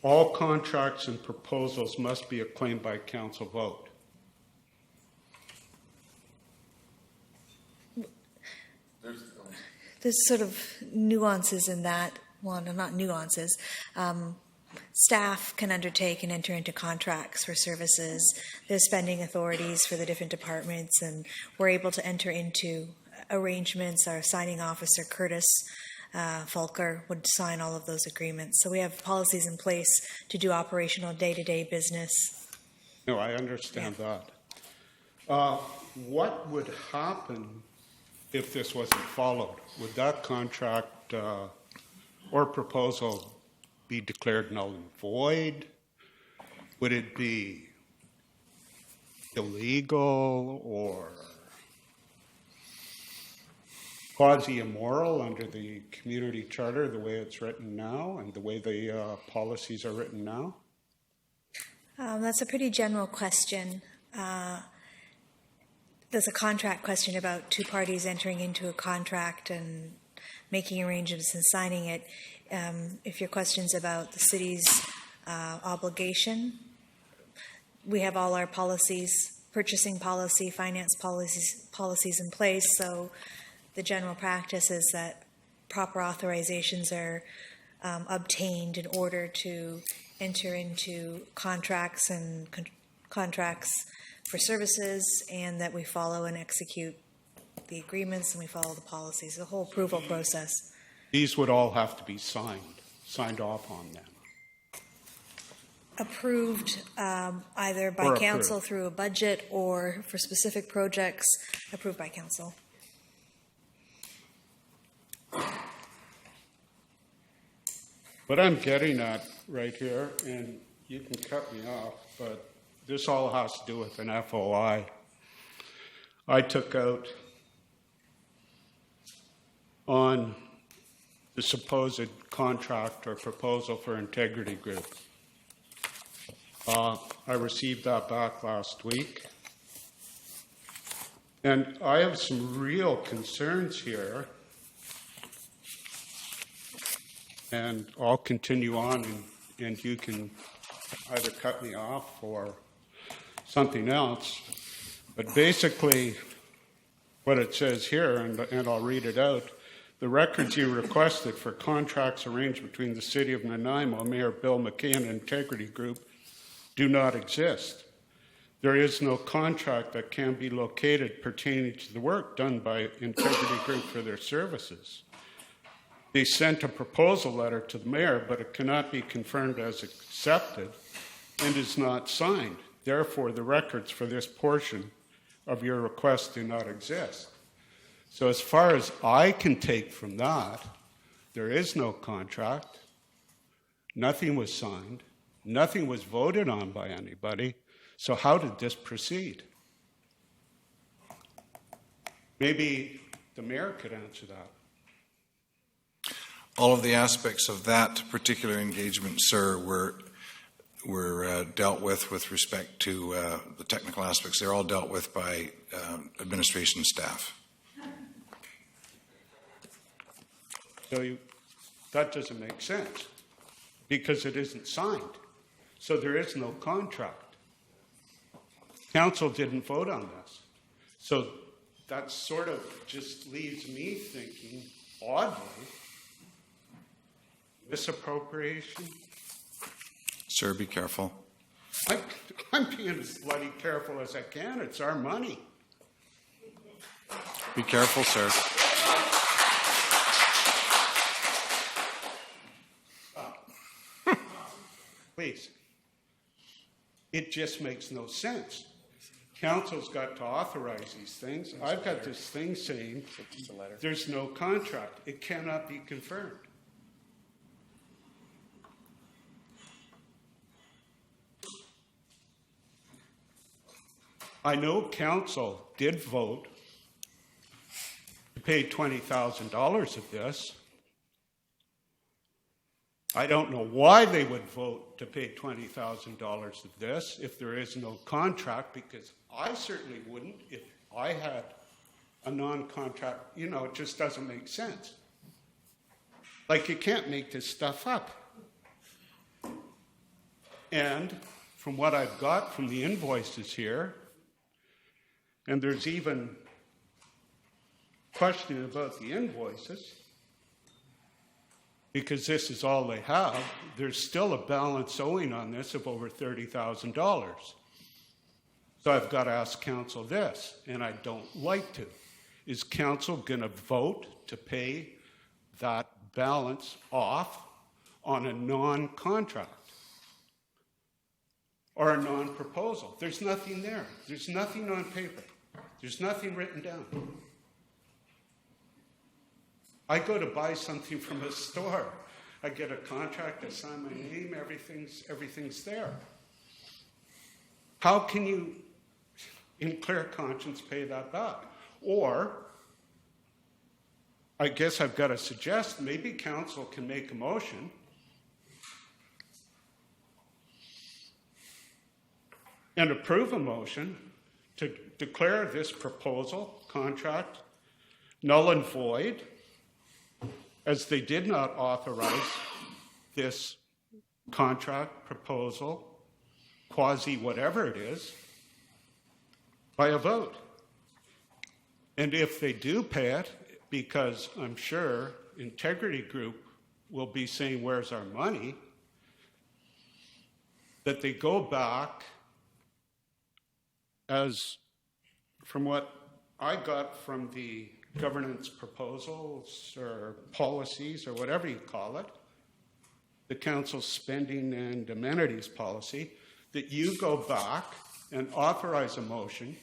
all contracts and proposals must be acclaimed by council vote. There's sort of nuances in that. Well, no, not nuances. Staff can undertake and enter into contracts for services. There's spending authorities for the different departments, and we're able to enter into arrangements. Our signing officer, Curtis Fulker, would sign all of those agreements. So we have policies in place to do operational day-to-day business. No, I understand that. What would happen if this wasn't followed? Would that contract or proposal be declared null and void? Would it be illegal or quasi-immoral under the community charter, the way it's written now and the way the policies are written now? That's a pretty general question. There's a contract question about two parties entering into a contract and making arrangements and signing it. If your question's about the city's obligation, we have all our policies, purchasing policy, finance policies in place. So the general practice is that proper authorizations are obtained in order to enter into contracts and contracts for services, and that we follow and execute the agreements and we follow the policies, the whole approval process. These would all have to be signed off on then. Approved either by Or council approved. through a budget, or for specific projects approved by council. What I'm getting at right here, and you can cut me off, but this all has to do with an FOI. I took out on the supposed contract or proposal for Integrity Group. I received that back last week. And I have some real concerns here. And I'll continue on, and you can either cut me off or something else. But basically, what it says here, and I'll read it out, the records you requested for contracts arranged between the City of Nanaimo, Mayor Bill McKay, and Integrity Group do not exist. There is no contract that can be located pertaining to the work done by Integrity Group for their services. They sent a proposal letter to the mayor, but it cannot be confirmed as accepted and is not signed. Therefore, the records for this portion of your request do not exist. So as far as I can take from that, there is no contract. Nothing was signed. Nothing was voted on by anybody. So how did this proceed? Maybe the mayor could answer that. All of the aspects of that particular engagement, sir, were dealt with respect to the technical aspects. They're all dealt with by administration staff. So that doesn't make sense because it isn't signed. So there is no contract. Council didn't vote on this. So that sort of just leaves me thinking, oddly, misappropriation. Sir, be careful. I'm being as bloody careful as I can. It's our money. Be careful, sir. Please. It just makes no sense. Council's got to authorize these things. I've got this thing saying there's no contract. It cannot be confirmed. I know council did vote to pay $20,000 of this. I don't know why they would vote to pay $20,000 of this if there is no contract, because I certainly wouldn't if I had a non-contract. You know, it just doesn't make sense. Like, you can't make this stuff up. And from what I've got from the invoices here, and there's even question about the invoices, because this is all they have, there's still a balance owing on this of over $30,000. So I've got to ask council this, and I don't like to. Is council going to vote to pay that balance off on a non-contract or a non-proposal? There's nothing there. There's nothing on paper. There's nothing written down. I go to buy something from a store. I get a contract, I sign my name, everything's there. How can you, in clear conscience, pay that back? Or, I guess I've got to suggest, maybe council can make a motion and approve a motion to declare this proposal, contract, null and void, as they did not authorize this contract, proposal, quasi whatever it is, by a vote. And if they do pay it, because I'm sure Integrity Group will be saying, where's our money, that they go back, as from what I got from the governance proposals or policies or whatever you call it, the council's spending and amenities policy, that you go back and authorize a motion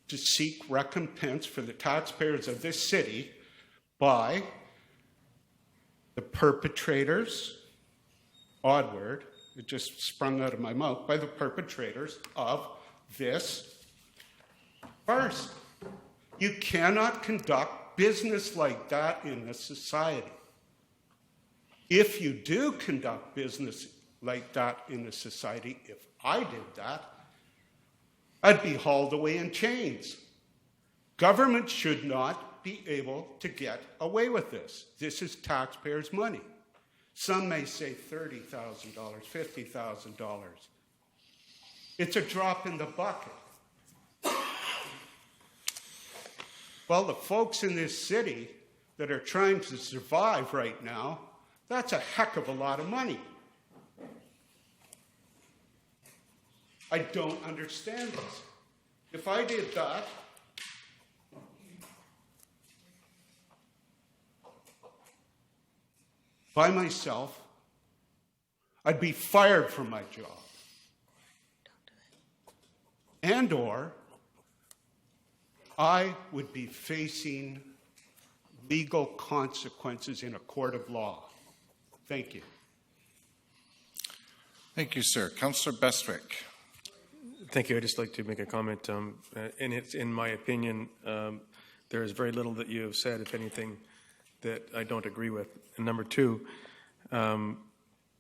to seek recompense for the taxpayers of this city by the perpetrators, odd word, it just sprung out of my mouth, by the perpetrators of this farce. You cannot conduct business like that in a society. If you do conduct business like that in a society, if I did that, I'd be hauled away in chains. Government should not be able to get away with this. This is taxpayers' money. Some may say $30,000, $50,000. It's a drop in the bucket. Well, the folks in this city that are trying to survive right now, that's a heck of a lot of money. I don't understand this. If I did that, by myself, I'd be fired from my job. And or I would be facing legal consequences in a court of law. Thank you. Thank you, sir. Councillor Bestwick. Thank you. I'd just like to make a comment. And it's, in my opinion, there is very little that you have said, if anything, that I don't agree with. And number two,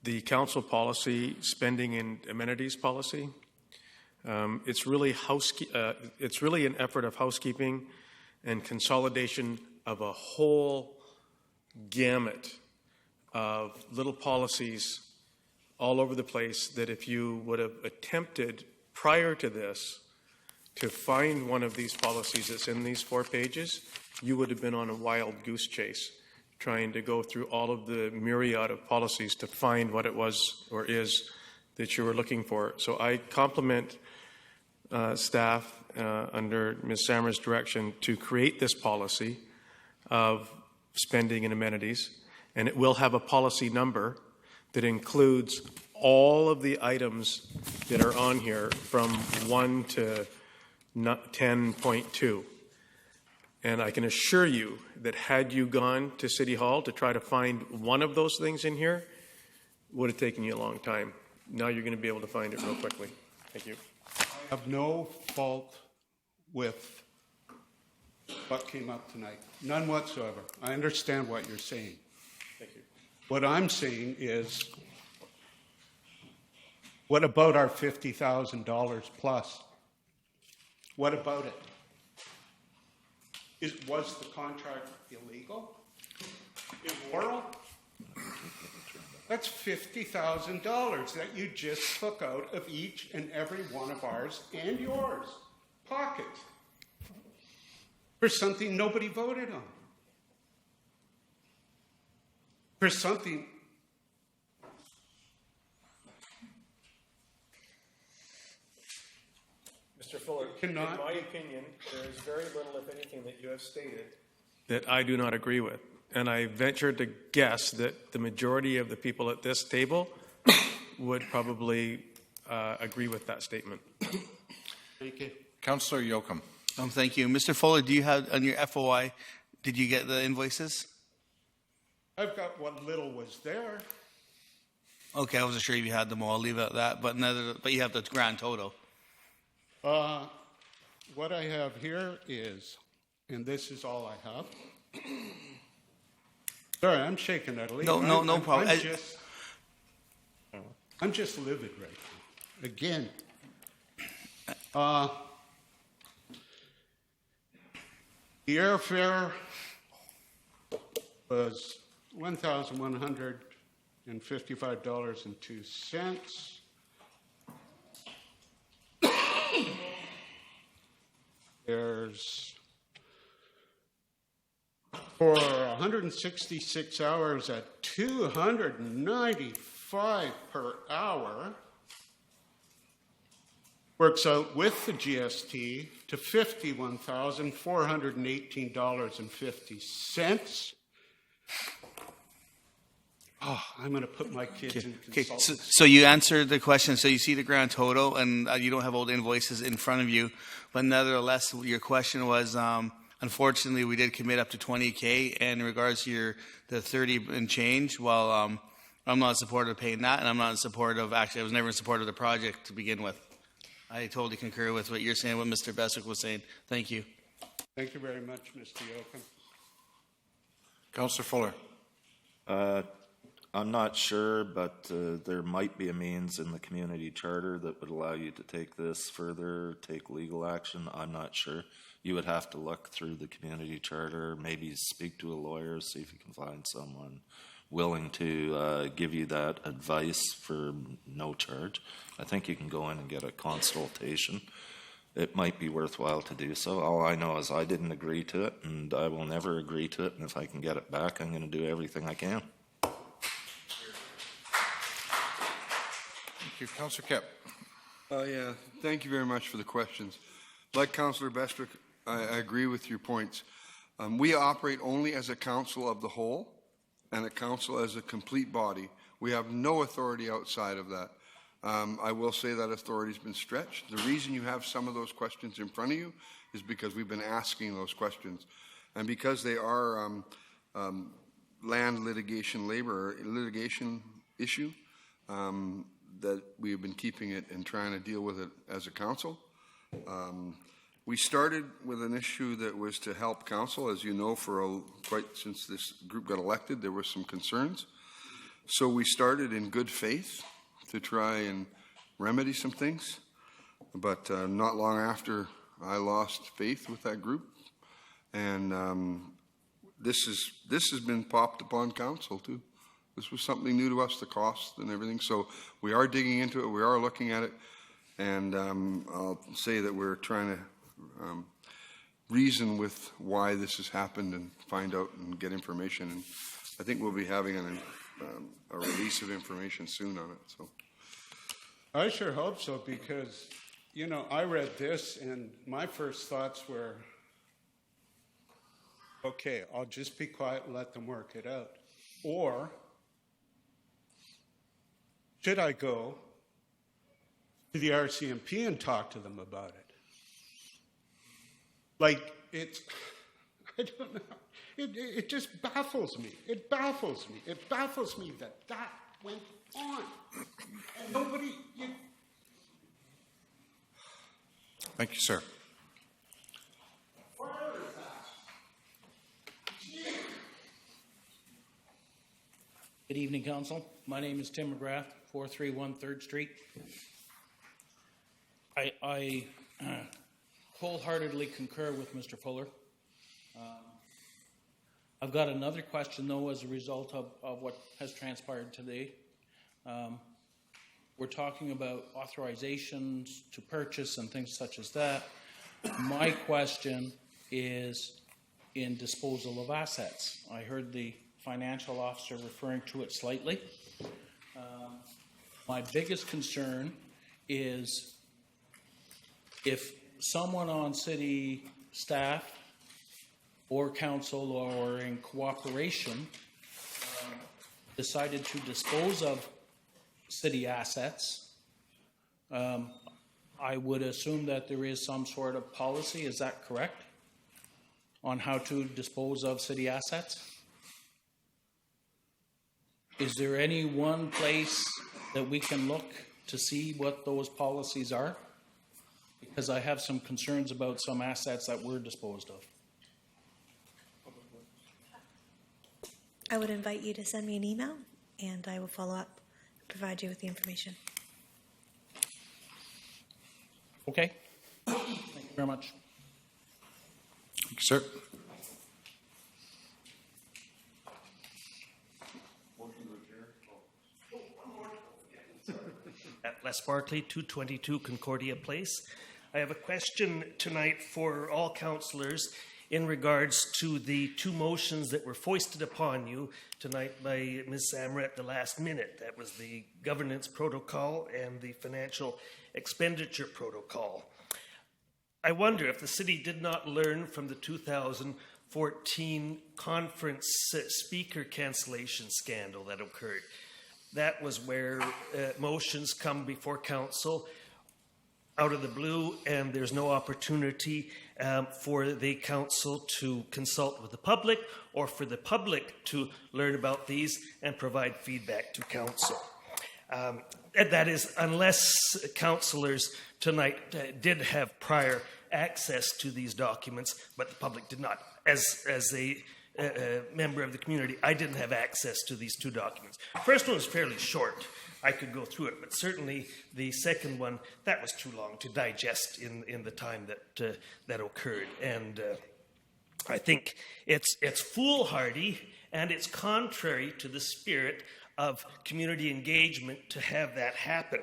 the council policy, spending and amenities policy. It's really an effort of housekeeping and consolidation of a whole gamut of little policies all over the place that if you would have attempted prior to this to find one of these policies that's in these 4 pages, you would have been on a wild goose chase trying to go through all of the myriad of policies to find what it was or is that you were looking for. So I compliment staff under Ms. Sammer's direction to create this policy of spending and amenities, and it will have a policy number that includes all of the items that are on here from 1 to 10.2. And I can assure you that had you gone to City Hall to try to find one of those things in here, it would have taken you a long time. Now you're going to be able to find it real quickly. Thank you. I have no fault with what came up tonight. None whatsoever. I understand what you're saying. Thank you. What I'm saying is, what about our $50,000 plus? What about it? Was the contract illegal? Immoral? That's $50,000 that you just took out of each and every one of ours and yours pocket for something nobody voted on. For something. Mr. Fuller, in my opinion, there is very little, if anything, that you have stated that I do not agree with. And I venture to guess that the majority of the people at this table would probably agree with that statement. Thank you. Councillor Yoakum. Thank you. Mr. Fuller, do you have, on your FOI, did you get the invoices? I've got what little was there. Okay, I wasn't sure if you had them all. I'll leave it at that. But you have the grand total. What I have here is, and this is all I have. Sorry, I'm shaking at least. No problem. I'm just livid right now. Again, the airfare was $1,155.02. There's, for 166 hours at $295 per hour, works out with the GST to $51,418.50. Oh, I'm going to put my kids in consultants. So you answered the question. So you see the grand total, and you don't have all the invoices in front of you. But nevertheless, your question was, unfortunately, we did commit up to $20K. And in regards to the 30 and change, well, I'm not in support of paying that, and I'm not in support of, actually, I was never in support of the project to begin with. I totally concur with what you're saying, what Mr. Bestwick was saying. Thank you. Thank you very much, Mr. Yoakum. Councillor Fuller. I'm not sure, but there might be a means in the community charter that would allow you to take this further, take legal action. I'm not sure. You would have to look through the community charter, maybe speak to a lawyer, see if you can find someone willing to give you that advice for no charge. I think you can go in and get a consultation. It might be worthwhile to do so. All I know is I didn't agree to it, and I will never agree to it. And if I can get it back, I'm going to do everything I can. Thank you. Councillor Kipp. Yeah, thank you very much for the questions. Like Councillor Bestwick, I agree with your points. We operate only as a council of the whole and a council as a complete body. We have no authority outside of that. I will say that authority has been stretched. The reason you have some of those questions in front of you is because we've been asking those questions. And because they are land litigation, labor litigation issue, that we have been keeping it and trying to deal with it as a council. We started with an issue that was to help council. As you know, quite since this group got elected, there were some concerns. So we started in good faith to try and remedy some things, but not long after I lost faith with that group, and this has been popped upon council too. This was something new to us, the cost and everything. So we are digging into it. We are looking at it, and I'll say that we're trying to reason with why this has happened and find out and get information. And I think we'll be having a release of information soon on it. So I sure hope so, because, you know, I read this and my first thoughts were, okay, I'll just be quiet and let them work it out. Or should I go to the RCMP and talk to them about it? Like, I don't know. It just baffles me. It baffles me. It baffles me that went on. And nobody... Thank you, sir. Good evening, Council. My name is Tim McGrath, 431 3rd Street. I wholeheartedly concur with Mr. Fuller. I've got another question, though, as a result of what has transpired today. We're talking about authorizations to purchase and things such as that. My question is in disposal of assets. I heard the financial officer referring to it slightly. My biggest concern is if someone on city staff or council or in cooperation decided to dispose of city assets, I would assume that there is some sort of policy, is that correct, on how to dispose of city assets? Is there any one place that we can look to see what those policies are? Because I have some concerns about some assets that were disposed of. I would invite you to send me an email, and I will follow up, provide you with the information. Okay. Thank you very much. Thank you, sir. Les Barkley, 222 Concordia Place. I have a question tonight for all councillors in regards to the two motions that were foisted upon you tonight by Ms. Samra at the last minute. That was the governance protocol and the financial expenditure protocol. I wonder if the city did not learn from the 2014 conference speaker cancellation scandal that occurred. That was where motions come before council out of the blue, and there's no opportunity for the council to consult with the public or for the public to learn about these and provide feedback to council. And that is, unless councillors tonight did have prior access to these documents, but the public did not. As a member of the community, I didn't have access to these two documents. First one was fairly short. I could go through it, but certainly the second one, that was too long to digest in the time that occurred. And I think it's foolhardy and it's contrary to the spirit of community engagement to have that happen.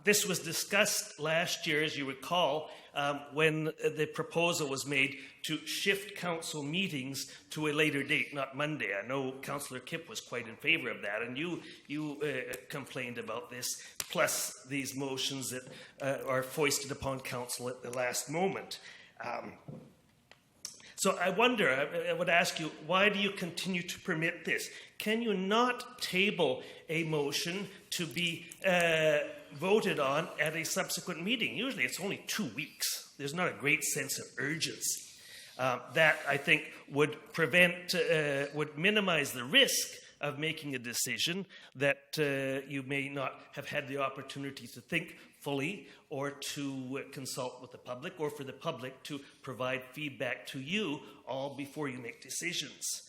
This was discussed last year, as you recall, when the proposal was made to shift council meetings to a later date, not Monday. I know Councillor Kipp was quite in favour of that, and you complained about this, plus these motions that are foisted upon council at the last moment. So I wonder, I would ask you, why do you continue to permit this? Can you not table a motion to be voted on at a subsequent meeting? Usually it's only 2 weeks. There's not a great sense of urgency. That, I think, would would minimize the risk of making a decision that you may not have had the opportunity to think fully or to consult with the public, or for the public to provide feedback to you all before you make decisions.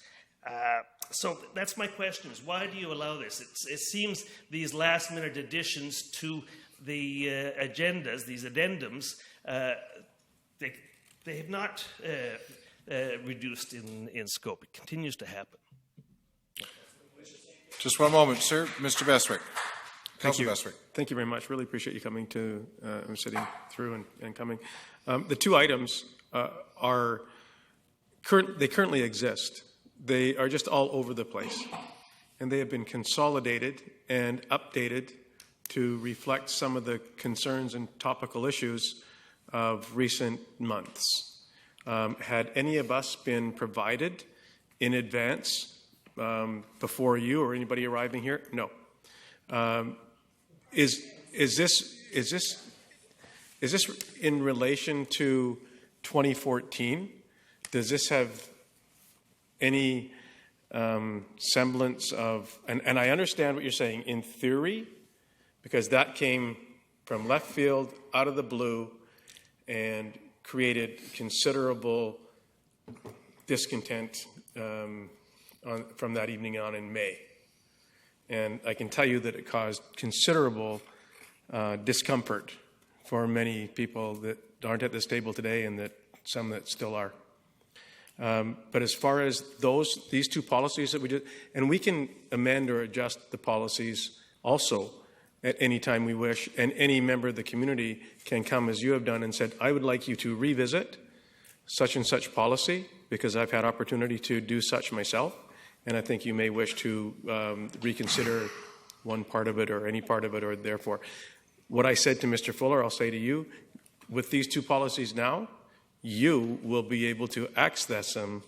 So that's my question: is why do you allow this? It seems these last-minute additions to the agendas, these addendums, they have not reduced in scope. It continues to happen. Just one moment, sir. Mr. Bestwick. Thank you. Councillor Bestwick. Thank you very much. Really appreciate you coming to and sitting through and coming. The two items they currently exist. They are just all over the place, and they have been consolidated and updated to reflect some of the concerns and topical issues of recent months. Had any of us been provided in advance before you or anybody arriving here? No. Is this in relation to 2014? Does this have any semblance of, and I understand what you're saying in theory, because that came from left field, out of the blue, and created considerable discontent from that evening on in May. And I can tell you that it caused considerable discomfort for many people that aren't at this table today and that some that still are. But as far as these two policies that we did, and we can amend or adjust the policies also at any time we wish, and any member of the community can come, as you have done, and said, I would like you to revisit such and such policy, because I've had opportunity to do such myself, and I think you may wish to reconsider one part of it or any part of it, or therefore. What I said to Mr. Fuller, I'll say to you, with these two policies now, you will be able to access them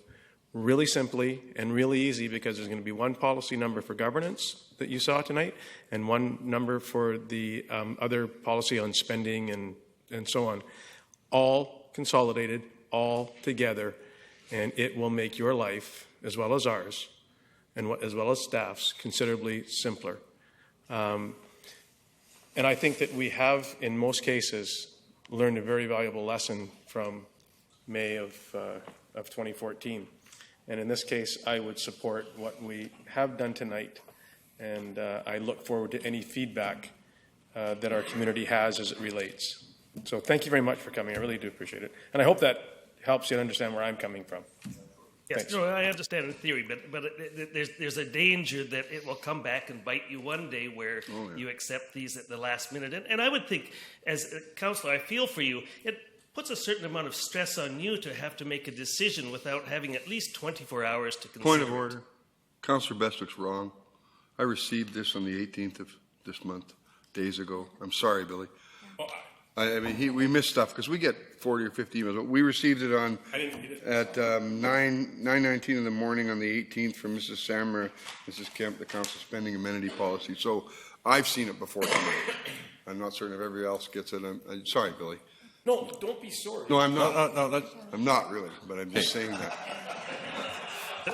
really simply and really easy, because there's going to be one policy number for governance that you saw tonight and one number for the other policy on spending and so on, all consolidated, all together, and it will make your life, as well as ours, and as well as staff's, considerably simpler. And I think that we have, in most cases, learned a very valuable lesson from May of 2014. And in this case, I would support what we have done tonight, and I look forward to any feedback that our community has as it relates. So thank you very much for coming. I really do appreciate it. And I hope that helps you understand where I'm coming from. Yes, Thanks. no, I understand in theory, but there's a danger that it will come back and bite you one day where you accept these at the last minute. And I would think, as a councillor, I feel for you, it puts a certain amount of stress on you to have to make a decision without having at least 24 hours to consider. Point of order. Councillor Bestwick's wrong. I received this on the 18th of this month, days ago. I'm sorry, Billy. I mean, we missed stuff because we get 40 or 50 emails. We received it at 9:19 in the morning on the 18th from Mrs. Samra, Mrs. Kemp, the council spending amenity policy. So I've seen it before tonight. I'm not certain if everybody else gets it. I'm sorry, Billy. No, don't be sorry. No, I'm not. No, I'm not really, but I'm just saying that.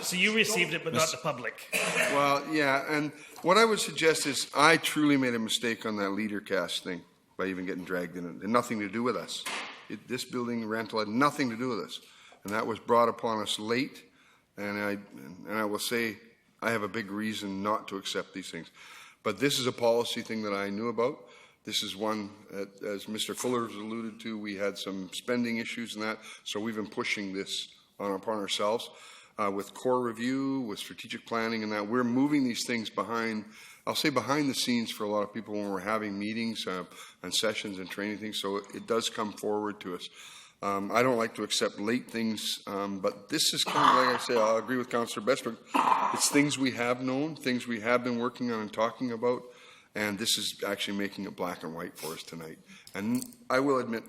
So you received it, but not the public. Well, yeah, and what I would suggest is I truly made a mistake on that leader cast thing by even getting dragged in it. It had nothing to do with us. This building rental had nothing to do with us, and that was brought upon us late. And I will say I have a big reason not to accept these things, but this is a policy thing that I knew about. This is one, as Mr. Fuller has alluded to, we had some spending issues and that, so we've been pushing this upon ourselves. With core review, with strategic planning and that, we're moving these things behind, I'll say behind the scenes for a lot of people when we're having meetings and sessions and training things, so it does come forward to us. I don't like to accept late things, but this is kind of, like I say, I'll agree with Councillor Bestwick. It's things we have known, things we have been working on and talking about, and this is actually making it black and white for us tonight. And I will admit,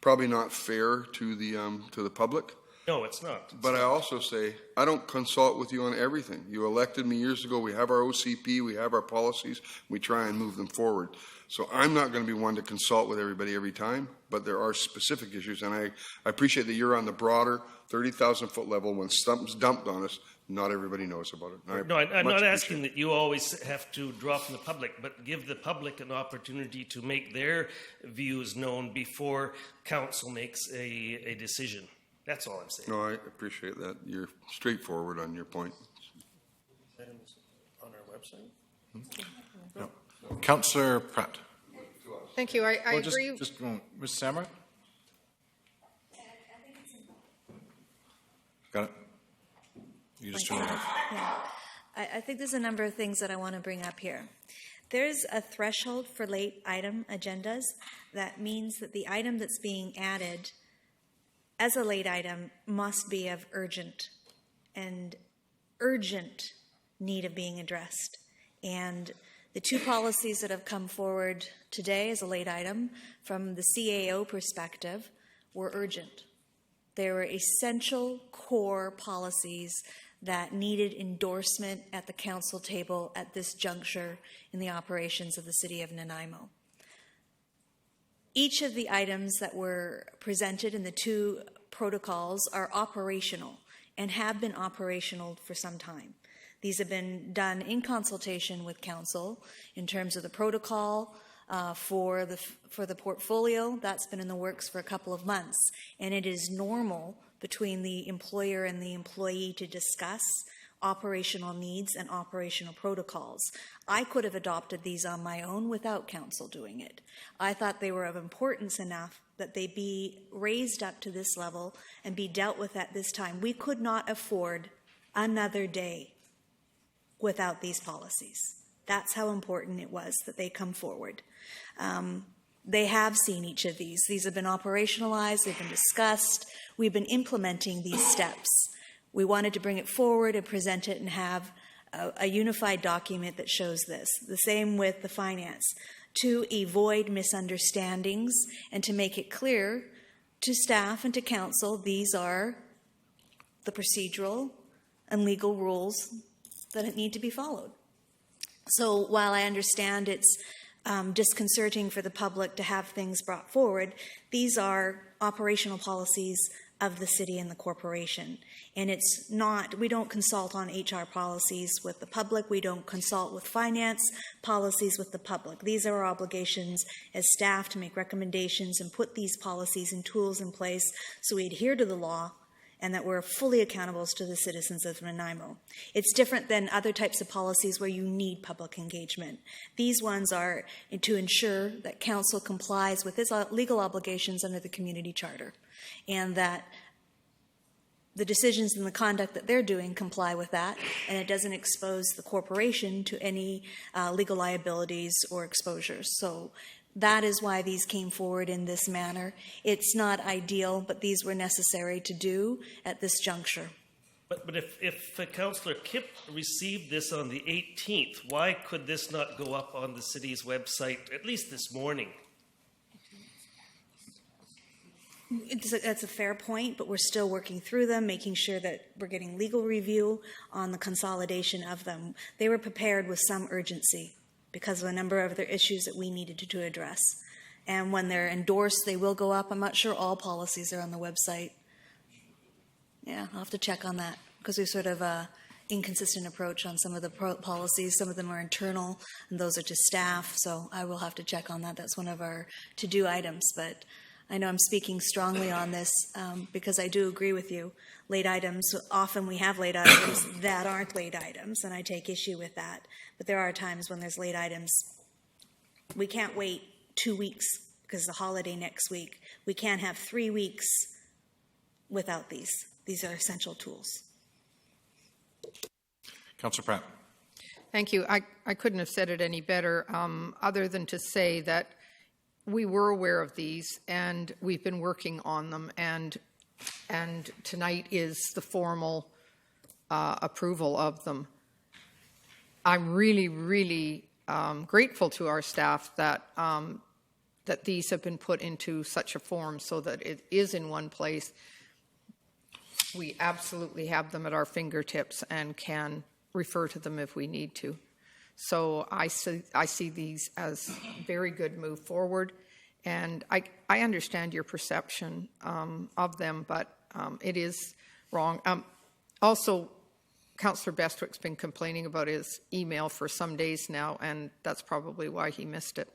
probably not fair to the public. No, it's not. But I also say, I don't consult with you on everything. You elected me years ago. We have our OCP. We have our policies. We try and move them forward. So I'm not going to be one to consult with everybody every time, but there are specific issues. And I appreciate that you're on the broader 30,000-foot level. When something's dumped on us, not everybody knows about it. No, I'm not asking that you always have to draw from the public, but give the public an opportunity to make their views known before council makes a decision. That's all I'm saying. No, I appreciate that. You're straightforward on your point. items on our website? No. Councillor Pratt. Thank you. I agree. Just a moment. Ms. Sammer? Got it? You just turned it off. Yeah. I think there's a number of things that I want to bring up here. There's a threshold for late item agendas. That means that the item that's being added as a late item must be of urgent need of being addressed. And the two policies that have come forward today as a late item from the CAO perspective were urgent. They were essential core policies that needed endorsement at the council table at this juncture in the operations of the city of Nanaimo. Each of the items that were presented in the two protocols are operational and have been operational for some time. These have been done in consultation with council in terms of the protocol for the portfolio. That's been in the works for a couple of months, and it is normal between the employer and the employee to discuss operational needs and operational protocols. I could have adopted these on my own without council doing it. I thought they were of importance enough that they be raised up to this level and be dealt with at this time. We could not afford another day without these policies. That's how important it was that they come forward. They have seen each of these. These have been operationalized, they've been discussed. We've been implementing these steps. We wanted to bring it forward and present it and have a unified document that shows this. The same with the finance. To avoid misunderstandings and to make it clear to staff and to council, these are the procedural and legal rules that need to be followed. So while I understand it's disconcerting for the public to have things brought forward, these are operational policies of the city and the corporation. And it's not, we don't consult on HR policies with the public, we don't consult with finance policies with the public. These are our obligations as staff to make recommendations and put these policies and tools in place so we adhere to the law and that we're fully accountable to the citizens of Nanaimo. It's different than other types of policies where you need public engagement. These ones are to ensure that council complies with its legal obligations under the community charter, and that the decisions and the conduct that they're doing comply with that, and it doesn't expose the corporation to any legal liabilities or exposures. So that is why these came forward in this manner. It's not ideal, but these were necessary to do at this juncture. But if Councillor Kipp received this on the 18th, why could this not go up on the city's website at least this morning? That's a fair point, but we're still working through them, making sure that we're getting legal review on the consolidation of them. They were prepared with some urgency because of a number of other issues that we needed to address. And when they're endorsed, they will go up. I'm not sure all policies are on the website. Yeah, I'll have to check on that because we sort of inconsistent approach on some of the policies. Some of them are internal and those are to staff. So I will have to check on that. That's one of our to-do items. But I know I'm speaking strongly on this because I do agree with you. Late items, often we have late items that aren't late items, and I take issue with that. But there are times when there's late items. We can't wait 2 weeks because it's a holiday next week. We can't have 3 weeks without these. These are essential tools. Councillor Pratt. Thank you. I couldn't have said it any better other than to say that we were aware of these and we've been working on them, and tonight is the formal approval of them. I'm really, really grateful to our staff that that these have been put into such a form so that it is in one place. We absolutely have them at our fingertips and can refer to them if we need to. So I see these as a very good move forward, and I understand your perception of them, but it is wrong. Also, Councillor Bestwick's been complaining about his email for some days now, and that's probably why he missed it.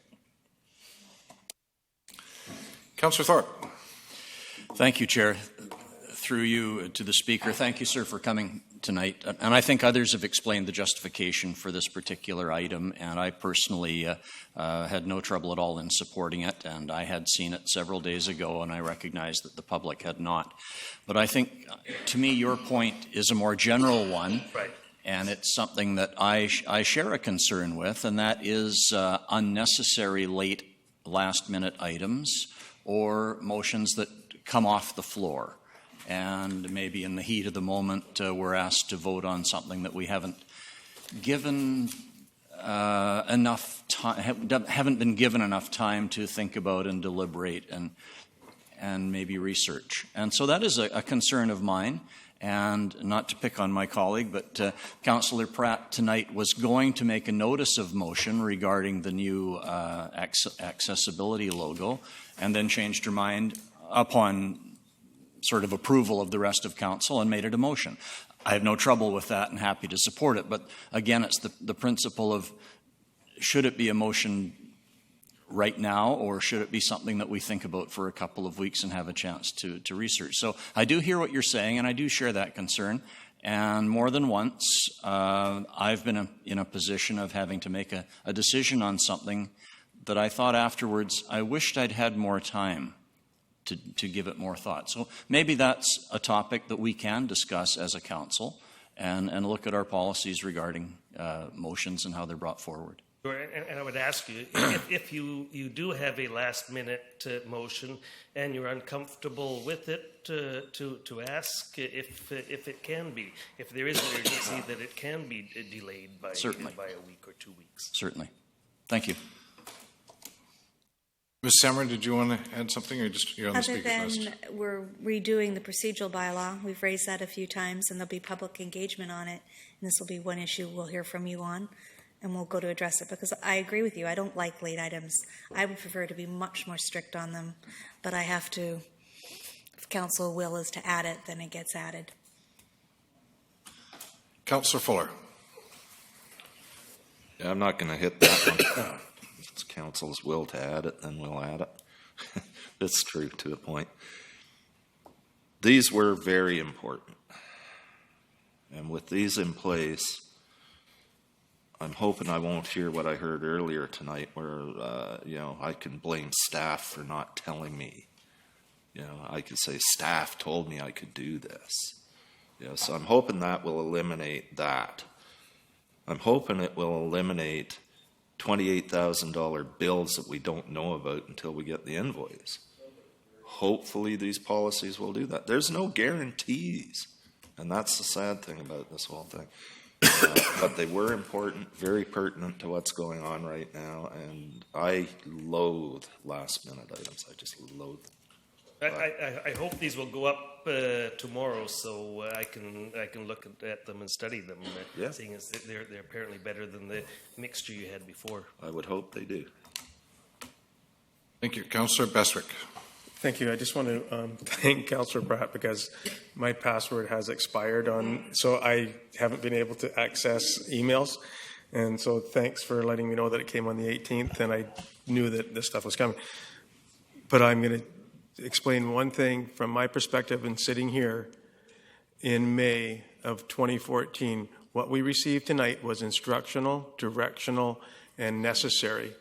Councillor Thorpe. Thank you, Chair. Through you to the Speaker, thank you, sir, for coming tonight. And I think others have explained the justification for this particular item, and I personally had no trouble at all in supporting it, and I had seen it several days ago, and I recognize that the public had not. But I think, to me, your point is a more general one. Right. And it's something that I share a concern with, and that is unnecessary last-minute items or motions that come off the floor. And maybe in the heat of the moment, we're asked to vote on something that we haven't given enough time, haven't been given enough time to think about and deliberate and maybe research. And so that is a concern of mine. And not to pick on my colleague, but Councillor Pratt tonight was going to make a notice of motion regarding the new accessibility logo, and then changed her mind upon sort of approval of the rest of council and made it a motion. I have no trouble with that and happy to support it. But again, it's the principle of, should it be a motion right now, or should it be something that we think about for a couple of weeks and have a chance to research? So I do hear what you're saying, and I do share that concern. And more than once, I've been in a position of having to make a decision on something that I thought afterwards, I wished I'd had more time to give it more thought. So maybe that's a topic that we can discuss as a council and look at our policies regarding motions and how they're brought forward. And I would ask you, if you do have a last-minute motion and you're uncomfortable with it, to ask if it can be, if there is an urgency that it can be delayed by a week or 2 weeks. Certainly. Thank you. Ms. Semmer, did you want to add something, or just you're on the Other speaker than list? we're redoing the procedural bylaw, we've raised that a few times, and there'll be public engagement on it, and this will be one issue we'll hear from you on, and we'll go to address it, because I agree with you. I don't like late items. I would prefer to be much more strict on them, but I have to, if council will is to add it, then it gets added. Councillor Fuller. Yeah, I'm not going to hit that one. It's council's will to add it, then we'll add it. That's true to a point. These were very important. And with these in place, I'm hoping I won't hear what I heard earlier tonight where, I can blame staff for not telling me. I could say staff told me I could do this. So I'm hoping that will eliminate that. I'm hoping it will eliminate $28,000 bills that we don't know about until we get the invoice. Hopefully these policies will do that. There's no guarantees, and that's the sad thing about this whole thing. But they were important, very pertinent to what's going on right now, and I loathe last-minute items. I just loathe them. I hope these will go up tomorrow, so I can look at them and study them. Seeing as they're apparently better than the mixture you had before. I would hope they do. Thank you. Councillor Bestwick. Thank you. I just want to thank Councillor Pratt because my password has expired so I haven't been able to access emails. And so thanks for letting me know that it came on the 18th, and I knew that this stuff was coming. But I'm going to explain one thing from my perspective in sitting here in May of 2014. What we received tonight was instructional, directional, and necessary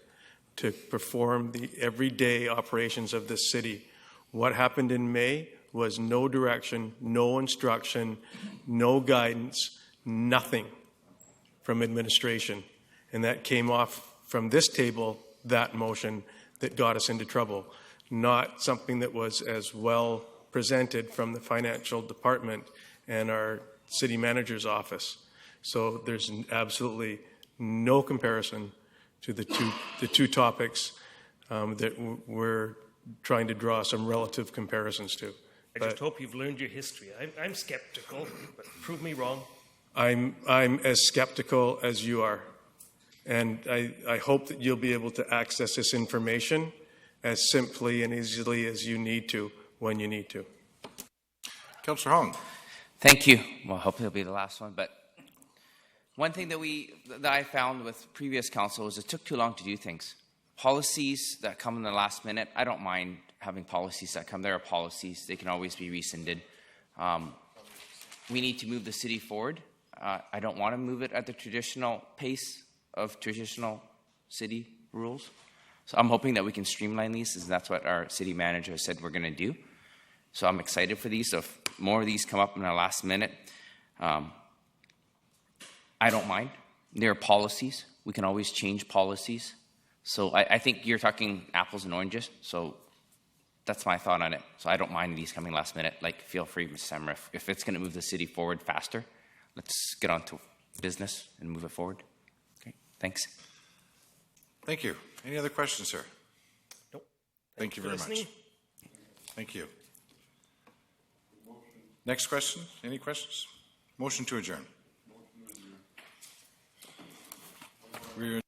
to perform the everyday operations of this city. What happened in May was no direction, no instruction, no guidance, nothing from administration. And that came off from this table, that motion that got us into trouble. Not something that was as well presented from the financial department and our city manager's office. So there's absolutely no comparison to the two topics that we're trying to draw some relative comparisons to. I just hope you've learned your history. I'm skeptical, but prove me wrong. I'm as skeptical as you are. And I hope that you'll be able to access this information as simply and easily as you need to when you need to. Councillor Hong. Thank you. Well, hopefully it'll be the last one. But one thing that I found with previous council is it took too long to do things. Policies that come in the last minute, I don't mind having policies that come. There are policies. They can always be rescinded. We need to move the city forward. I don't want to move it at the traditional pace of traditional city rules. So I'm hoping that we can streamline these, and that's what our city manager has said we're going to do. So I'm excited for these. So if more of these come up in the last minute, I don't mind. There are policies. We can always change policies. So I think you're talking apples and oranges. So that's my thought on it. So I don't mind these coming last minute. Like, feel free, Mr. Semmer, if it's going to move the city forward faster, let's get on to business and move it forward. Okay, thanks. Thank you. Any other questions, sir? Nope. Thank you for very much. listening. Thank you. Next question? Any questions? Motion to adjourn. We're